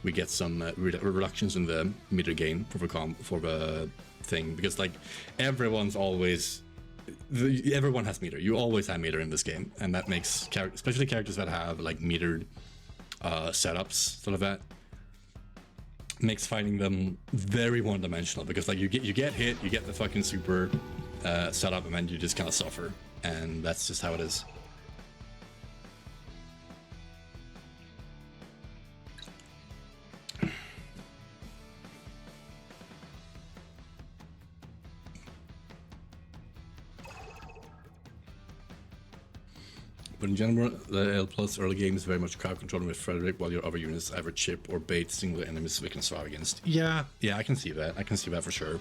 we get some reductions in the meter gain for the thing, because like everyone has meter. You always have meter in this game, and that makes especially characters that have like metered setups, sort of that makes fighting them very one-dimensional, because like you get hit, you get the fucking super setup, and then you just kind of suffer, and that's just how it is. But in general, the L plus early game is very much crowd controlling with Frederick, while your other units either chip or bait single enemies we can survive against. Yeah, I can see that. I can see that for sure.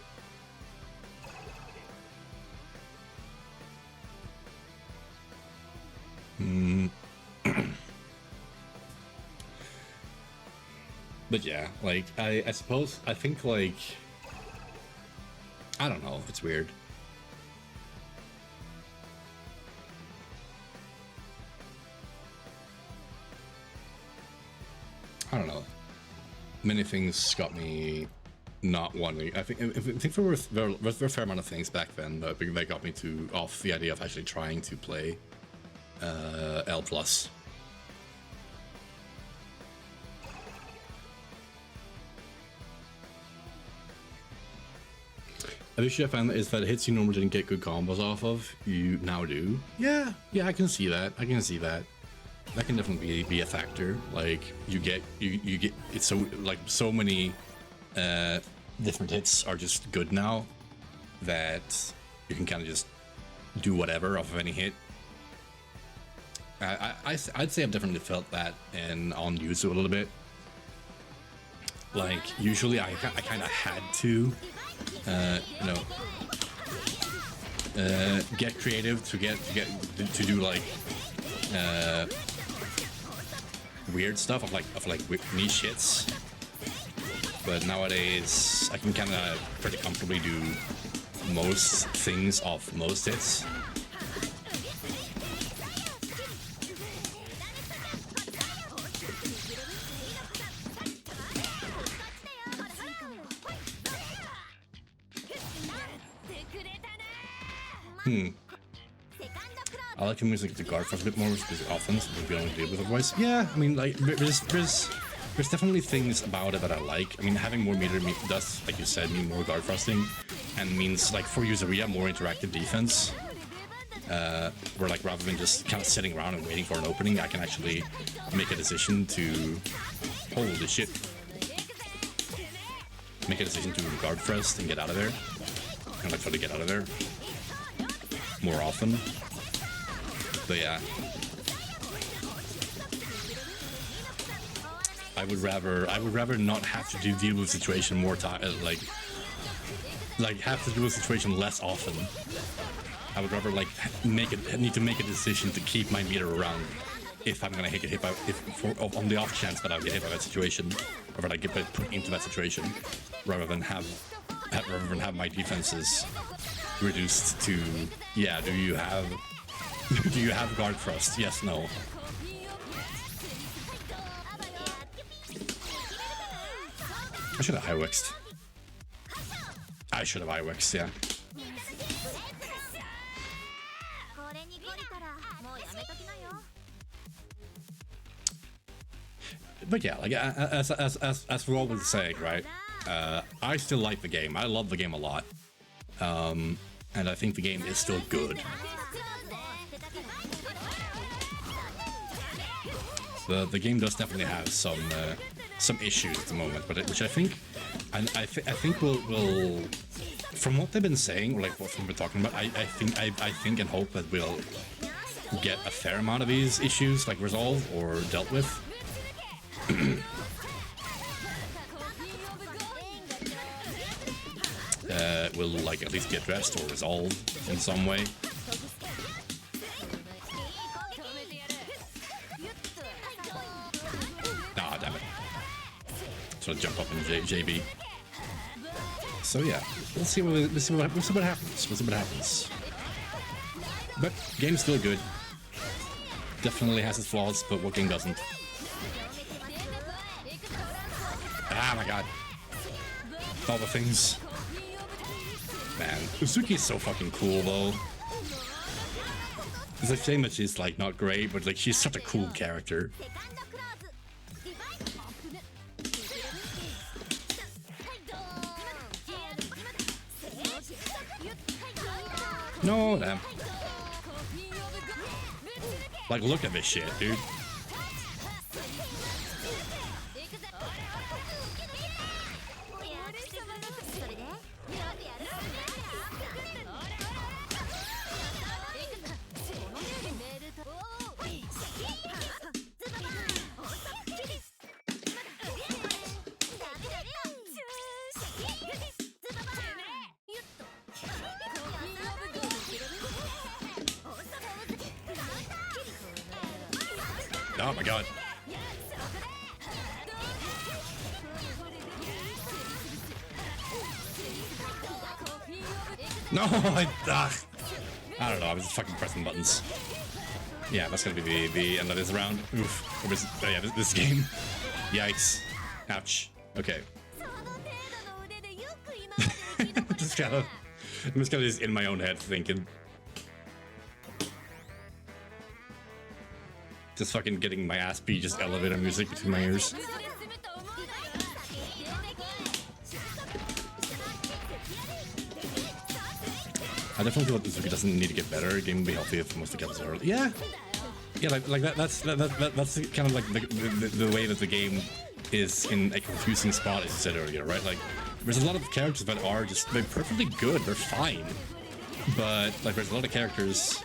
But yeah, like, I suppose, I think, like, I don't know, it's weird. I don't know. Many things got me not wanting. I think there were a fair amount of things back then that got me off the idea of actually trying to play L plus. The issue I found is that hits you normally didn't get good combos off of, you now do. Yeah, I can see that. That can definitely be a factor. Like you get it's so many different hits are just good now that you can kind of just do whatever off of any hit. I'd say I've definitely felt that on Yuzu a little bit. Like usually I kind of had to get creative to do like weird stuff of like niche hits, but nowadays I can kind of pretty comfortably do most things off most hits. I like to use like the guard force a bit more because often something we don't deal with otherwise. Yeah, I mean, like there's definitely things about it that I like. I mean, having more meter does, like you said, mean more guard thrusting, and means like for Yuzu we have more interactive defense. Where like rather than just kind of sitting around and waiting for an opening, I can actually make a decision to holy shit. Make a decision to guard thrust and get out of there, and like try to get out of there more often. But yeah, I would rather not have to deal with the situation more time, like have to deal with the situation less often. I would rather like need to make a decision to keep my meter around if I'm gonna get hit by on the off chance that I'll get hit by that situation, or that I get put into that situation, rather than have my defenses reduced to do you have guard thrust? Yes, no. I should have IWX'd. Yeah. But yeah, like as we're always saying, right? I still like the game. I love the game a lot. And I think the game is still good. The game does definitely have some issues at the moment, but which I think will from what they've been saying, or like what we've been talking about, I think and hope that we'll get a fair amount of these issues like resolved or dealt with. Will like at least be addressed or resolved in some way. Ah, damn it. So jump up in JB. So yeah, we'll see what happens. We'll see what happens. But game's still good. Definitely has its flaws, but what game doesn't? Ah my god. All the things. Man, Uzuki's so fucking cool though. It's a shame that she's like not great, but like she's such a cool character. No, damn. Like, look at this shit, dude. Oh my god. No, I don't know, I was just fucking pressing buttons. Yeah, that's gonna be the end of this round. Oof. Oh yeah, this game. Yikes. Ouch. Okay. I'm just kind of just in my own head thinking. Just fucking getting my ass beat, just elevator music between my ears. I definitely feel like Yuzu doesn't need to get better. The game will be healthy if most of the kills are early. Yeah, like that's kind of like the way that the game is in a confusing spot, as you said earlier, right? Like, there's a lot of characters that are just they're perfectly good, they're fine, but like there's a lot of characters,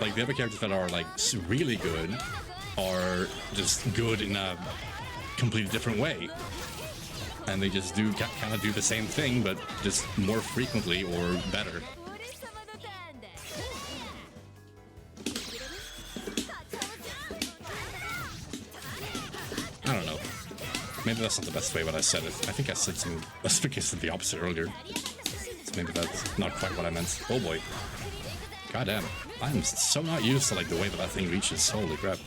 like the other characters that are like really good, are just good in a completely different way. And they just do kind of do the same thing, but just more frequently or better. I don't know. Maybe that's not the best way, but I said it. I think I said something. I think I said the opposite earlier. So maybe that's not quite what I meant. Oh boy. Goddamn. I'm so not used to like the way that thing reaches. Holy crap.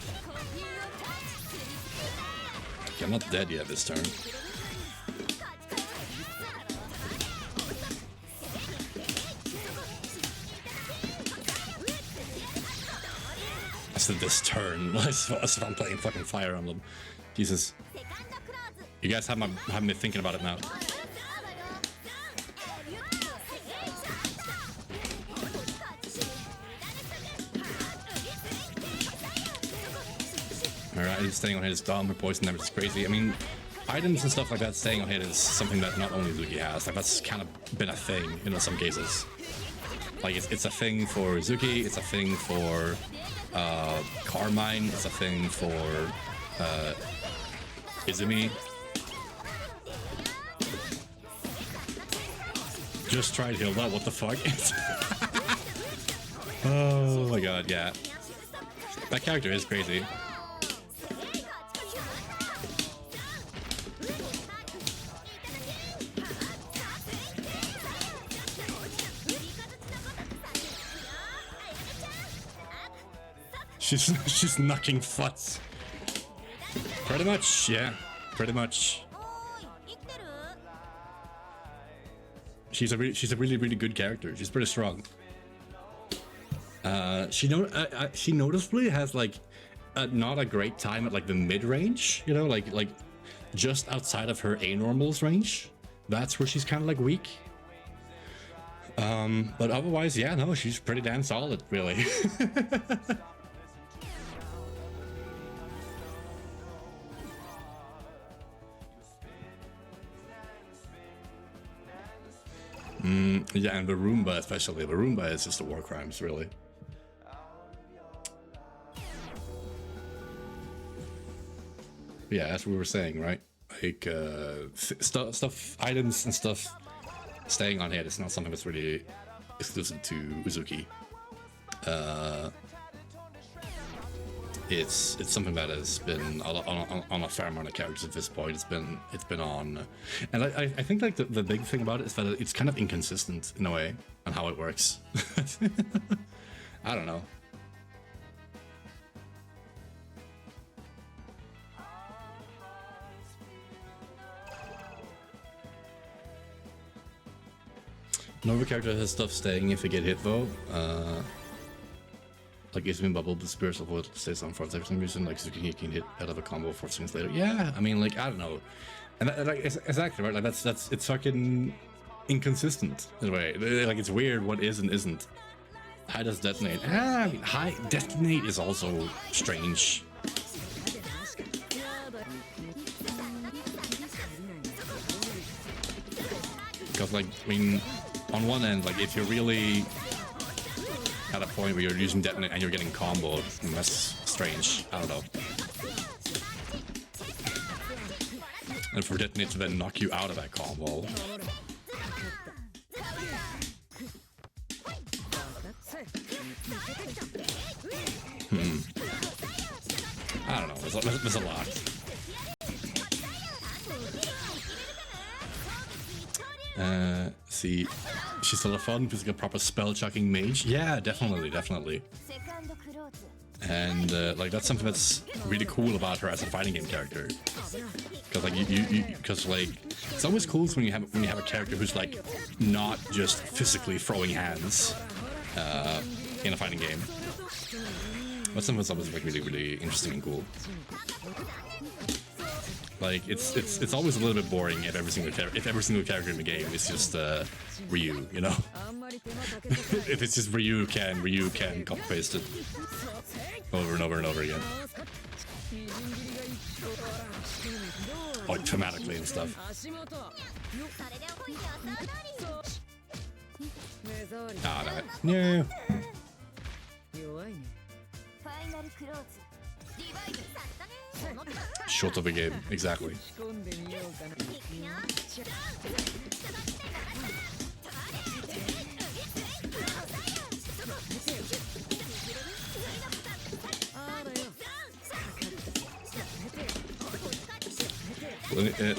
Okay, I'm not dead yet this turn. I said this turn. As if I'm playing fucking Fire Emblem. Jesus. You guys have me thinking about it now. Alright, he's staying on hit is dumb, or poison damage is crazy. I mean, items and stuff like that staying on hit is something that not only Zuki has. Like, that's kind of been a thing in some cases. Like, it's a thing for Zuki, it's a thing for Carmine, it's a thing for Izumi. Just tried Hilda, what the fuck? Oh my god, yeah. That character is crazy. She's knocking futs. Pretty much, yeah. Pretty much. She's a really good character. She's pretty strong. She noticeably has like not a great time at like the mid range. You know, like just outside of her A-normals range. That's where she's kind of like weak. But otherwise, yeah, no, she's pretty damn solid, really. Yeah, and the Roomba especially. The Roomba is just a war crimes, really. Yeah, as we were saying, right? Like, stuff, items and stuff staying on hit is not something that's really exclusive to Uzuki. It's something that has been on a fair amount of characters at this point. It's been on, and I think like the big thing about it is that it's kind of inconsistent in a way on how it works. I don't know. Nova character has stuff staying if they get hit though. Like Izumi Bubble, the spiritual void stays on for some reason. Like Zuki can hit out of a combo 4 seconds later. Yeah, I mean, like I don't know, and like it's actually right. Like that's it's fucking inconsistent in a way. Like it's weird what is and isn't. High does detonate. I mean, high detonate is also strange. Because like I mean, on one end, like if you're really at a point where you're using detonate and you're getting comboed, that's strange. I don't know. And for detonate to then knock you out of that combo. there's a lot. See, she's still a fun, physical, proper spell-chucking mage. Yeah, definitely. And like that's something that's really cool about her as a fighting game character. Because like because like it's always cool when you have a character who's like not just physically throwing hands in a fighting game. But something that's always like really interesting and cool. Like it's always a little bit boring if every single character in the game is just Ryu, you know. If it's just Ryu can copy paste it over and over again. Like thematically and stuff. Ah, damn it. No. Short of a game, exactly.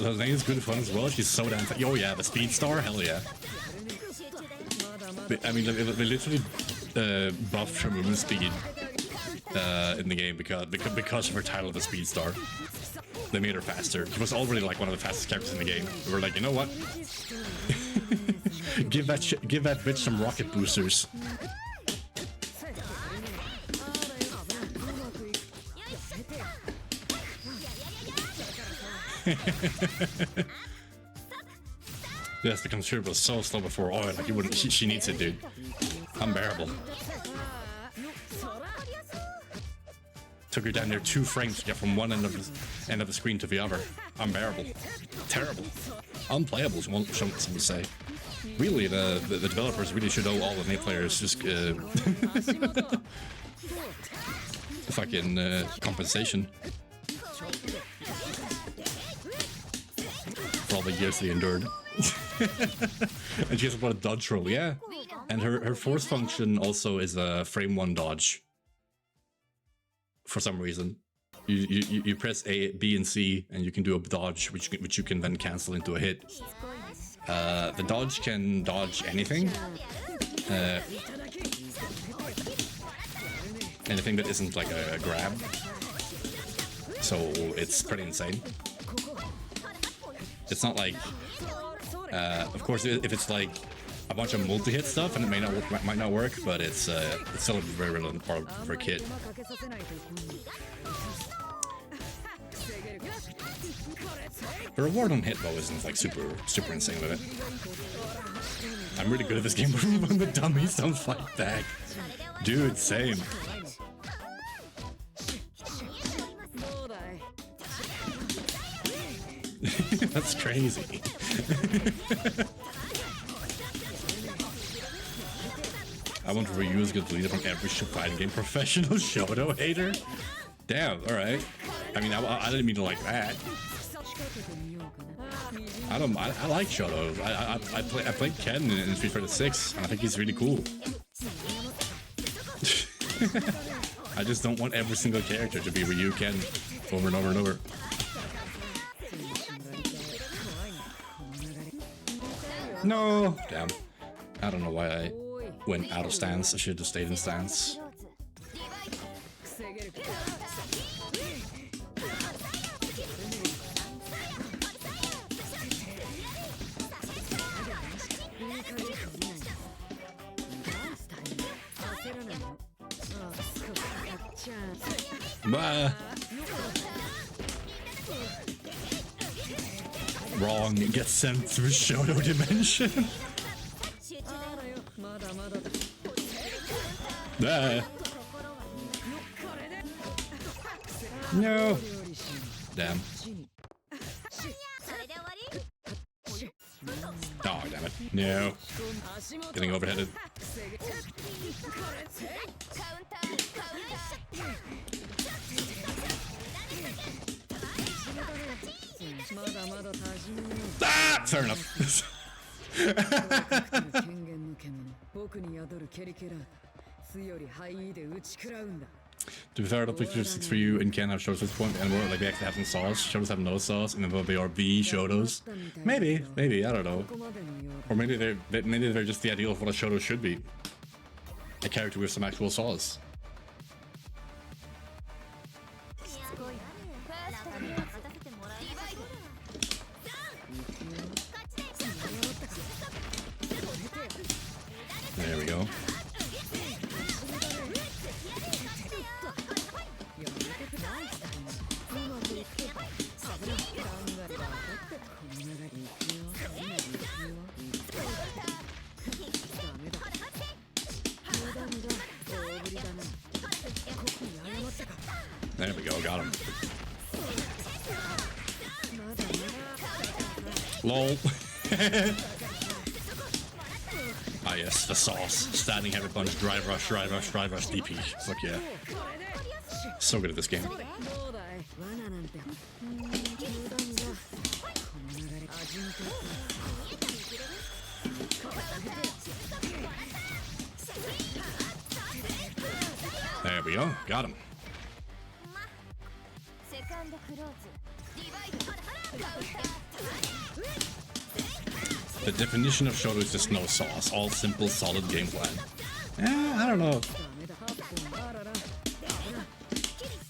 Lenane's good fun as well. She's so damn. Oh yeah, the speed star, hell yeah. I mean, they literally buffed her movement speed in the game because of her title, the Speed Star. They made her faster. She was already like one of the fastest characters in the game. We were like, you know what? give that bitch some rocket boosters. Yes, the computer was so slow before. Oh, like you wouldn't. She needs it, dude. Unbearable. Took her down there 2 frames to get from one end of the screen to the other. Unbearable. Terrible. Unplayable, some would say. Really, the developers really should owe all the NA players just fucking compensation for all the years they endured. And she has about a dodge roll, yeah. And her force function also is a frame 1 dodge. For some reason, you press A, B, and C, and you can do a dodge, which you can then cancel into a hit. The dodge can dodge anything, anything that isn't like a grab. So it's pretty insane. It's not like, of course, if it's like a bunch of multi-hit stuff, and it might not work, but it's still a very relevant part for a kid. The reward on hit though isn't like super insane with it. I'm really good at this game, but when the dummies don't fight back, dude, same. That's crazy. I want Ryu's get deleted from every fighting game. Professional Shoto hater? Damn, alright. I mean, I didn't mean to like that. I like Shoto. I played Ken in Street Fighter 6, and I think he's really cool. I just don't want every single character to be Ryu Ken over and over and over. No! Damn. I don't know why I went out of stance. I should have stayed in stance. Wrong, gets sent through Shoto Dimension. No. Damn. Oh, damn it. No. Getting overheaded. Ah! Fair enough. To be fair, I don't think there's 6 for you and can have Shotos at this point anymore. Like, they actually have some sauce. Shotos have no sauce, and then they are the Shotos. Maybe, I don't know. Or maybe they're just the ideal of what a Shoto should be. A character with some actual sauce. There we go. There we go, got him. LOL. Ah yes, the sauce. Standing heavy punch, drive rush, DP. Fuck yeah. So good at this game. There we go, got him. The definition of Shoto is just no sauce, all simple, solid game plan. I don't know.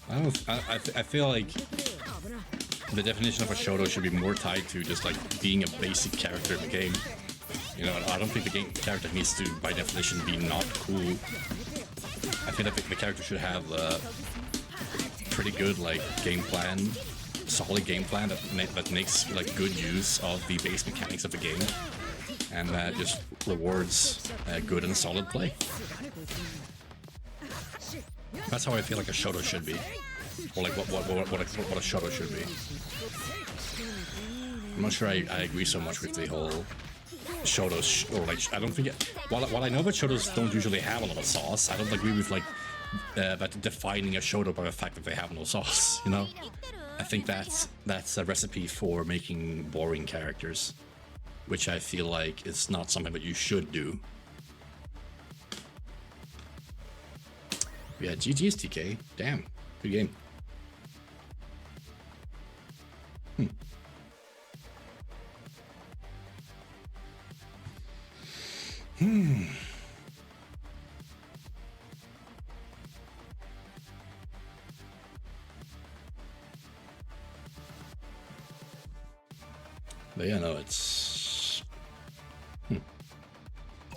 I feel like the definition of a Shoto should be more tied to just like being a basic character in the game. You know, I don't think the game character needs to, by definition, be not cool. I feel like the character should have a pretty good like game plan, solid game plan that makes like good use of the base mechanics of the game, and that just rewards good and solid play. That's how I feel like a Shoto should be, or like what a Shoto should be. I'm not sure I agree so much with the whole Shotos, or like I don't think while I know that Shotos don't usually have a lot of sauce, I don't agree with like that defining a Shoto by the fact that they have no sauce. You know, I think that's a recipe for making boring characters, which I feel like is not something that you should do. Yeah, GG's TK. Damn, good game. But yeah, no, it's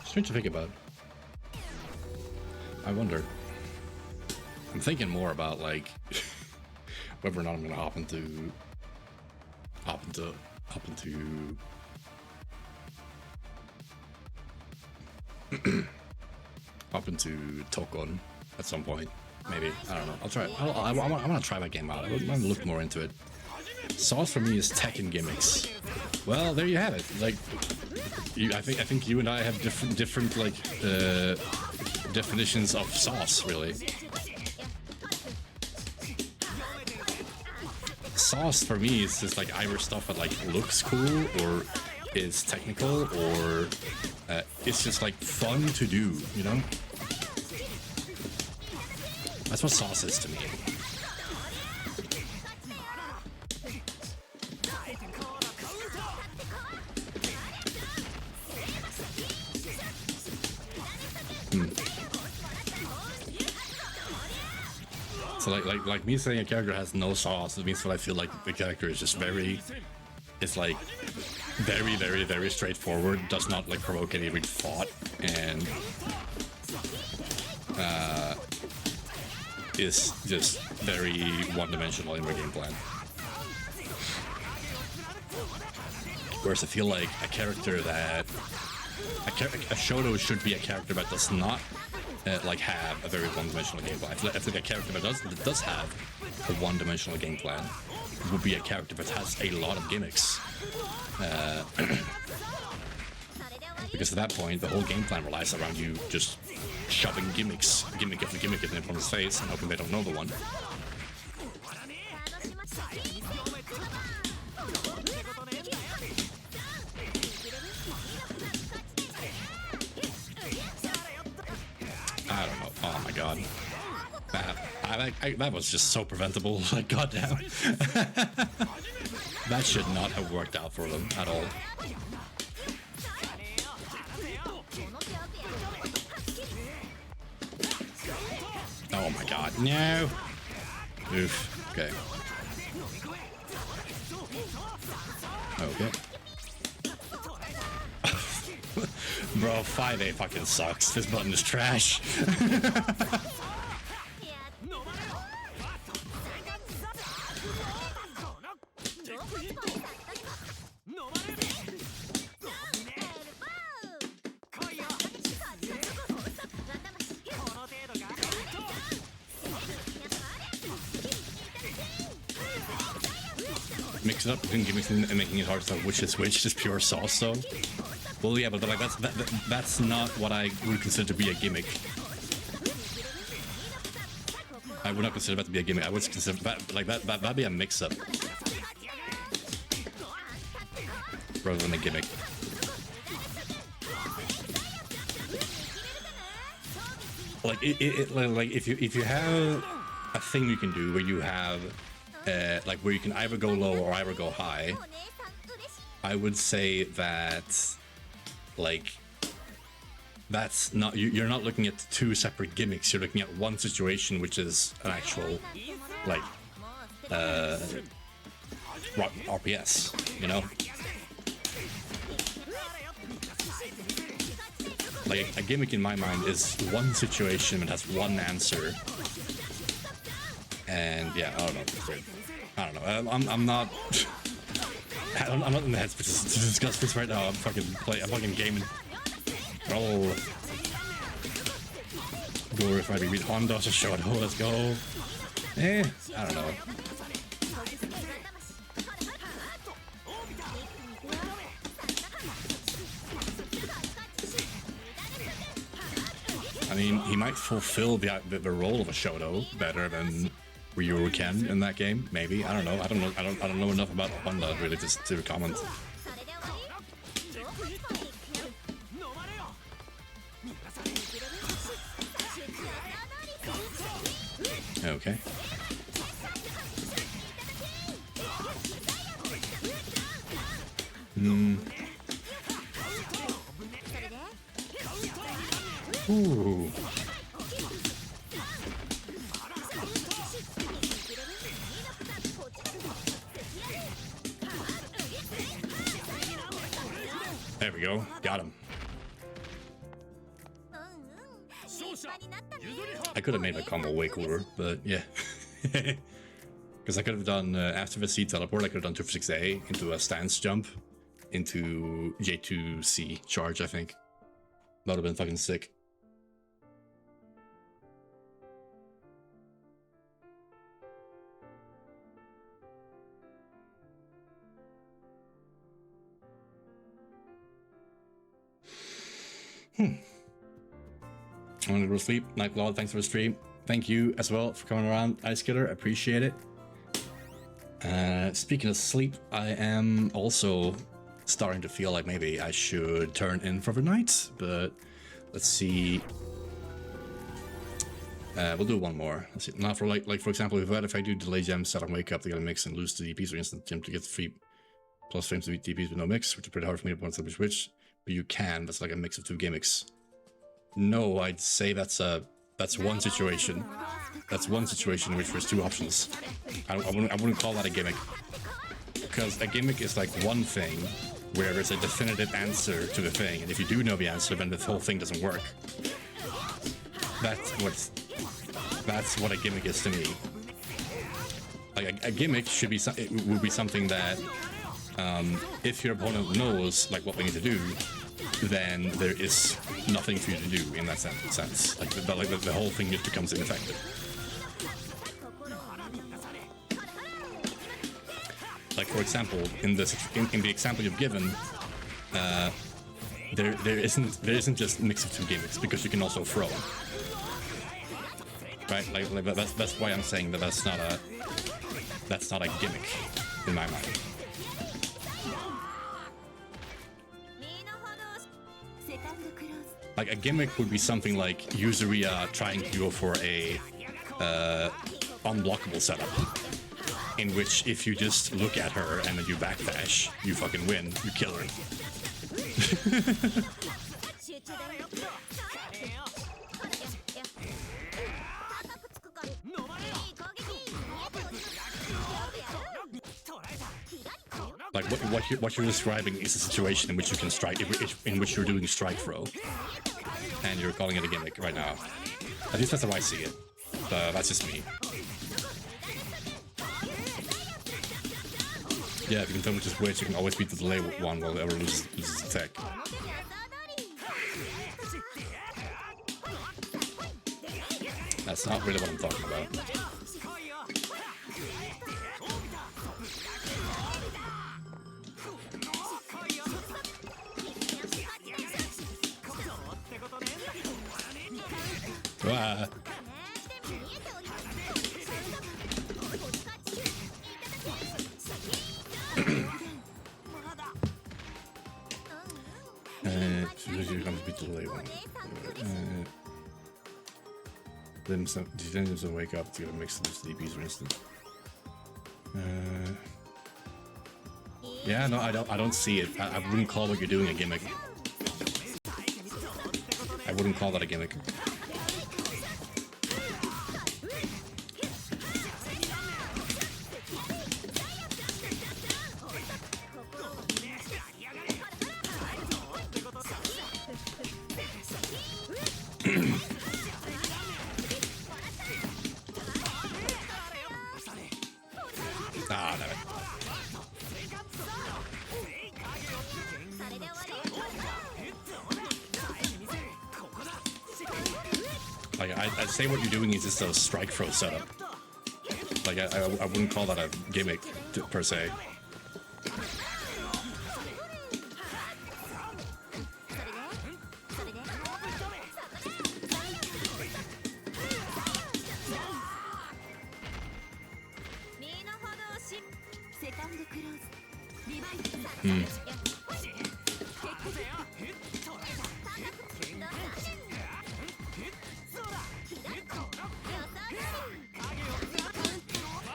strange to think about. I wonder. I'm thinking more about like whether or not I'm gonna hop into Tokon at some point. Maybe, I don't know. I'll try. I want to try that game out. I want to look more into it. Sauce for me is Tekken gimmicks. Well, there you have it. Like, I think you and I have different like definitions of sauce, really. Sauce for me is just like either stuff that like looks cool or is technical or it's just like fun to do, you know? That's what sauce is to me. So like me saying a character has no sauce, it means that I feel like the character is just very straightforward, does not like provoke any real thought, and is just very one-dimensional in my game plan. Whereas I feel like a character that a Shoto should be a character that does not like have a very one-dimensional game plan. I feel like a character that does have a one-dimensional game plan would be a character that has a lot of gimmicks. Because at that point, the whole game plan relies around you just shoving gimmick after gimmick in the opponent's face and hoping they don't know the one. I don't know. Oh my god. that was just so preventable. Like, goddamn. That should not have worked out for them at all. Oh my god, no! Oof, okay. Okay. Bro, 5A fucking sucks. This button is trash. Mix it up between gimmicks and making it hard to tell which is which, just pure sauce though. Well, yeah, but like that's not what I would consider to be a gimmick. I would not consider that to be a gimmick. I would consider that like that'd be a mix-up rather than a gimmick. Like like if you have a thing you can do where you have like where you can either go low or either go high, I would say that like that's not you're not looking at two separate gimmicks. You're looking at one situation, which is an actual like RPS, you know. Like a gimmick in my mind is one situation that has one answer. And yeah, I don't know. I'm not. I'm not in the headspace to discuss this right now. I'm fucking gaming. Roll. Glorify me with Honda to show it. Oh, let's go. I don't know. I mean, he might fulfill the role of a Shoto better than Ryu can in that game. Maybe, I don't know. I don't know enough about Honda really to comment. Okay. Ooh. There we go. Got him. I could have made the combo way cooler, but yeah. Because I could have done, after the C teleport, I could have done 246A into a stance jump into J2C charge, I think. That would have been fucking sick. I'm gonna go to sleep. Nightblood, thanks for the stream. Thank you as well for coming around, Ice Killer. Appreciate it. Speaking of sleep, I am also starting to feel like maybe I should turn in for the night, but let's see. We'll do one more. Let's see. Now for like for example, if I do delay gem, set and wake up, they gotta mix and lose the DPs or instant gem to get 3+ frames to beat DPs with no mix, which is pretty hard for me to point to switch. But you can. That's like a mix of two gimmicks. No, I'd say that's one situation. That's one situation in which there's two options. I wouldn't call that a gimmick, because a gimmick is like one thing where there's a definitive answer to the thing, and if you do know the answer, then the whole thing doesn't work. That's what a gimmick is to me. Like a gimmick should be would be something that if your opponent knows like what they need to do, then there is nothing for you to do in that sense. Like the whole thing just becomes ineffective. Like for example, in the example you've given, there isn't just a mix of two gimmicks, because you can also throw. Right? Like that's why I'm saying that that's not a gimmick in my mind. Like a gimmick would be something like Yuzu trying to go for a unblockable setup, in which if you just look at her and then you backdash, you fucking win, you kill her. Like what you're describing is a situation in which you can strike, in which you're doing strike throw, and you're calling it a gimmick right now. At least that's how I see it. That's just me. Yeah, if you can tell which is which, you can always beat the delay one while the other loses attack. That's not really what I'm talking about. Ah. You're going to beat the delay one. Then some wake up to get a mix of these DPs, for instance. Yeah, no, I don't see it. I wouldn't call what you're doing a gimmick. I wouldn't call that a gimmick. Ah, no. Like, I'd say what you're doing is just a strike throw setup. Like, I wouldn't call that a gimmick per se.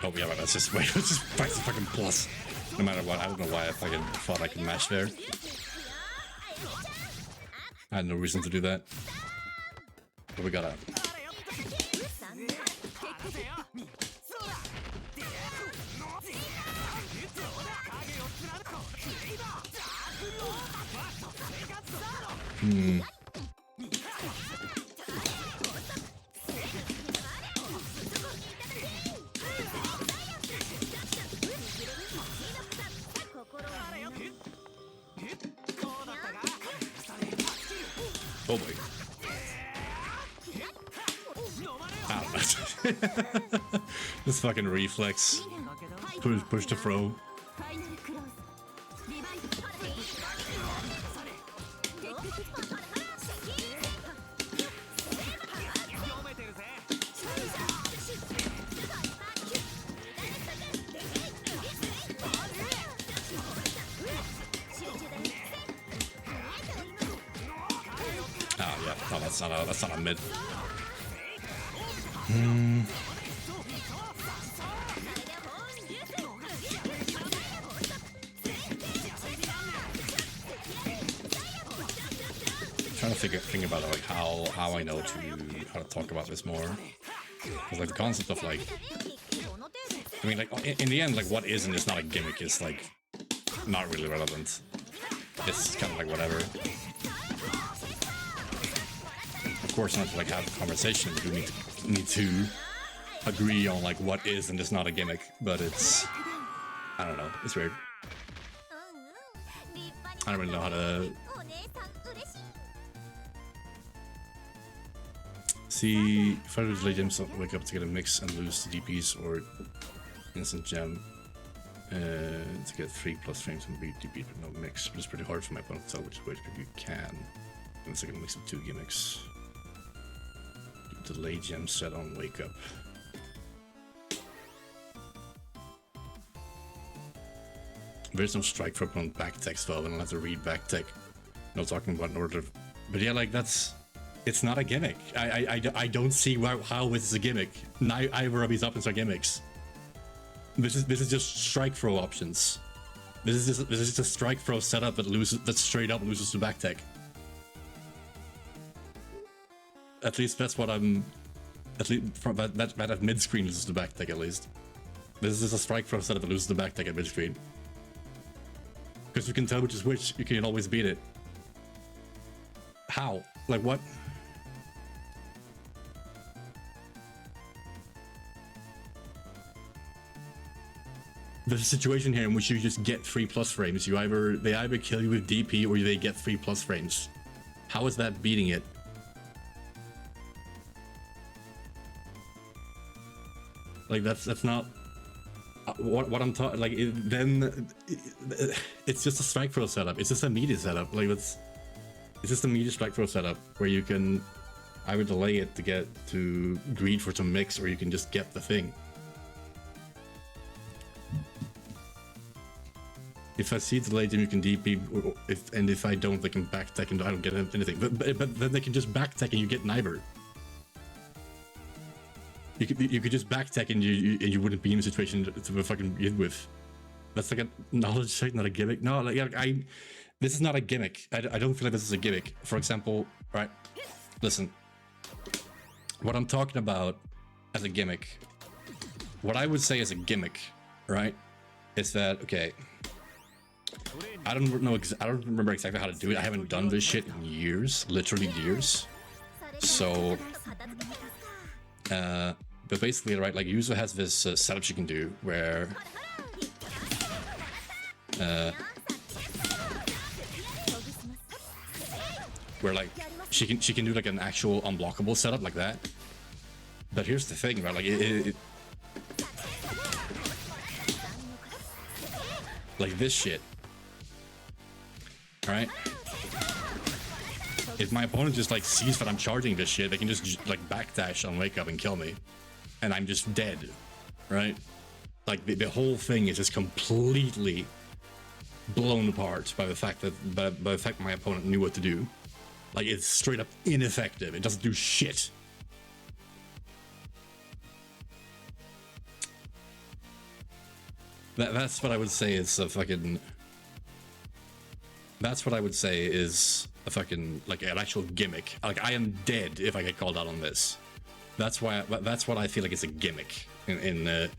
Oh yeah, but that's just wait. Let's just fight the fucking plus. No matter what, I don't know why I fucking thought I could mash there. I had no reason to do that. But we gotta. Oh boy. Ow. This fucking reflex. Push to throw. Oh, that's not a mid. Trying to think about like how I know how to talk about this more. Because like the concept of like, I mean like in the end like what is and is not a gimmick is like not really relevant. It's kind of like whatever. Of course, not to like have a conversation. We need to agree on like what is and is not a gimmick. But it's, I don't know. It's weird. I don't really know how to see if I would lay gems wake up to get a mix and lose the DPs or instant gem to get 3+ frames and beat DP but no mix. But it's pretty hard for my opponent to tell which way you can. And it's like a mix of 2 gimmicks. Delay gem set on wake up. There's no strike for opponent back text though, and I'll have to read back tech. No talking about in order. But yeah, like that's It's not a gimmick. I don't see how this is a gimmick. Either of these options are gimmicks. This is just strike throw options. This is just a strike throw setup that straight up loses to back tech. At least that's what I'm. At least from that at mid screen loses to back tech at least. This is just a strike throw setup that loses to back tech at mid screen. Because you can tell which is which, you can always beat it. How? Like what? There's a situation here in which you just get 3+ frames. They either kill you with DP or they get 3+ frames. How is that beating it? Like that's not what I'm talking. Like it's just a strike throw setup. It's just a media setup. Like it's just a media strike throw setup where you can either delay it to get to greed for some mix, or you can just get the thing. If I see delayed, then you can DP, and if I don't, they can back tech and I don't get anything. But then they can just back tech and you get neither. You could just back tech and you wouldn't be in a situation to fucking begin with. That's like a knowledge check, not a gimmick. No, like this is not a gimmick. I don't feel like this is a gimmick. For example, right? Listen, what I'm talking about as a gimmick, what I would say as a gimmick, right, is that okay. I don't remember exactly how to do it. I haven't done this shit in years, literally years. So, but basically, right, like Yuzu has this setup she can do where, like she can do like an actual unblockable setup like that. But here's the thing, right? Like like this shit. Right? If my opponent just like sees that I'm charging this shit, they can just like backdash on wake up and kill me, and I'm just dead, right? Like the whole thing is just completely blown apart by the fact that by the fact my opponent knew what to do. Like it's straight up ineffective. It doesn't do shit. That's what I would say is a fucking. That's what I would say is a fucking like an actual gimmick. Like I am dead if I get called out on this. That's why. That's what I feel like is a gimmick in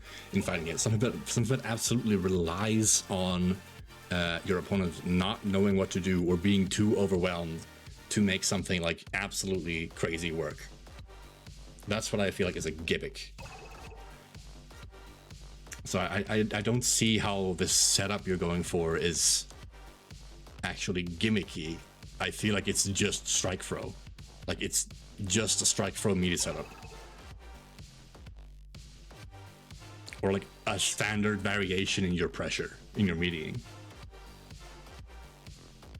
fighting it. Something that absolutely relies on your opponent not knowing what to do or being too overwhelmed to make something like absolutely crazy work. That's what I feel like is a gimmick. So I don't see how this setup you're going for is actually gimmicky. I feel like it's just strike throw. Like it's just a strike throw media setup. Or like a standard variation in your pressure, in your mediating.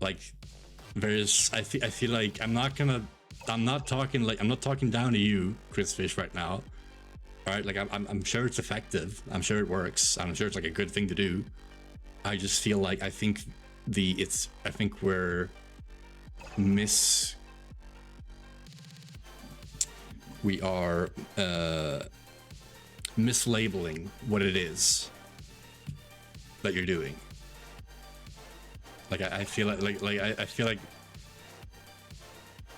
Like there's, I feel like I'm not talking down to you, Chris Fish, right now. All right, like I'm sure it's effective. I'm sure it works. I'm sure it's like a good thing to do. I just feel like I think we're mislabeling what it is that you're doing. Like I feel like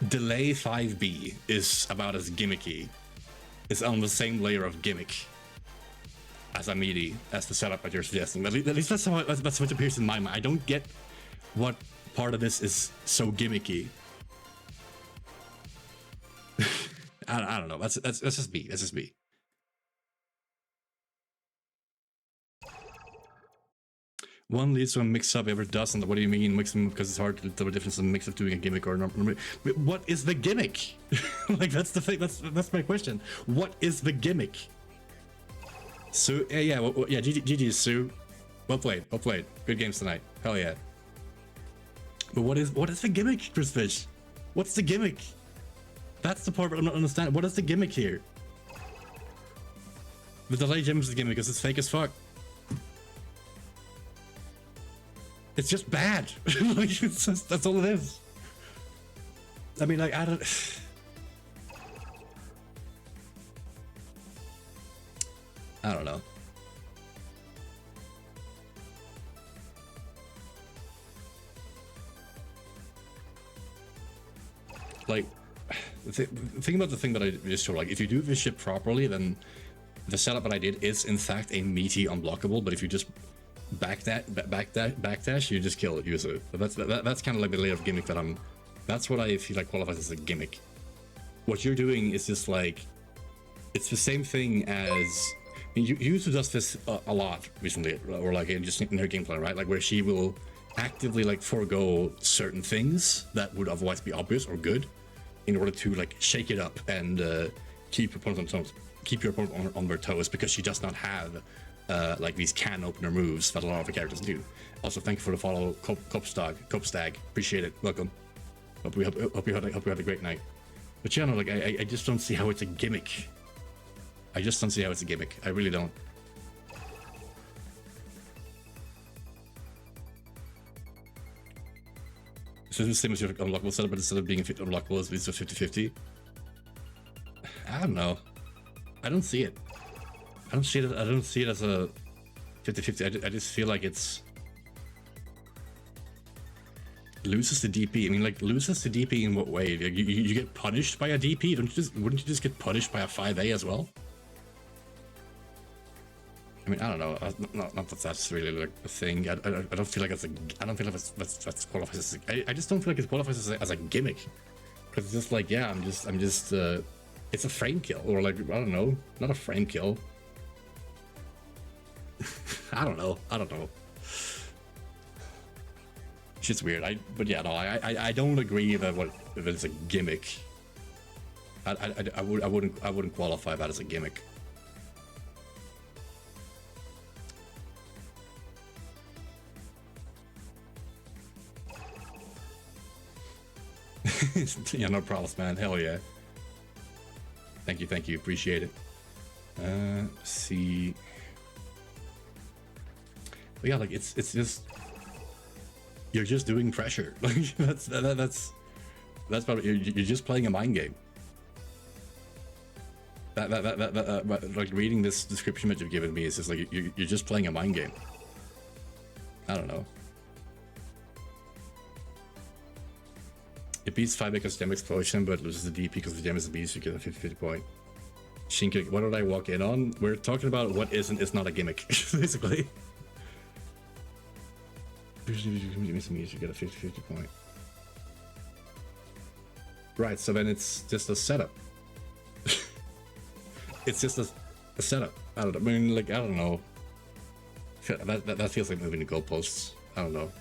delay 5B is about as gimmicky. It's on the same layer of gimmick as a meaty as the setup that you're suggesting. At least that's what appears in my mind. I don't get what part of this is so gimmicky. I don't know. That's just me. That's just me. One leads to a mix-up, ever doesn't. What do you mean mix them? Because it's hard to tell the difference in the mix of doing a gimmick or not. What is the gimmick? Like that's the thing. That's my question. What is the gimmick? So yeah, GG Sue. Well played. Good games tonight. Hell yeah. But what is the gimmick, Chris Fish? What's the gimmick? That's the part I'm not understanding. What is the gimmick here? The delay gem is the gimmick because it's fake as fuck. It's just bad. Like, that's all it is. I mean, like, I don't. I don't know. Like, think about the thing that I just showed. Like, if you do this shit properly, then the setup that I did is in fact a meaty unblockable. But if you just backdash, you just kill it. Yuzu. That's kind of like the layer of gimmick that I'm. That's what I feel like qualifies as a gimmick. What you're doing is just like, it's the same thing as. I mean, Yuzu does this a lot recently, or like just in her gameplay, right? Like where she will actively like forego certain things that would otherwise be obvious or good, in order to like shake it up and keep your opponent on their toes, because she does not have like these can opener moves that a lot of the characters do. Also, thank you for the follow, Copstag. Appreciate it. Welcome. Hope you had a great night. But yeah, no, like I just don't see how it's a gimmick. I just don't see how it's a gimmick. I really don't. So it's the same as your unlockable setup, but instead of being unlockable, it's a 50-50. I don't know. I don't see it. I don't see it as a 50-50. I just feel like it's loses the DP. I mean, like, loses the DP in what way? Like, you get punished by a DP? Wouldn't you just get punished by a 5A as well? I mean, I don't know. Not that that's really like a thing. I don't feel like I don't feel like that's qualifies as I just don't feel like it qualifies as a gimmick. Because it's just like, yeah, I'm just it's a frame kill, or like, I don't know, not a frame kill. I don't know. Shit's weird. But yeah, no, I don't agree that if it's a gimmick. I wouldn't qualify that as a gimmick. Yeah, no problems, man. Hell yeah. Thank you. Appreciate it. See. But yeah, like it's just, you're just doing pressure. Like that's probably, you're just playing a mind game. Like reading this description that you've given me is just like you're just playing a mind game. I don't know. It beats 5 because gem explosion, but loses the DP because the gem is a beast. You get a 50 point. Shinka, what did I walk in on? We're talking about what is not a gimmick, basically. You get a 50 point. Right, so then it's just a setup. It's just a setup. I don't know. I mean, like, I don't know. That feels like moving the goalposts. I don't know.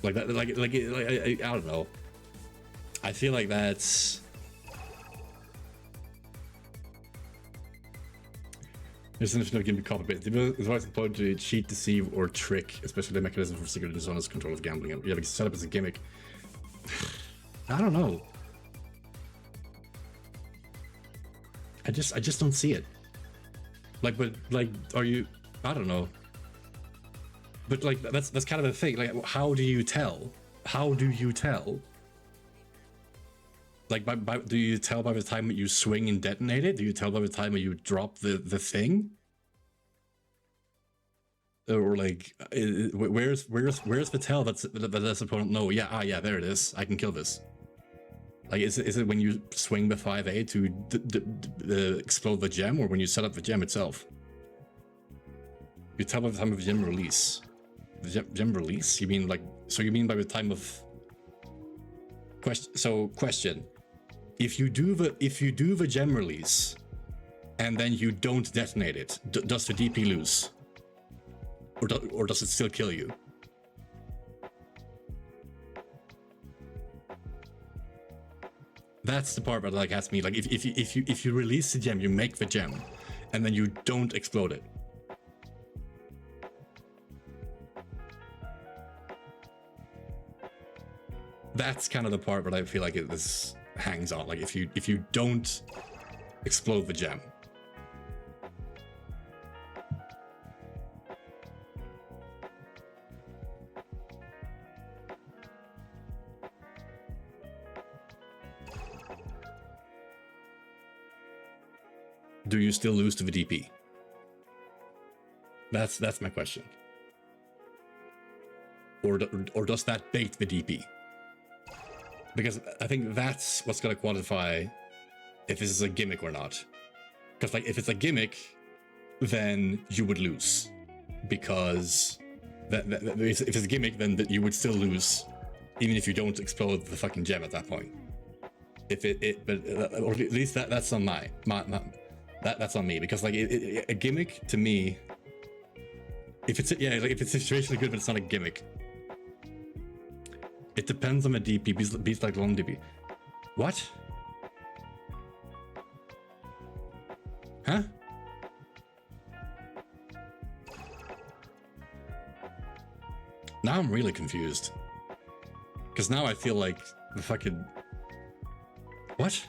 Like that, like I don't know. I feel like that's. There's an infinite gimmick copy bit. It's always important to cheat, deceive, or trick, especially the mechanism for secret and dishonest control of gambling. Yeah, because set up as a gimmick. I don't know. I just don't see it. Like, but like, are you? I don't know. But like, that's kind of the thing. Like, how do you tell? How do you tell? Like, do you tell by the time that you swing and detonate it? Do you tell by the time that you drop the thing? Or like, where's the tell that this opponent know? Yeah, yeah, there it is. I can kill this. Like, is it when you swing the 5A to explode the gem, or when you set up the gem itself? You tell by the time of the gem release. The gem release? You mean like? So you mean by the time of? Question. If you do the gem release, and then you don't detonate it, does the DP lose? Or does it still kill you? That's the part that like has me like, if you release the gem, you make the gem, and then you don't explode it. That's kind of the part where I feel like this hangs on. Like if you don't explode the gem. do you still lose to the DP? That's my question. Or does that bait the DP? Because I think that's what's gonna quantify if this is a gimmick or not. Because like if it's a gimmick, then you would lose. Because if it's a gimmick, then you would still lose, even if you don't explode the fucking gem at that point. If but or at least that's on that's on me, because like a gimmick to me, if it's like if it's situationally good but it's not a gimmick, it depends on the DP. Beats like long DP. What? Huh? Now I'm really confused. Because now I feel like the fucking... What?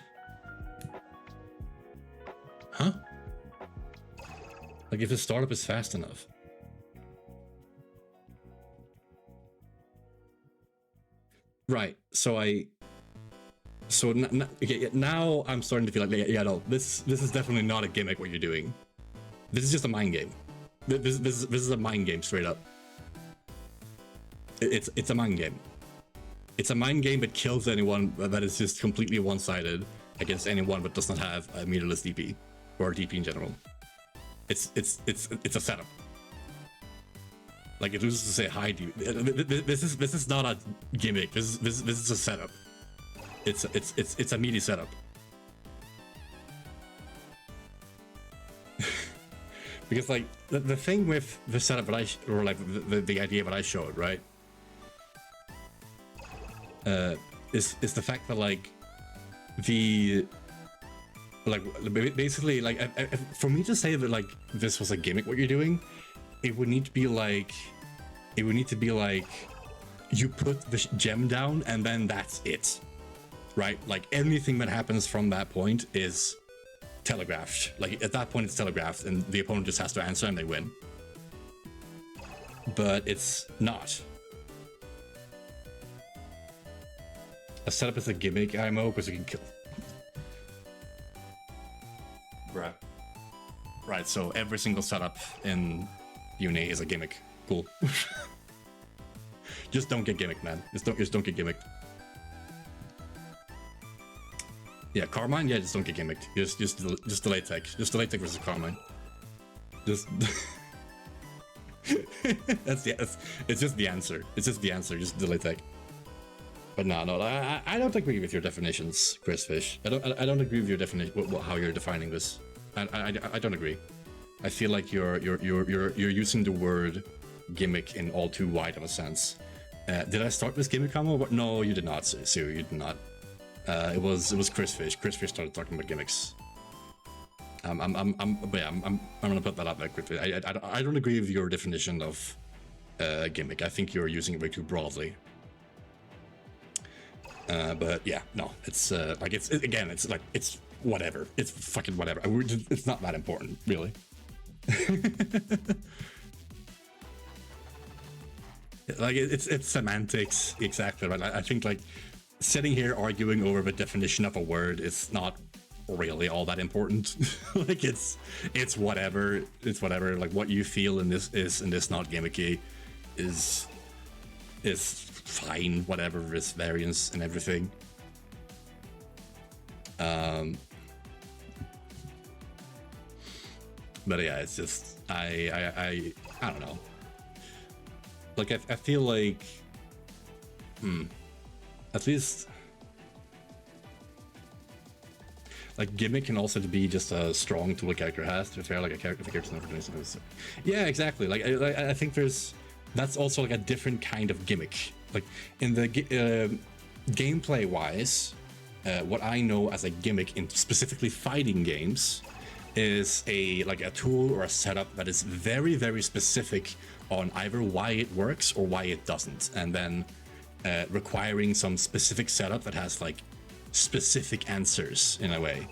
Huh? Like if the startup is fast enough. Right, so now I'm starting to feel like, yeah, no, this is definitely not a gimmick what you're doing. This is just a mind game. This is a mind game straight up. It's a mind game. It's a mind game that kills anyone that is just completely one-sided against anyone but does not have a meterless DP or DP in general. It's a setup. Like it loses to say hi to you. This is not a gimmick. This is a setup. It's a meaty setup. Because like the thing with the setup that or like the idea that I showed, right? Is the fact that like basically like for me to say that like this was a gimmick what you're doing, it would need to be like you put the gem down and then that's it, right? Like anything that happens from that point is telegraphed. Like at that point it's telegraphed and the opponent just has to answer and they win. But it's not. A setup is a gimmick IMO because you can kill. Right, so every single setup in Uni is a gimmick. Cool. Just don't get gimmicked, man. Just don't get gimmicked. Yeah, Carmine, yeah, just don't get gimmicked. Just delay tech. Just delay tech versus Carmine. Just it's just the answer. It's just the answer. Just delay tech. But no, I don't agree with your definitions, Chris Fish. I don't agree with your definition, how you're defining this. I don't agree. I feel like you're using the word gimmick in all too wide of a sense. Did I start this gimmick combo? No, you did not, Sue. You did not. It was Chris Fish. Chris Fish started talking about gimmicks. I'm gonna put that out there quickly. I don't agree with your definition of gimmick. I think you're using it way too broadly. But yeah, no, it's like it's whatever. It's fucking whatever. It's not that important, really. Like it's semantics, exactly right. I think like sitting here arguing over the definition of a word is not really all that important. Like it's whatever. It's whatever. Like what you feel in this not gimmicky is fine, whatever, risk variance and everything. But yeah, it's just I don't know. Like I feel like at least like gimmick can also be just a strong tool a character has. To be fair, like if a character's never doing something. Yeah, exactly. Like I think that's also like a different kind of gimmick. Like in the gameplay wise, what I know as a gimmick in specifically fighting games is a tool or a setup that is very, very specific on either why it works or why it doesn't, and then requiring some specific setup that has like specific answers in a way,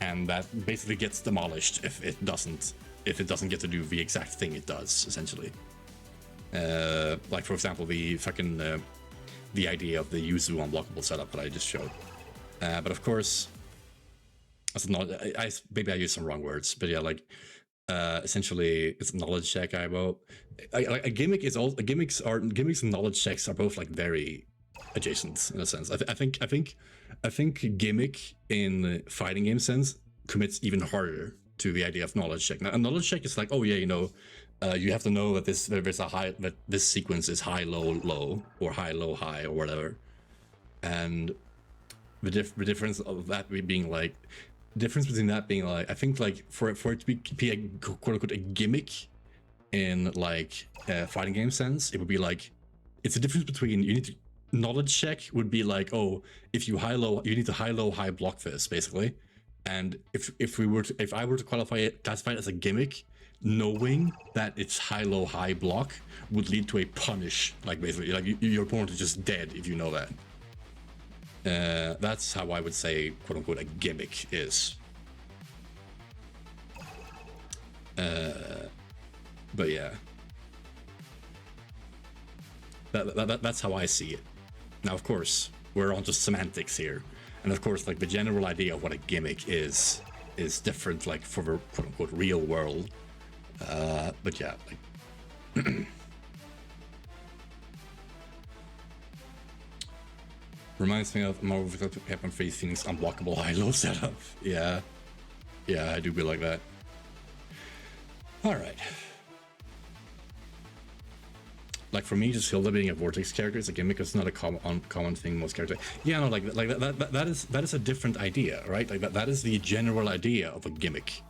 and that basically gets demolished if it doesn't get to do the exact thing it does, essentially. Like for example, the idea of the Yuzu unblockable setup that I just showed. But of course, maybe I use some wrong words, but yeah, like essentially it's knowledge check. A gimmick is all gimmicks and knowledge checks are both like very adjacent in a sense. I think gimmick in fighting game sense commits even harder to the idea of knowledge check. Now, a knowledge check is like, oh yeah, you have to know that that this sequence is high low low or high low high or whatever, and the difference of that being like difference between that being like, I think like for it to be a quote unquote a gimmick in like fighting game sense, it would be like it's a difference between you need to knowledge check would be like, oh, if you you need to high low high block this basically, and if I were to classify it as a gimmick, knowing that it's high low high block would lead to a punish, like basically like your opponent is just dead if you know that. That's how I would say quote unquote a gimmick is. But yeah, that's how I see it. Now, of course, we're on just semantics here, and of course, like the general idea of what a gimmick is different, like for the quote unquote real world. But yeah, like reminds me of Marvel Captain Face Phoenix unblockable high-low setup. Yeah, I do be like that. All right. Like for me, just Hilda being a Vortex character is a gimmick. It's not a common thing most characters. Yeah, no, like that is a different idea, right? Like that is the general idea of a gimmick.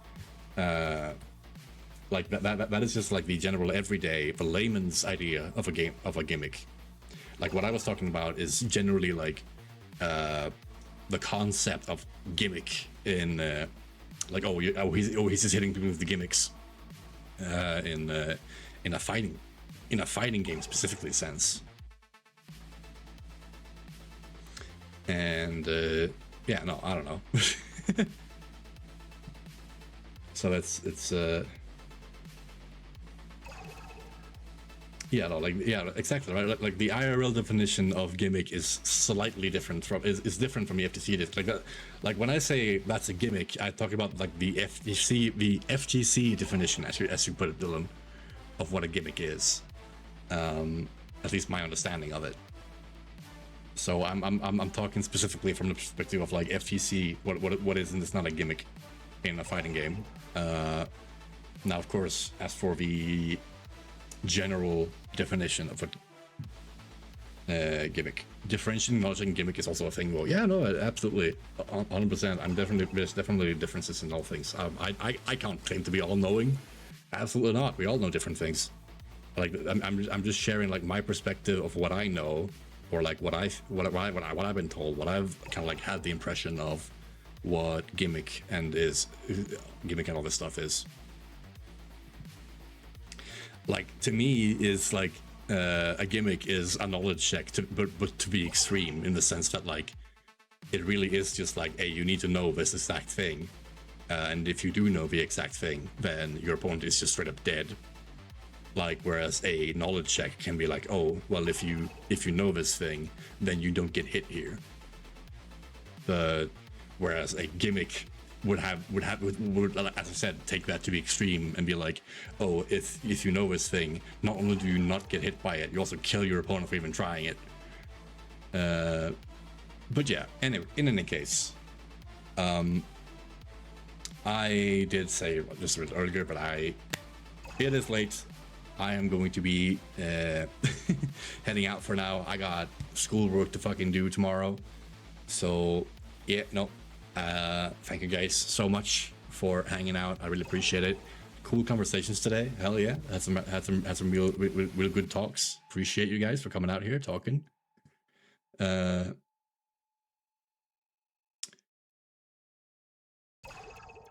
Like that is just like the general everyday, the layman's idea of a gimmick. Like what I was talking about is generally like the concept of gimmick in like he's just hitting people with the gimmicks in a fighting game specifically sense. And yeah, no, I don't know. So it's yeah, no, like yeah, exactly right. Like the IRL definition of gimmick is slightly different from is different from the FTC. Like that, like when I say that's a gimmick, I talk about like the FGC definition, as you put it, Dylan, of what a gimmick is. At least my understanding of it. So I'm talking specifically from the perspective of like FGC, what is and is not a gimmick in a fighting game. Now, of course, as for the general definition of a gimmick, differentiating knowledge and gimmick is also a thing. Well, yeah, no, absolutely, 100%. There's definitely differences in all things. I can't claim to be all-knowing. Absolutely not. We all know different things. Like I'm just sharing like my perspective of what I know, or like what I've been told, what I've kind of like had the impression of what gimmick and all this stuff is. Like to me is like a gimmick is a knowledge check, but to be extreme in the sense that like it really is just like, hey, you need to know this exact thing, and if you do know the exact thing, then your opponent is just straight up dead. Like whereas a knowledge check can be like, oh well, if you know this thing, then you don't get hit here. But whereas a gimmick would as I said, take that to the extreme and be like, oh, if you know this thing, not only do you not get hit by it, you also kill your opponent for even trying it. But yeah, anyway, in any case, I did say just a bit earlier, but it is late. I am going to be heading out for now. I got schoolwork to fucking do tomorrow. So yeah, no. Thank you guys so much for hanging out. I really appreciate it. Cool conversations today. Hell yeah. Had some real good talks. Appreciate you guys for coming out here talking.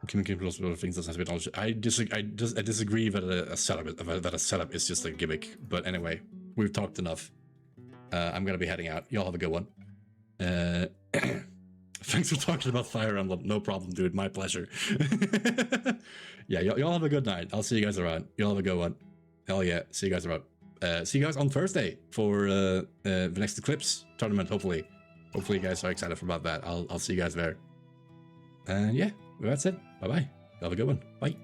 Communicate lots of other things. I disagree that a setup is just a gimmick. But anyway, we've talked enough. I'm gonna be heading out. Y'all have a good one. Thanks for talking about Fire Emblem. No problem, dude. My pleasure. Yeah, y'all have a good night. I'll see you guys around. Y'all have a good one. Hell yeah. See you guys around. See you guys on Thursday for the next Eclipse tournament. Hopefully you guys are excited about that. I'll see you guys there. And yeah, that's it. Bye bye. Have a good one. Bye.